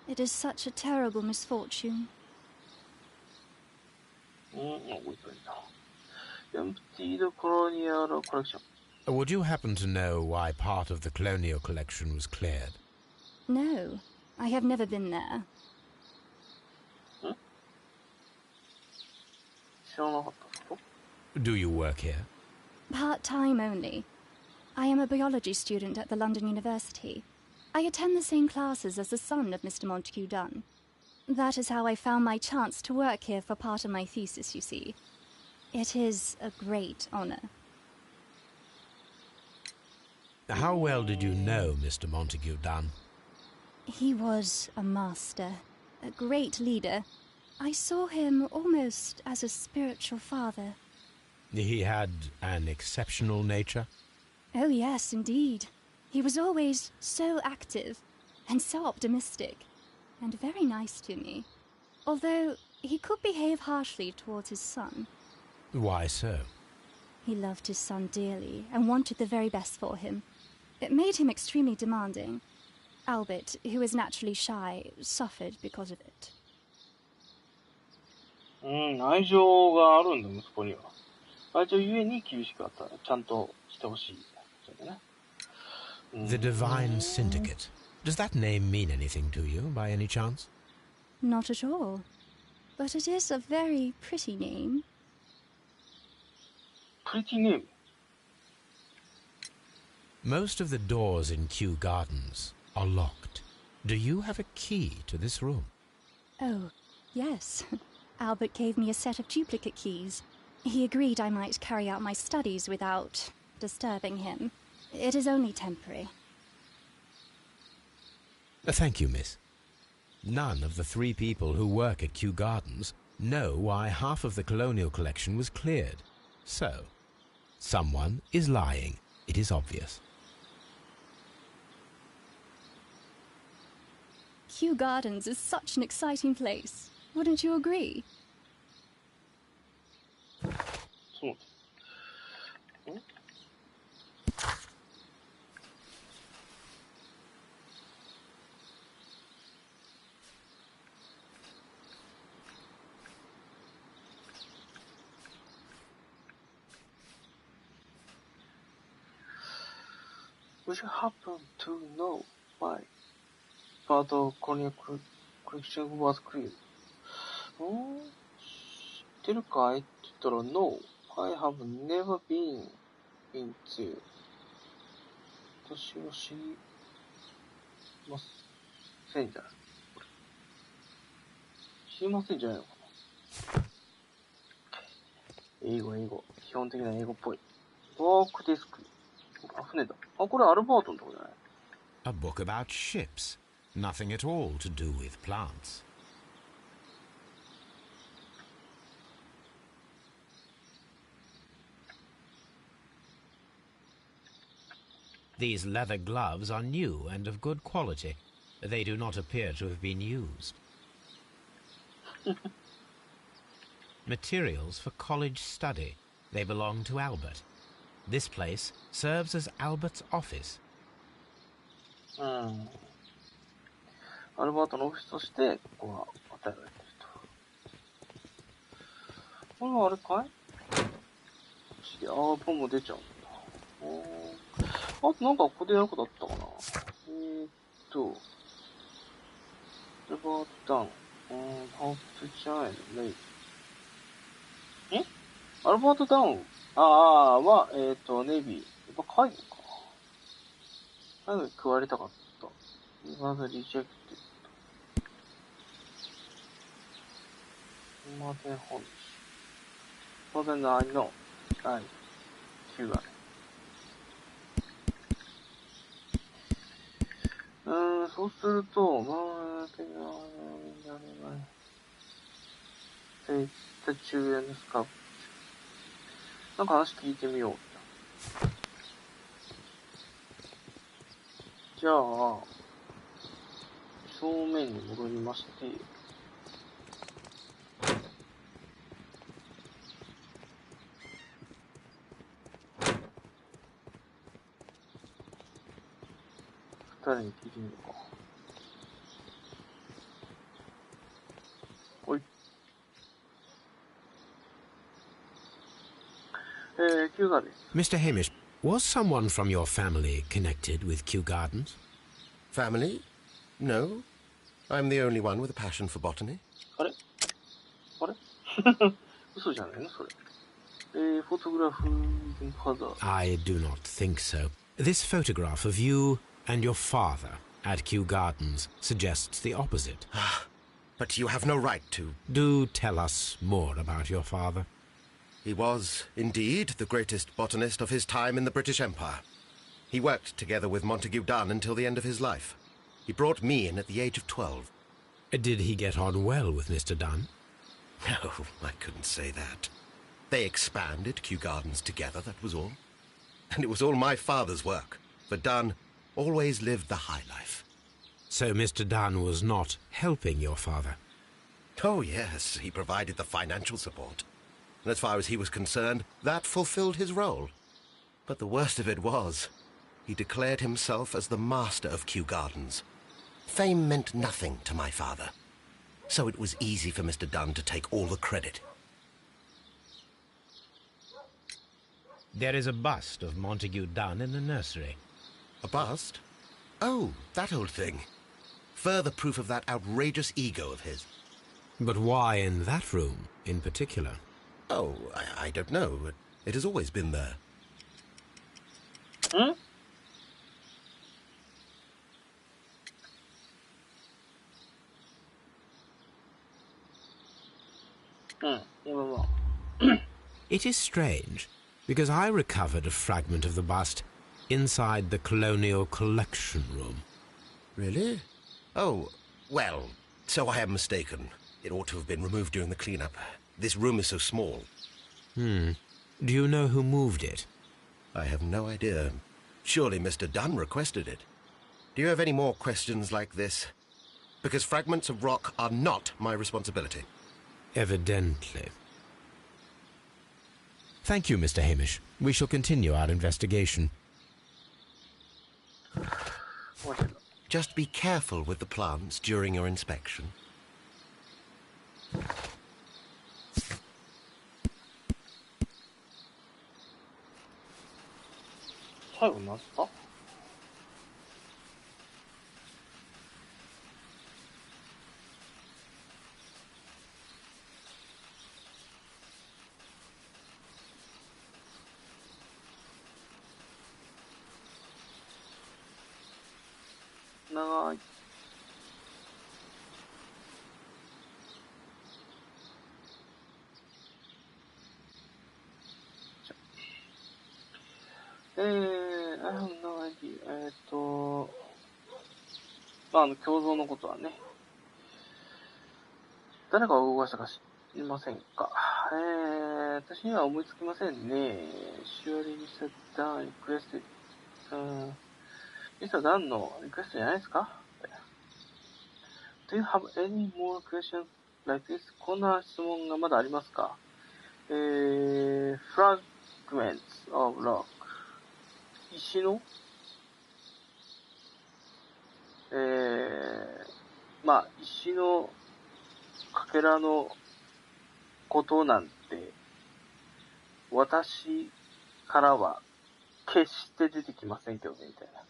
It is such a terrible misfortune. Emptied colonial collection. Would you happen to know why part of the colonial collection was cleared? No, I have never been there. 知らなかったこと Do you work here? Part-time only. I am a biology student at the London University. I attend the same classes as the son of Mr. Montague Dunn. That is how I found my chance to work here for part of my thesis, you see. It is a great honor. How well did you know Mr. Montague Dunn? He was a master, a great leader. I saw him almost as a spiritual father. He had an exceptional nature? Oh yes, indeed. He was always so active and so optimistic and very nice to me. Although he could behave harshly towards his son. Why so? He loved his son dearly and wanted the very best for him. It made him extremely demanding. Albert, who is naturally shy, suffered because of it. 愛情があるんだ、息子には。愛情ゆえに厳しくあった。ちゃんとしてほしい。そうだね。The Divine Syndicate. Does that name mean anything to you, by any chance? Not at all. But it is a very pretty name. Pretty name? Most of the doors in Kew Gardens are locked. Do you have a key to this room? Oh, yes. Albert gave me a set of duplicate keys. He agreed I might carry out my studies without disturbing him. It is only temporary. Thank you, miss. None of the 3 people who work at Kew Gardens know why half of the colonial collection was cleared. So, someone is lying. It is obvious. Kew Gardens is such an exciting place. Wouldn't you agree? そう。Would you happen to know why part of colonial collection was cleared? 知ってるかいって言ったら No, I have never been into 私は知りませんじゃない知りませんじゃないのかな英語。基本的な英語っぽい。ワークディスク。あ、船だ。あ、これアルバートのとこじゃない A book about ships. Nothing at all to do with plants. These leather gloves are new and of good quality. They do not appear to have been used. Materials for college study. They belong to Albert. This place serves as Albert's office. アルバートのオフィスとして、ここは与えられていると。これはあれかいポンも出ちゃうんだ。あとなんかここでやることあったかなアルバートダウン。ハウスチャイル、レイ。アルバートダウンは、ネイビー。やっぱ海軍か。海軍に加わりたかった。まずリジェクト。マーテン本日。当然の愛の第9話。そうすると、1080円ですか。なんか話聞いてみよう。じゃあ、正面に戻りまして、二人に聞いてみようか。ほい。Kew Gardens. Mr. Hamish, was someone from your family connected with Kew Gardens? Family? No. I'm the only one with a passion for botany. あれ嘘じゃないのそれ。Photograph in father. I do not think so. This photograph of you and your father at Kew Gardens suggests the opposite. But you have no right to. Do tell us more about your father. He was, indeed, the greatest botanist of his time in the British Empire. He worked together with Montague Dunn until the end of his life. He brought me in at the age of 12. Did he get on well with Mr. Dunn? No, I couldn't say that. They expanded Kew Gardens together, that was all. And it was all my father's work, for Dunn always lived the high life. So Mr. Dunn was not helping your father? Oh, yes, he provided the financial support. And as far as he was concerned, that fulfilled his role. But the worst of it was, he declared himself as the master of Kew Gardens. Fame meant nothing to my father, so it was easy for Mr. Dunn to take all the credit. There is a bust of Montague Dunn in the nursery. A bust? Oh, that old thing. Further proof of that outrageous ego of his. But why in that room in particular? Oh, I don't know. It has always been there. Hmm? It is strange, because I recovered a fragment of the bust inside the Colonial Collection Room. Really? Oh, well, so I am mistaken. It ought to have been removed during the cleanup. This room is so small. Do you know who moved it? I have no idea. Surely Mr. Dunn requested it. Do you have any more questions like this? Because fragments of rock are not my responsibility. Evidently. Thank you, Mr. Hamish. We shall continue our investigation. Just be careful with the plants during your inspection. 最後なんすか？長い。I have no idea. 胸像のことはね、誰が動かしたか知りませんか？私には思いつきませんね。Surely Mr. Dunn requested. Mr. Dunn のリクエストじゃないですか？ Do you have any more questions like this? こんな質問がまだありますか？Fragments of rock. 石の石のかけらのことなんて私からは決して出てきませんけどねみたいな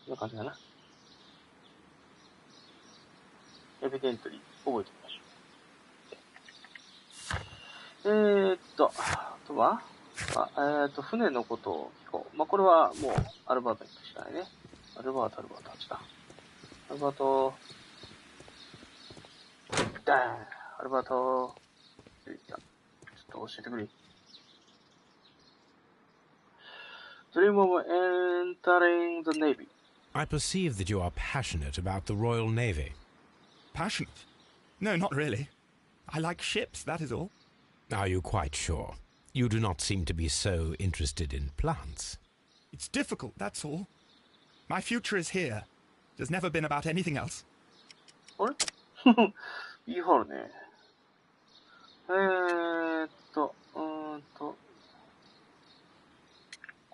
そんな感じかな。エビデントリー覚えておきましょう。あとは船のことを聞こう。これはもうアルバートに聞くしかないね。アルバート、違う。アルバート、ダーン、アルバート、ちょっと教えてくれ。Dream of entering the Navy. I perceive that you are passionate about the Royal Navy. Passionate? No, not really. I like ships, that is all. Are you quite sure? You do not seem to be so interested in plants. It's difficult, that's all. My future is here. It has never been about anything else. あれいいはるね。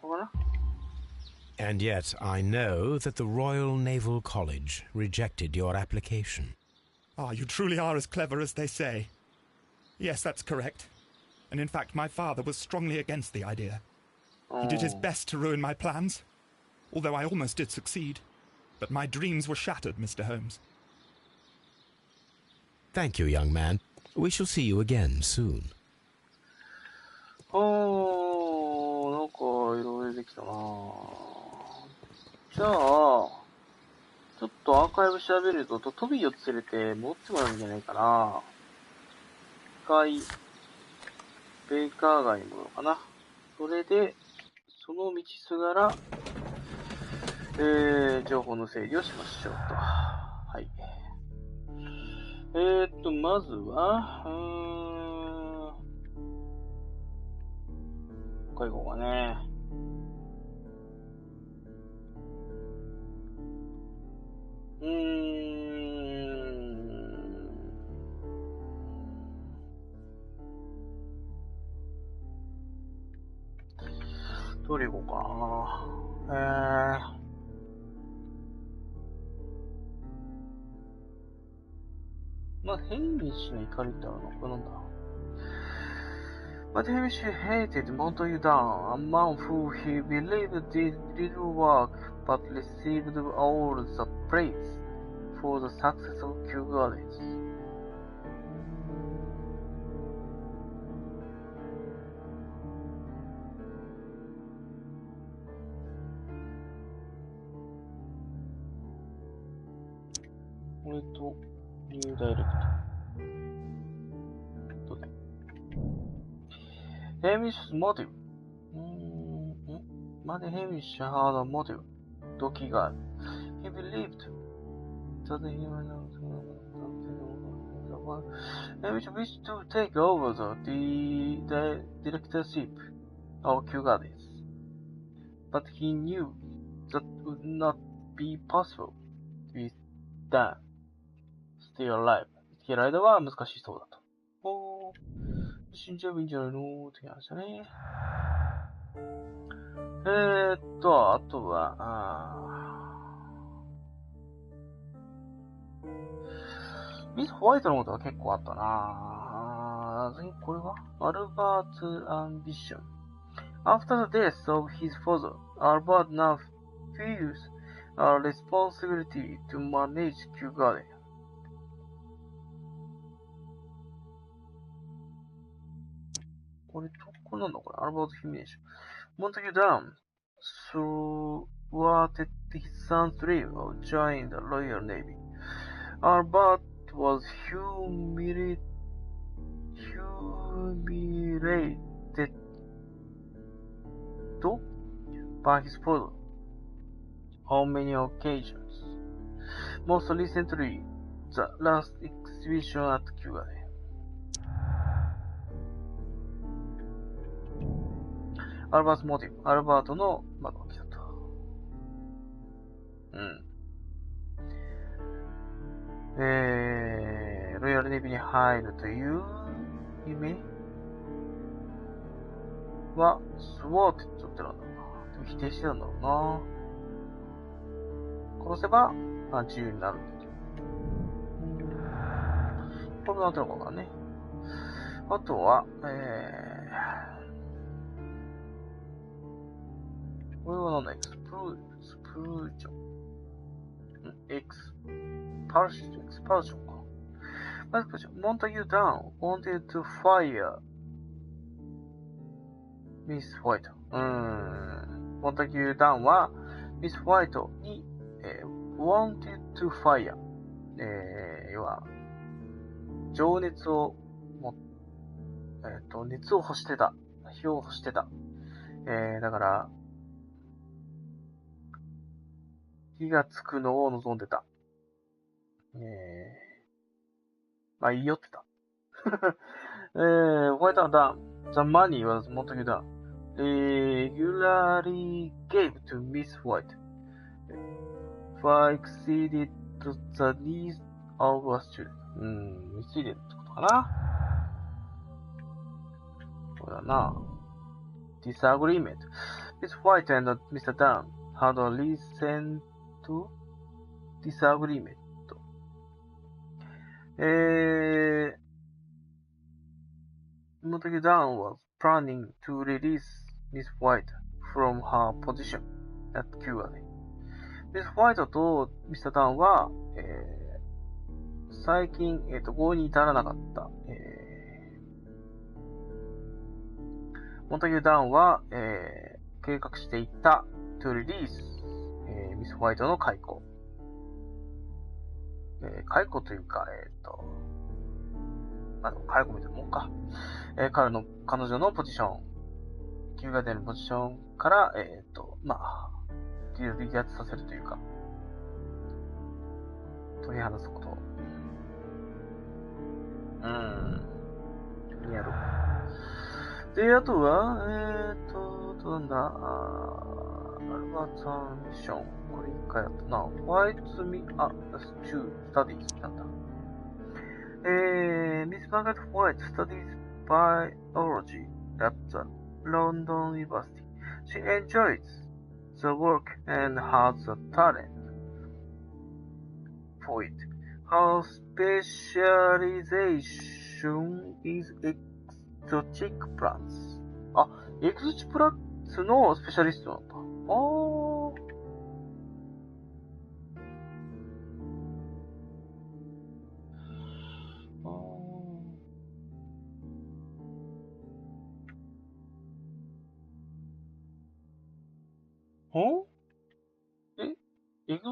これかな And yet I know that the Royal Naval College rejected your application. Ah, you truly are as clever as they say. Yes, that's correct. And in fact, my father was strongly against the idea. He did his best to ruin my plans, although I almost did succeed. But my dreams were shattered, Mr. Holmes. Thank you, young man. We shall see you again soon. なんかいろいろできたな。じゃあ、ちょっとアーカイブ調べると、トビーを連れて持ってもらうんじゃないかな。一回、ベイカー街に戻ろうかな。それで、その道すがら、情報の整理をしましょうと。はい。まずは、これ行こうかね。どれ行こうかな。まあ、ヘイミッシュの怒りってあるのこれなんだ。But Hamish hated Montague Down, a man who he believed did little work but received all the praise for the success of Kew Gardens. これと、ニューダイレクト。どうだいHamish's motive. But Hamish had a motive. Doki got. He believed that he was Hamish wished to take over the directorship of Kew Gardens. But he knew that would not be possible with Dan still alive. 生きている間は難しそうだと。死んじゃえばいいんじゃないのって話だね。あとは、ミス・ホワイトのことは結構あったな。次これはアルバート・アンビション。After the death of his father, Albert now feels a responsibility to manage Kew Garden. これなんだこれアルバート・ヒミネーション。Montague Down thwarted his son's dream of joining the Royal Navy. Albert was humiliated by his father on many occasions. Most recently, the last exhibition at Kew Garden. アルバート・モティブ。アルバートの窓が来たと。ロイヤルネビーに入るという夢は、スワーテッドってなんだろうな。でも否定してたんだろうな。殺せば、自由になるっていう。これなんてのかわかんね。あとは、これはなんだエクスプルージョン。エクスパルションか。Montague Down wanted to fire Miss White. Montague Down は Miss White に、wanted to fire、要は情熱を持っ熱を干してた。火を干してた。だから、火がつくのを望んでた。まあ、言い寄ってた。White and down. The money was Montague down. Regularly gave to Miss White. Far exceeded the needs of a student. ミスリードってことかな。そうだな。Disagreement. Miss White and Mr. Dunn had a recent disagreement. Montague Dunn was planning to release Miss White from her position at Q&A. Miss White と Mr. Dunn は、最近、合意に至らなかった。Montague Dunn は、計画していた to release、Miss White の解雇。解雇というか、解雇みたいなもんか。彼女のポジション、Q&A のポジションから、離脱させるというか、取り離すこと。やろう。で、あとは、なんだ、アルバートミッション。これ一回やったな。White's two studies なんだ。Miss Margaret White studies biology at the London University. She enjoys the work and has a talent for it. Her specialization is exotic plants. あ、エクゾチプランツのスペシャリストなんだ。エクゾ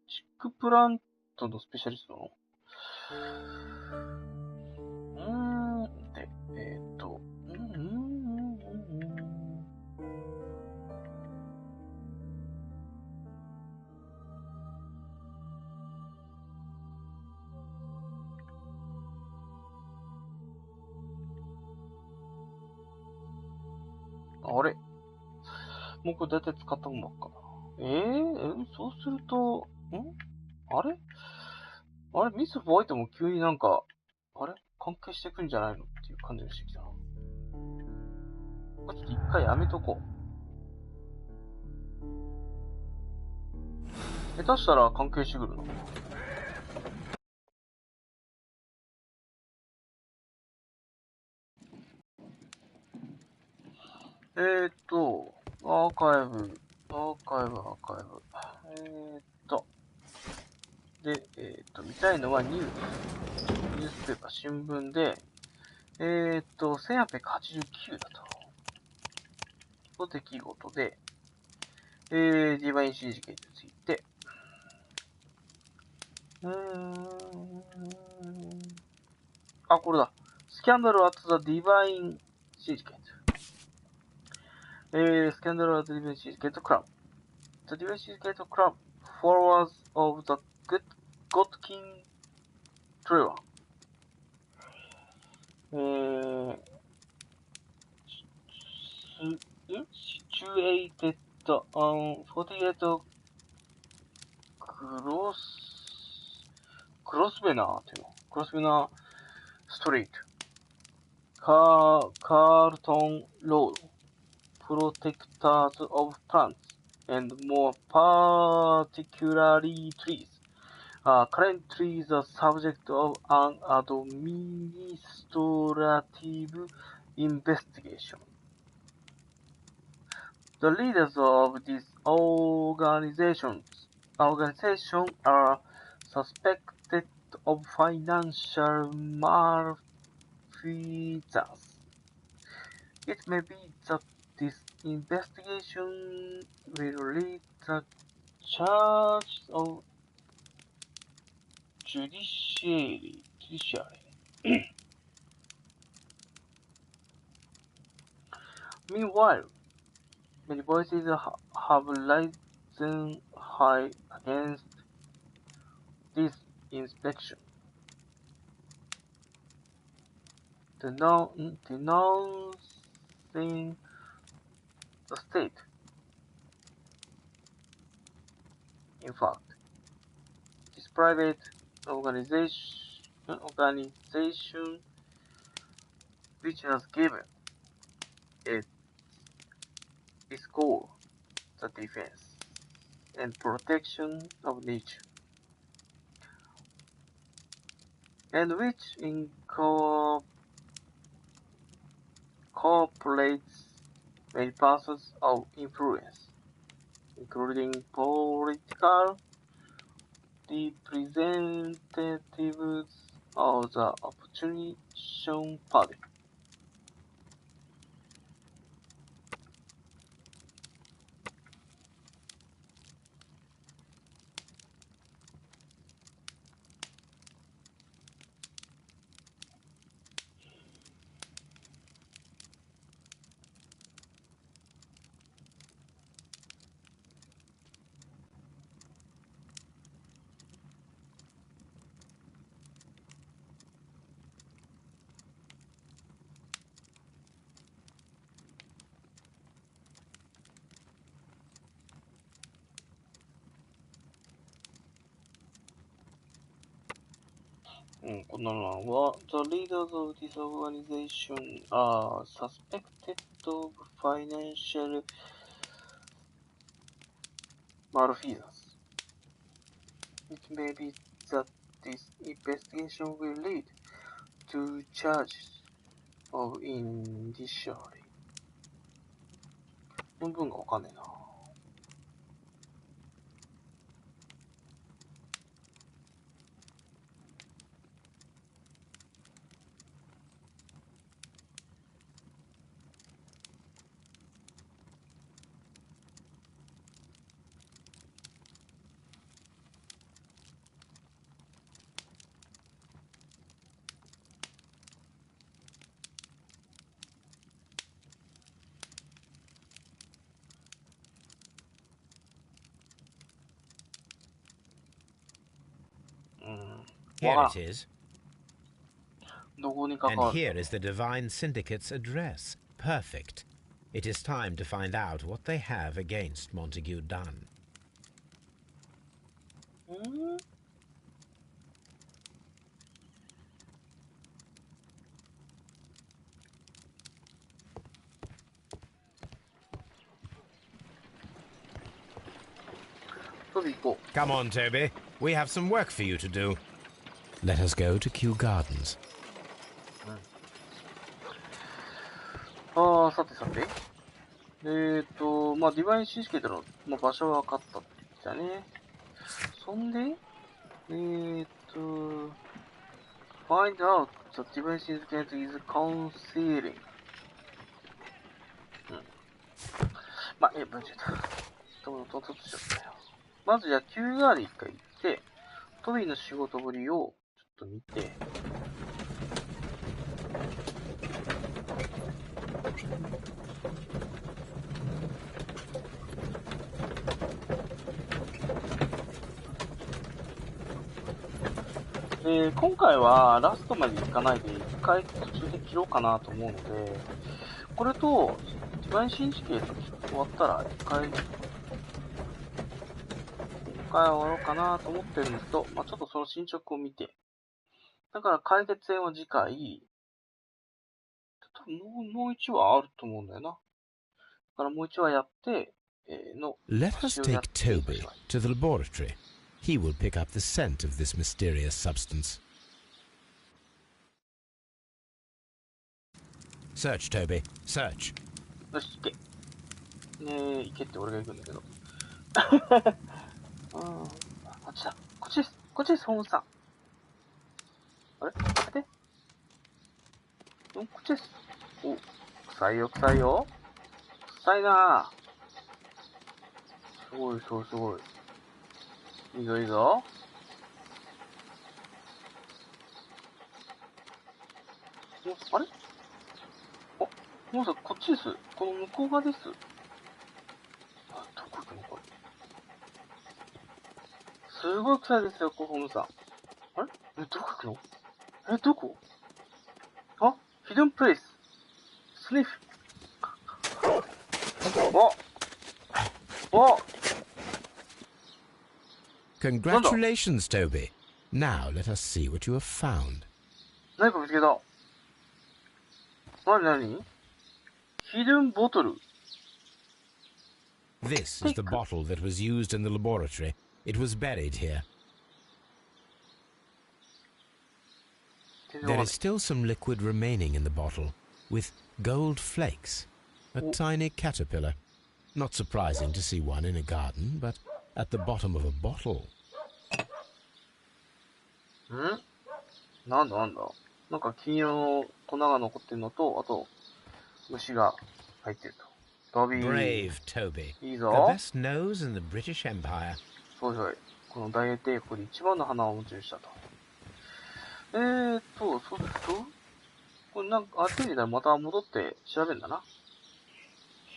チックプラントのスペシャリストなの？あれ？もうこれ大体使ったもんばっかな。そうすると、あれミス・ホワイトも急になんか、関係してくんじゃないのっていう感じがしてきたな。これちょっと一回やめとこう。下手したら関係してくるの。アーカイブ。で、見たいのはニュースペーパー、新聞で、1889だと。出来事で、ディバインシー事件について、これだ。スキャンダルアットザディバインシー事件。スキャンダルアットディバインシー事件とクラブ。The Divine Syndicate Club, followers of the God King Trevor. Situated on 48 Grosvenor Street, Carlton Road, protectors of plants, and more particularly trees, are currently the subject of an administrative investigation. The leaders of these organizations are suspected of financial malfeasance. It may be that this investigation will lead the charge of judiciary Meanwhile, many voices have risen high against this inspection, denouncing the state. In fact, this private organization which has given its goal the defense and protection of nature, and which incorporates many persons of influence, including political representatives of the opposition party. こんなのは The leaders of this organization are suspected of financial malfeasance. It may be that this investigation will lead to charges of indiciary. この文がわかんねえな。Here it is. どこに関 And わる here is the Divine Syndicate's address. Perfect. It is time to find out what they have against Montague Dunn. 飛び行こ Come on, Toby. We have some work for you to do. Let us go to Kew Gardens. う。さてさて。ディバインシンシケートの、場所は分かったって言ってたね。そんで、find out the Divine Syndicate is concealing. 文章だ。としちゃったよ。まずじゃあ、キューガーで一回行って、トビーの仕事ぶりをちょっと見て、今回はラストまで行かないで一回途中で切ろうかなと思うので、これとディバインシンシケート終わったら一回終わろうかなと思ってるんですけど、ちょっとその進捗を見て、だから解決編は次回、多分もう1話あると思うんだよな。だからもう1話やって、Let us take Toby to the laboratory. He will pick up the scent of this mysterious substance. Search, Toby. Search. よし、行け。行けって俺が行くんだけど。あっちだ。こっちです。こっちです、ホームズさん。あれ開けて。こっちです。お、臭いよ、臭いよ。臭いなぁ。すごい、すごい。いいぞ、いいぞ。あれもうさん、こっちです。この向こう側です。あ、どこ行くのこれ。すごい臭いですよ、ホームさん。あれどこ行くのどこあ、ヒドンプレイス。スニフ。お Congratulations, Toby. Now let us see what you have found. 何か見つけた。何ヒドンボトル。This is the bottle that was used in the laboratory. It was buried here. There is still some liquid remaining in the bottle, with gold flakes. A tiny caterpillar. Not surprising to see one in a garden, but at the bottom of a bottle. なんだなんか金色の粉が残ってるのと、あと、虫が入ってると。ドビー。Brave Toby. いいぞ。The best nose in the British Empire. そうそう。この大英帝国で一番の花を持ち主したと。そうですと、これなんか、手にまた戻って調べるんだな。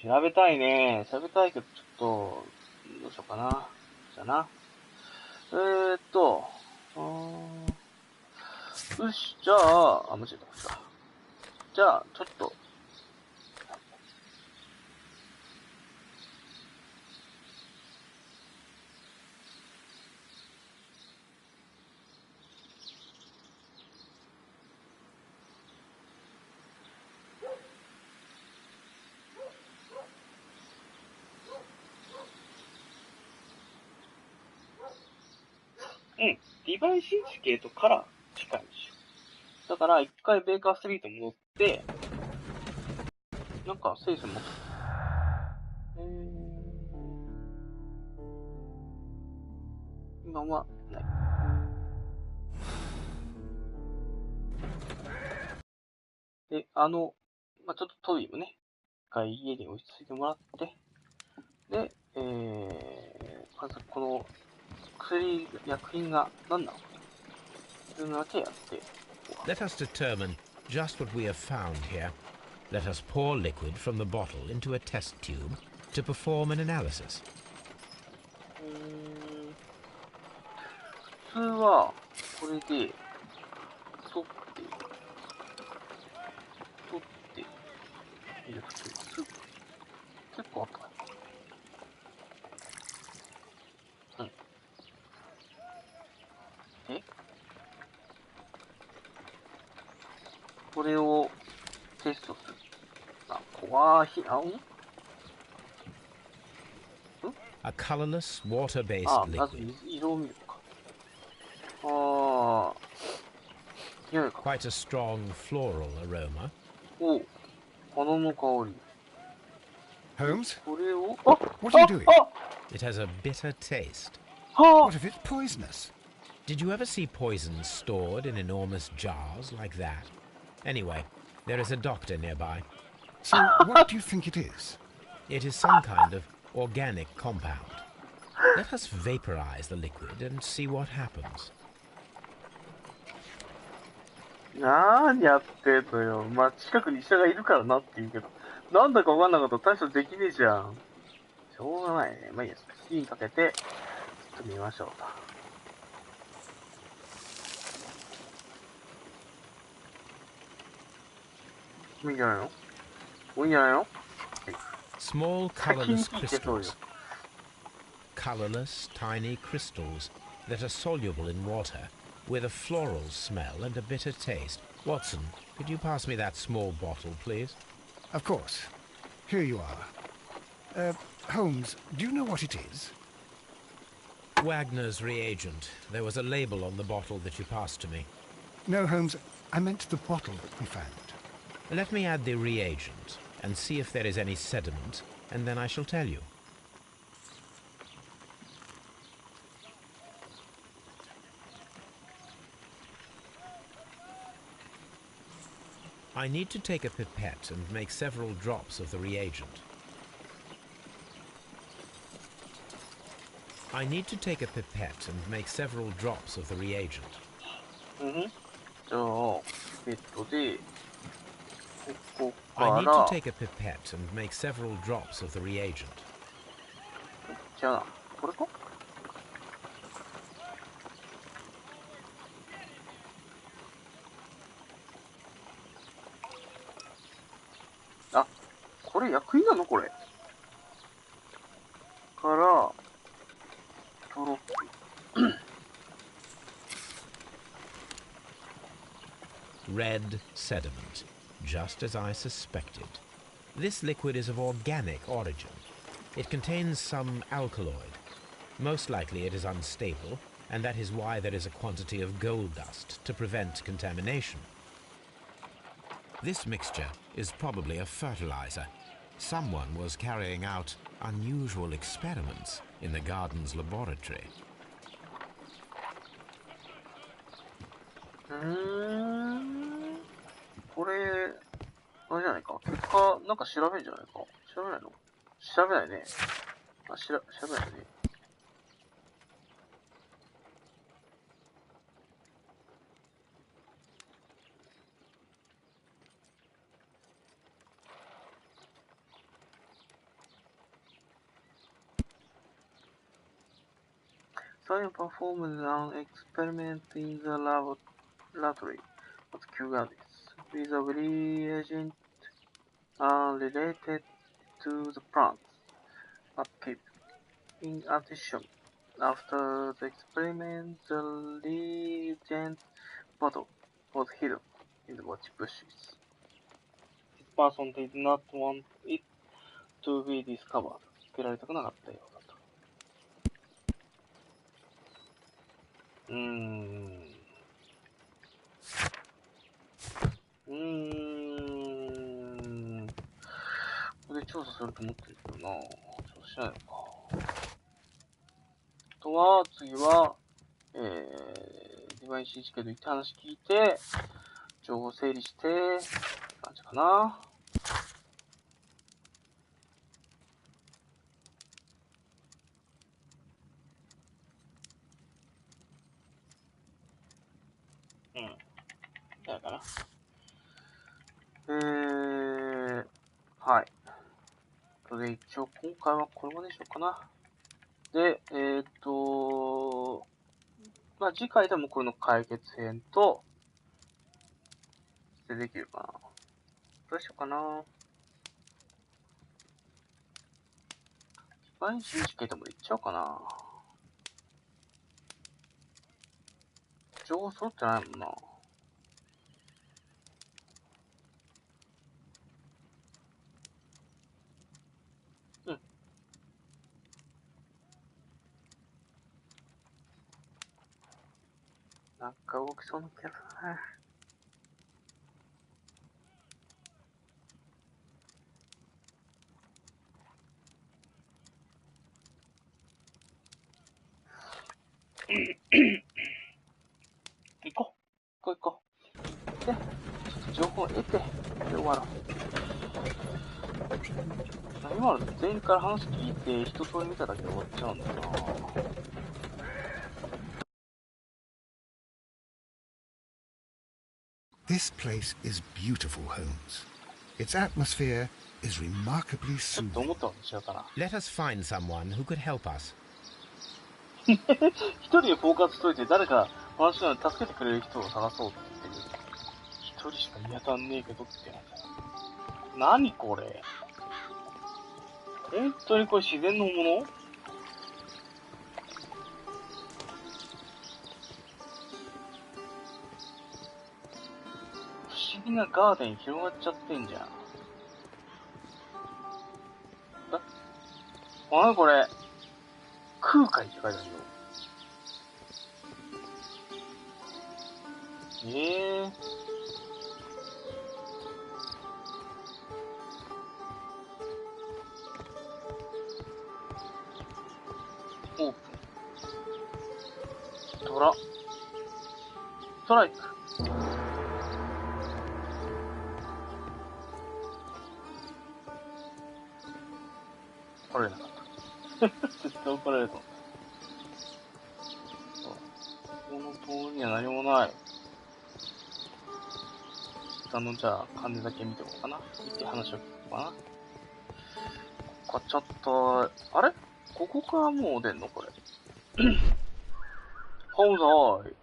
調べたいね。調べたいけど、ちょっと、どうしようかな。じゃあな。よし、じゃあ、間違えた。じゃあ、ちょっと、デバイス地形とから近いんですよ。だから、一回ベーカーストリート戻って、なんか、セース持って、今は、ない。で、ちょっとトビーもね、一回家に落ち着いてもらって、で、まずこの、薬品が何なのかというのだけやって。Let us determine just what we have found here. Let us pour liquid from the bottle into a test tube to perform an analysis. 普通は、これで、取って入れてます。結構あったかな。これをテストする。怖い。A colorless, water-based まず liquid. 色を見るか。匂いか。Quite a strong floral aroma. 花の香り。Holmes? これを、What are you doing? It has a bitter taste. What if it's poisonous? Did you ever see poison stored in enormous jars like that? Anyway, there is a doctor nearby. So, what do you think it is? It is some kind of organic compound. Let us vaporize the liquid and see what happens. 何やってんのよ。まあ、近くに医者がいるからなって言うけど、なんだかわかんなかったら大したできねえじゃん。しょうがないね。まあいいや、火にかけて、ちょっと見ましょうと。いいんじゃないの？いいんじゃないの？ Small colorless crystals. Colorless, tiny crystals that are soluble in water, with a floral smell and a bitter taste. Watson, could you pass me that small bottle, please? Of course. Here you are. Holmes, do you know what it is? Wagner's reagent. There was a label on the bottle that you passed to me. No, Holmes, I meant the bottle we found. Let me add the reagent and see if there is any sediment, and then I shall tell you. I need to take a pipette and make several drops of the reagent. I need to take a pipette and make several drops of the reagent. じゃあ、ペットで、こ I か need ら to take a pipette and make several drops of the reagent. 違うな。これか。あ、これ薬品なのこれ。から、ドロップ。Red sediment, just as I suspected. This liquid is of organic origin. It contains some alkaloid. Most likely it is unstable, and that is why there is a quantity of gold dust to prevent contamination. This mixture is probably a fertilizer. Someone was carrying out unusual experiments in the garden's laboratory. これ、あれじゃないか。結果、なんか調べるんじゃないか。調べないの？調べないね。あ、調べないね。Science performed an experiment in the laboratory at Q with a reagent related to the plants at Cape. In addition, after the experiment, the reagent bottle was hidden in the bushes. This person did not want it to be discovered. つけられたくなかったようだと。これで調査すると思ってるけどな。調査しないのか。あとは、次は、デバイス HK と言って話聞いて、情報整理して、感じかな。だから。はい。で、一応今回はこれまでにしようかな。で、まあ、次回でもこれの解決編と、できるかな。どうしようかな。毎日1系でもいっちゃおうかな。情報揃ってないもんな。なんか動きそうな気がするね。行こう。で、ちょっと情報を得て、で終わろう。今の全員から話聞いて、一通り見ただけで終わっちゃうんだな。This place is beautiful, Holmes. Its atmosphere is remarkably ちょっ soothing. と思ったのと違うかな。Let us find someone who could help us. 一人でフォーカスしといて誰か話なのに助けてくれる人を探そうって言ってる。一人しか見当たんねえけどってやつ。何これ？本当にこれ自然のもの？不思議なガーデン広がっちゃってんじゃん。あれこれ、空海って書いてあるよ。オープン。トラ。ストライク。怒られなかった。絶対怒られると思った。この通りには何もない。じゃあ、金だけ見ておこうかな。見て話を聞こうかな。ここちょっと、あれここからもう出んのこれ。ホームズおい。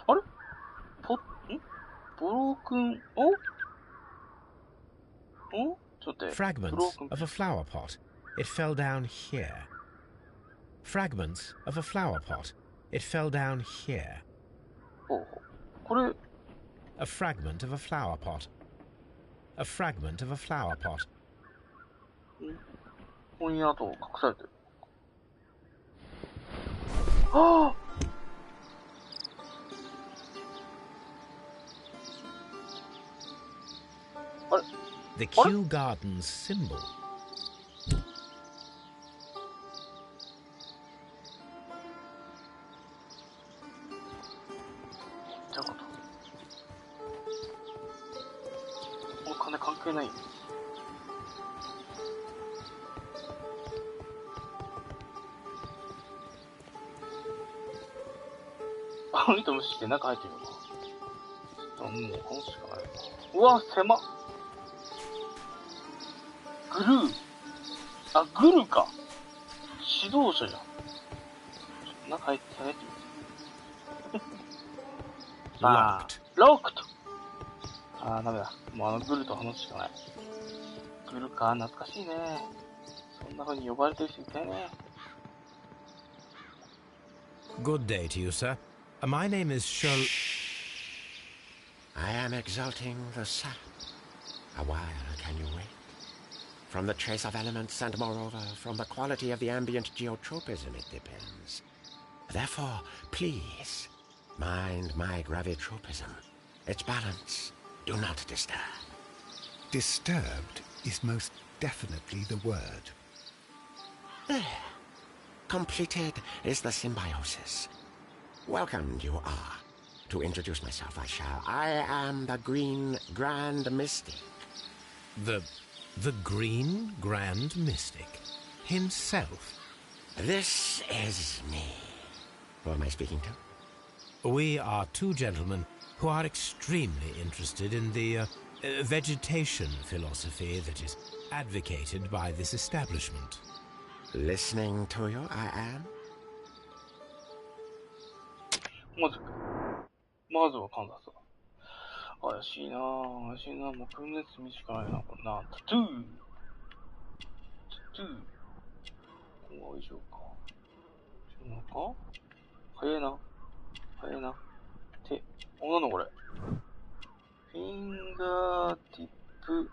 あれブロークン、おちょっと待って。Fragments of a flower pot. It fell down here. Fragments of a flower pot. It fell down here. ほうほう。これ、A fragment of a flower pot. A fragment of a flower pot. ここにあと隠されてる。はぁあれ The Kew Gardens symbol. どういうこと？お金関係ないよ。あの人無視して中入ってみようか。もうこのしかないな。うわ、狭っ。グルー。あ、グルか。指導者じゃん。中入ってみて。あー、ロックと。あー、ダメだ。もうグルと話すしかない。グルか、懐かしいね。そんな風に呼ばれてる人いたいね。Good day to you, sir. My name is Sherlock. I am exalting the sap. A while can you wait? From the trace of elements and moreover from the quality of the ambient geotropism it depends. Therefore, please, mind my gravitropism. Its balance. Do not disturb. Disturbed is most definitely the word. There. Completed is the symbiosis. Welcomed you are. To introduce myself, I am the Green Grand Mystic. The Green Grand Mystic himself. This is me. Who am I speaking to? We are two gentlemen who are extremely interested in the vegetation philosophy that is advocated by this establishment. Listening to you, I am. まずはカンダス。怪しいなぁ、怪しいなぁ、もう分裂見しかないな、これな。タトゥー。この以上か。なんか早いな。なんだこれ。フィンガーティップ、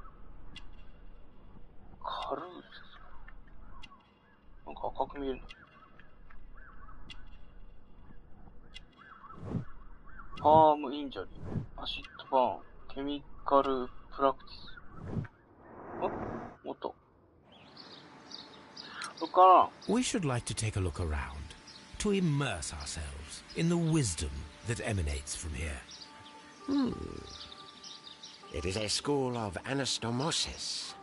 カルーセス。なんか赤く見えるな。ファームインジャリー、アシッドバーン、ケミカルプラクティス。もっと。そっかな。 We should like to take a look around, to immerse ourselves in the wisdom that emanates from here. It is a school of anastomosis,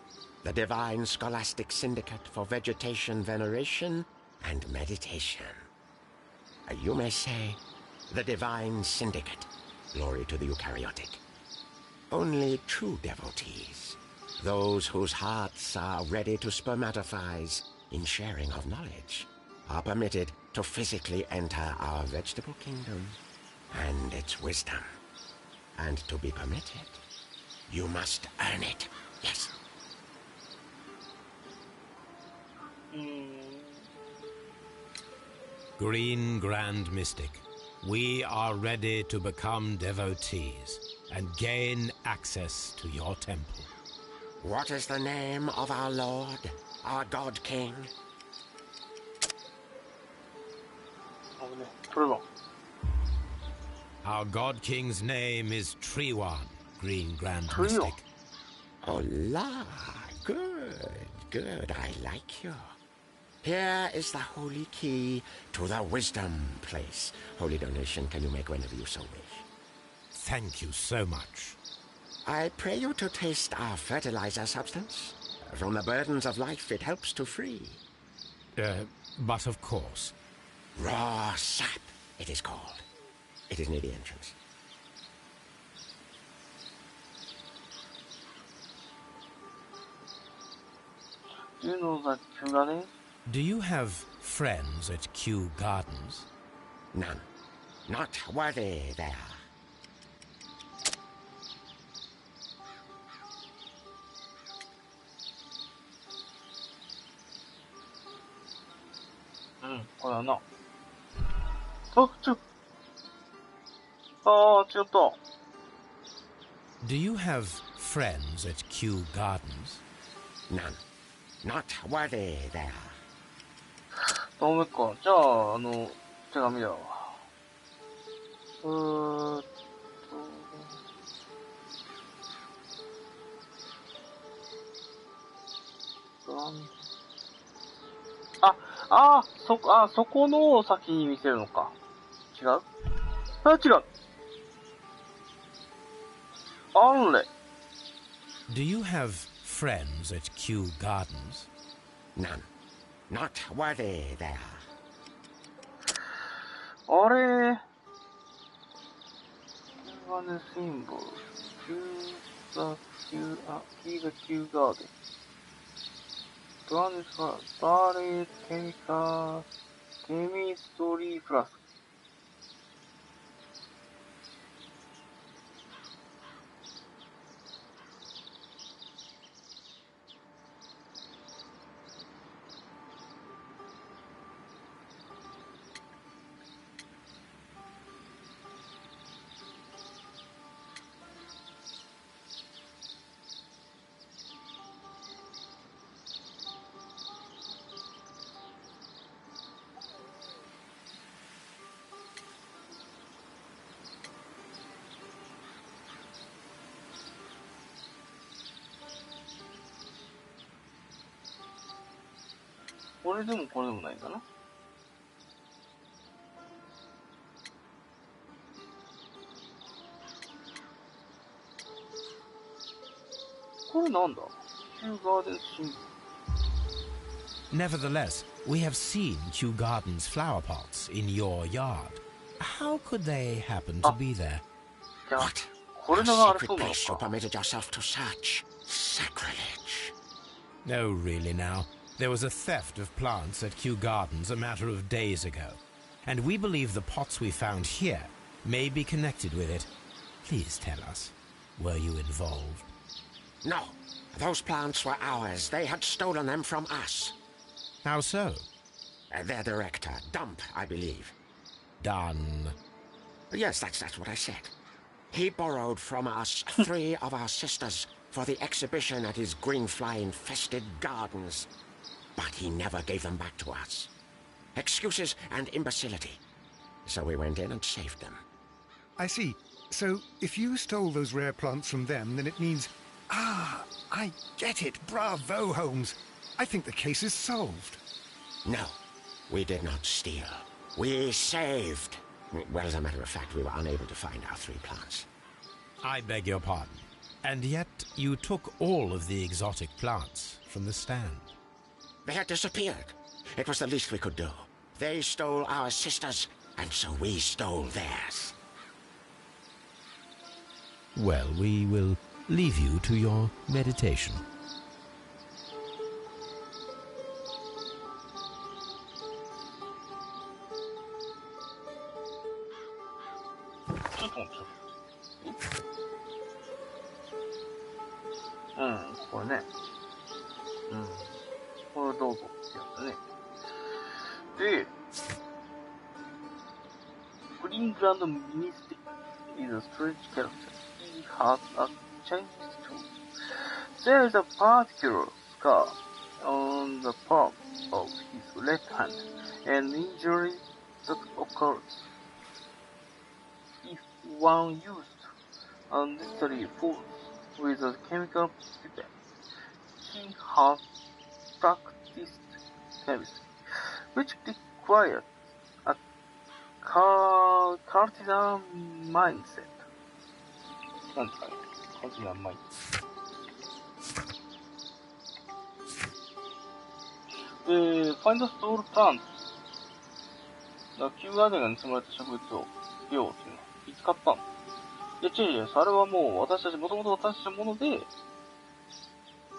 the divine scholastic syndicate for vegetation veneration and meditation. You may say, the divine syndicate, glory to the eukaryotic. Only true devotees, those whose hearts are ready to spermatophize in sharing of knowledge, are permitted to physically enter our vegetable kingdom and its wisdom. And to be permitted, you must earn it. Yes. Green Grand Mystic, we are ready to become devotees and gain access to your temple. What is the name of our Lord, our God King? これは Our God King's name is Treewan, Green Grand Treewan. Mystic. Oh la, good, I like you. Here is the holy key to the wisdom place. Holy donation can you make whenever you so wish. Thank you so much. I pray you to taste our fertilizer substance. From the burdens of life it helps to free. But of course. Raw sap, it is called. It is near the entrance. Do you know that Kew Garden? Do you have friends at Kew Gardens? None. Not worthy there. うん、これはな。あ、ああ、違った。Do you have friends at Kew Gardens? None. Not worthy there. ダメか。じゃあ、手紙だわ。そこの先に見せるのか。違う？あ、違う。あれ。Do you have friends at Kew Gardens? None. Not worthy there. あれ。One symbol. Kew the Kew Garden. Transfer. Started chemistry plus. これでもこれでもないんだな。これなんだ？ Kew Gardens symbol. Nevertheless, we have seen Kew Gardens flower pots in your yard. How could they happen to be there? What? これ A があれ secret そうなの place you か。 permitted yourself to search. Sacrilege. No, really now. There was a theft of plants at Kew Gardens a matter of days ago, and we believe the pots we found here may be connected with it. Please tell us, were you involved? No. Those plants were ours. They had stolen them from us. How so? Their director, Dump, I believe. Done. Yes, that's what I said. He borrowed from us 3 of our sisters for the exhibition at his green fly-infested gardens. But he never gave them back to us. Excuses and imbecility. So we went in and saved them. I see. So, if you stole those rare plants from them, then it means... Ah, I get it. Bravo, Holmes. I think the case is solved. No, we did not steal. We saved. Well, as a matter of fact, we were unable to find our 3 plants. I beg your pardon. And yet you took all of the exotic plants from the stand. They had disappeared. It was the least we could do. They stole our sisters, and so we stole theirs. Well, we will leave you to your meditation. ちょっと待って。うん、これね。うん。これどうぞってやつね。で、グリーングランドミニスティ is a strange character. He has a Chinese too. There is a particular scar on the palm of his left hand, an injury that occurs if one used unnecessary force with a chemical weapon. He has practiced chemistry, which requires a Cartesian mindset. なんですかね、カーティザンマインド。Find the stored plants. キューガーデンが盗まれた植物をつけようっていうの。いつ買ったの？いや、違う、それはもうもともと私たちのもので、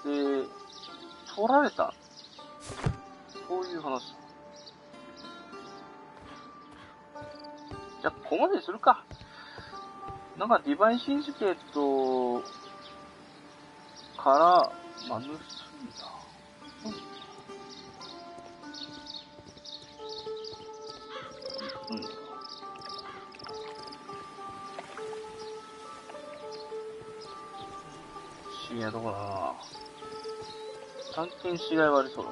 取られた。そういう話。じゃあ、ここまでにするか。なんか、ディバインシンジケートから、まあ、盗んだ。不思議なとこだな。探検しがいはありそうだ。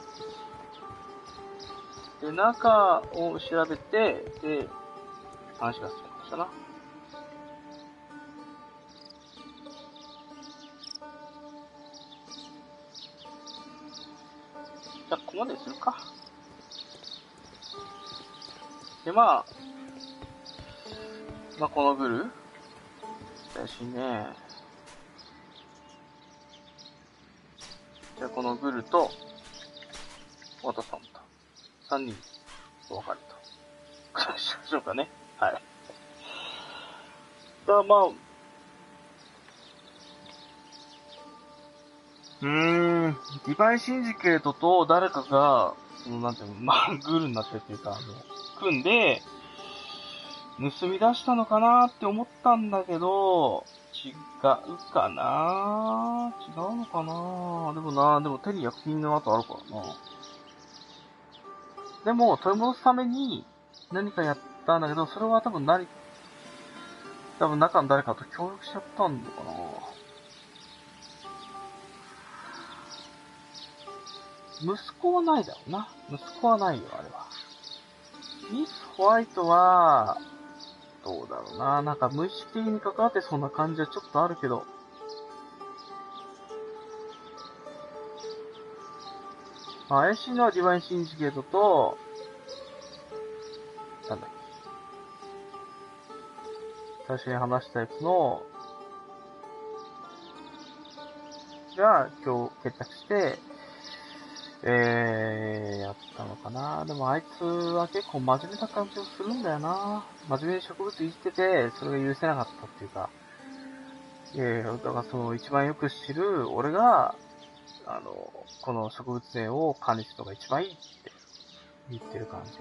で、中を調べて、で、話が進みましたな。じゃあ、ここまでにするか。で、まあ、このグルだしね。じゃあ、このグルと、ワタさんと、3人、お別れと。しましょうかね。はい。だまあ、ディバイシンジケートと誰かが、なんていうの、まあ、グルになってるっていうか、組んで、盗み出したのかなって思ったんだけど、違うかな違うのかなでも手に薬品の跡あるからな。でも、取り戻すために何かやったんだけど、それは多分中の誰かと協力しちゃったのかな。息子はないだろうな。息子はないよ、あれは。ミス・ホワイトは、どうだろうな。なんか無意識的に関わってそうな感じはちょっとあるけど。怪しいのはディバインシンジケートと、なんだっけ。最初に話したやつの、が今日決着して、やったのかな。でもあいつは結構真面目な感じをするんだよな。真面目に植物いじってて、それが許せなかったっていうか。だからその一番よく知る俺が、この植物園を管理するのが一番いいって言ってる感じ。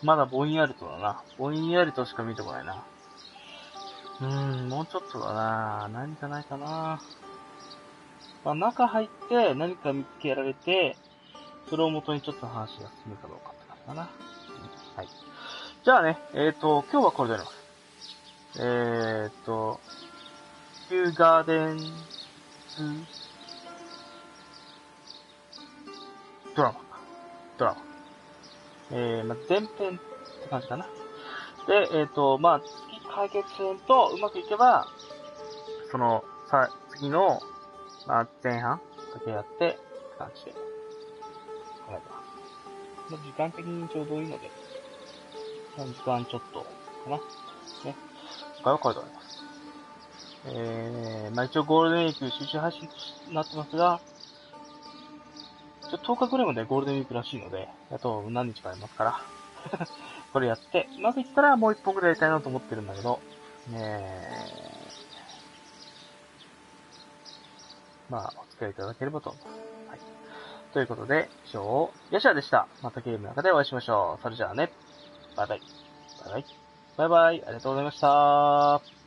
まだぼんやりとだな。ぼんやりとしか見てこないな。もうちょっとだな。何かないかな。まあ、中入って何か見つけられて、それを元にちょっと話が進むかどうかって感じかな。はい。じゃあね、今日はこれでやります。ヒューガーデンズドラマ。まあ、前編って感じかな。で、まあ、月解決編とうまくいけば、次の、まあ、前半だけやって、って感じで考えてます。まあ、時間的にちょうどいいので、3時間ちょっとかな。ね。今回はこれで終わります。まあ、一応ゴールデンウィーク集中配信となってますが、10日くらいまでゴールデンウィークらしいので、あと何日かありますから、これやって、うまくいったらもう1本くらいやりたいなと思ってるんだけど、まあ、お付き合いいただければと思います。はい。ということで、以上、ヤシャでした。またゲームの中でお会いしましょう。それじゃあね。バイバイ。バイバイ。バイバイ。ありがとうございました。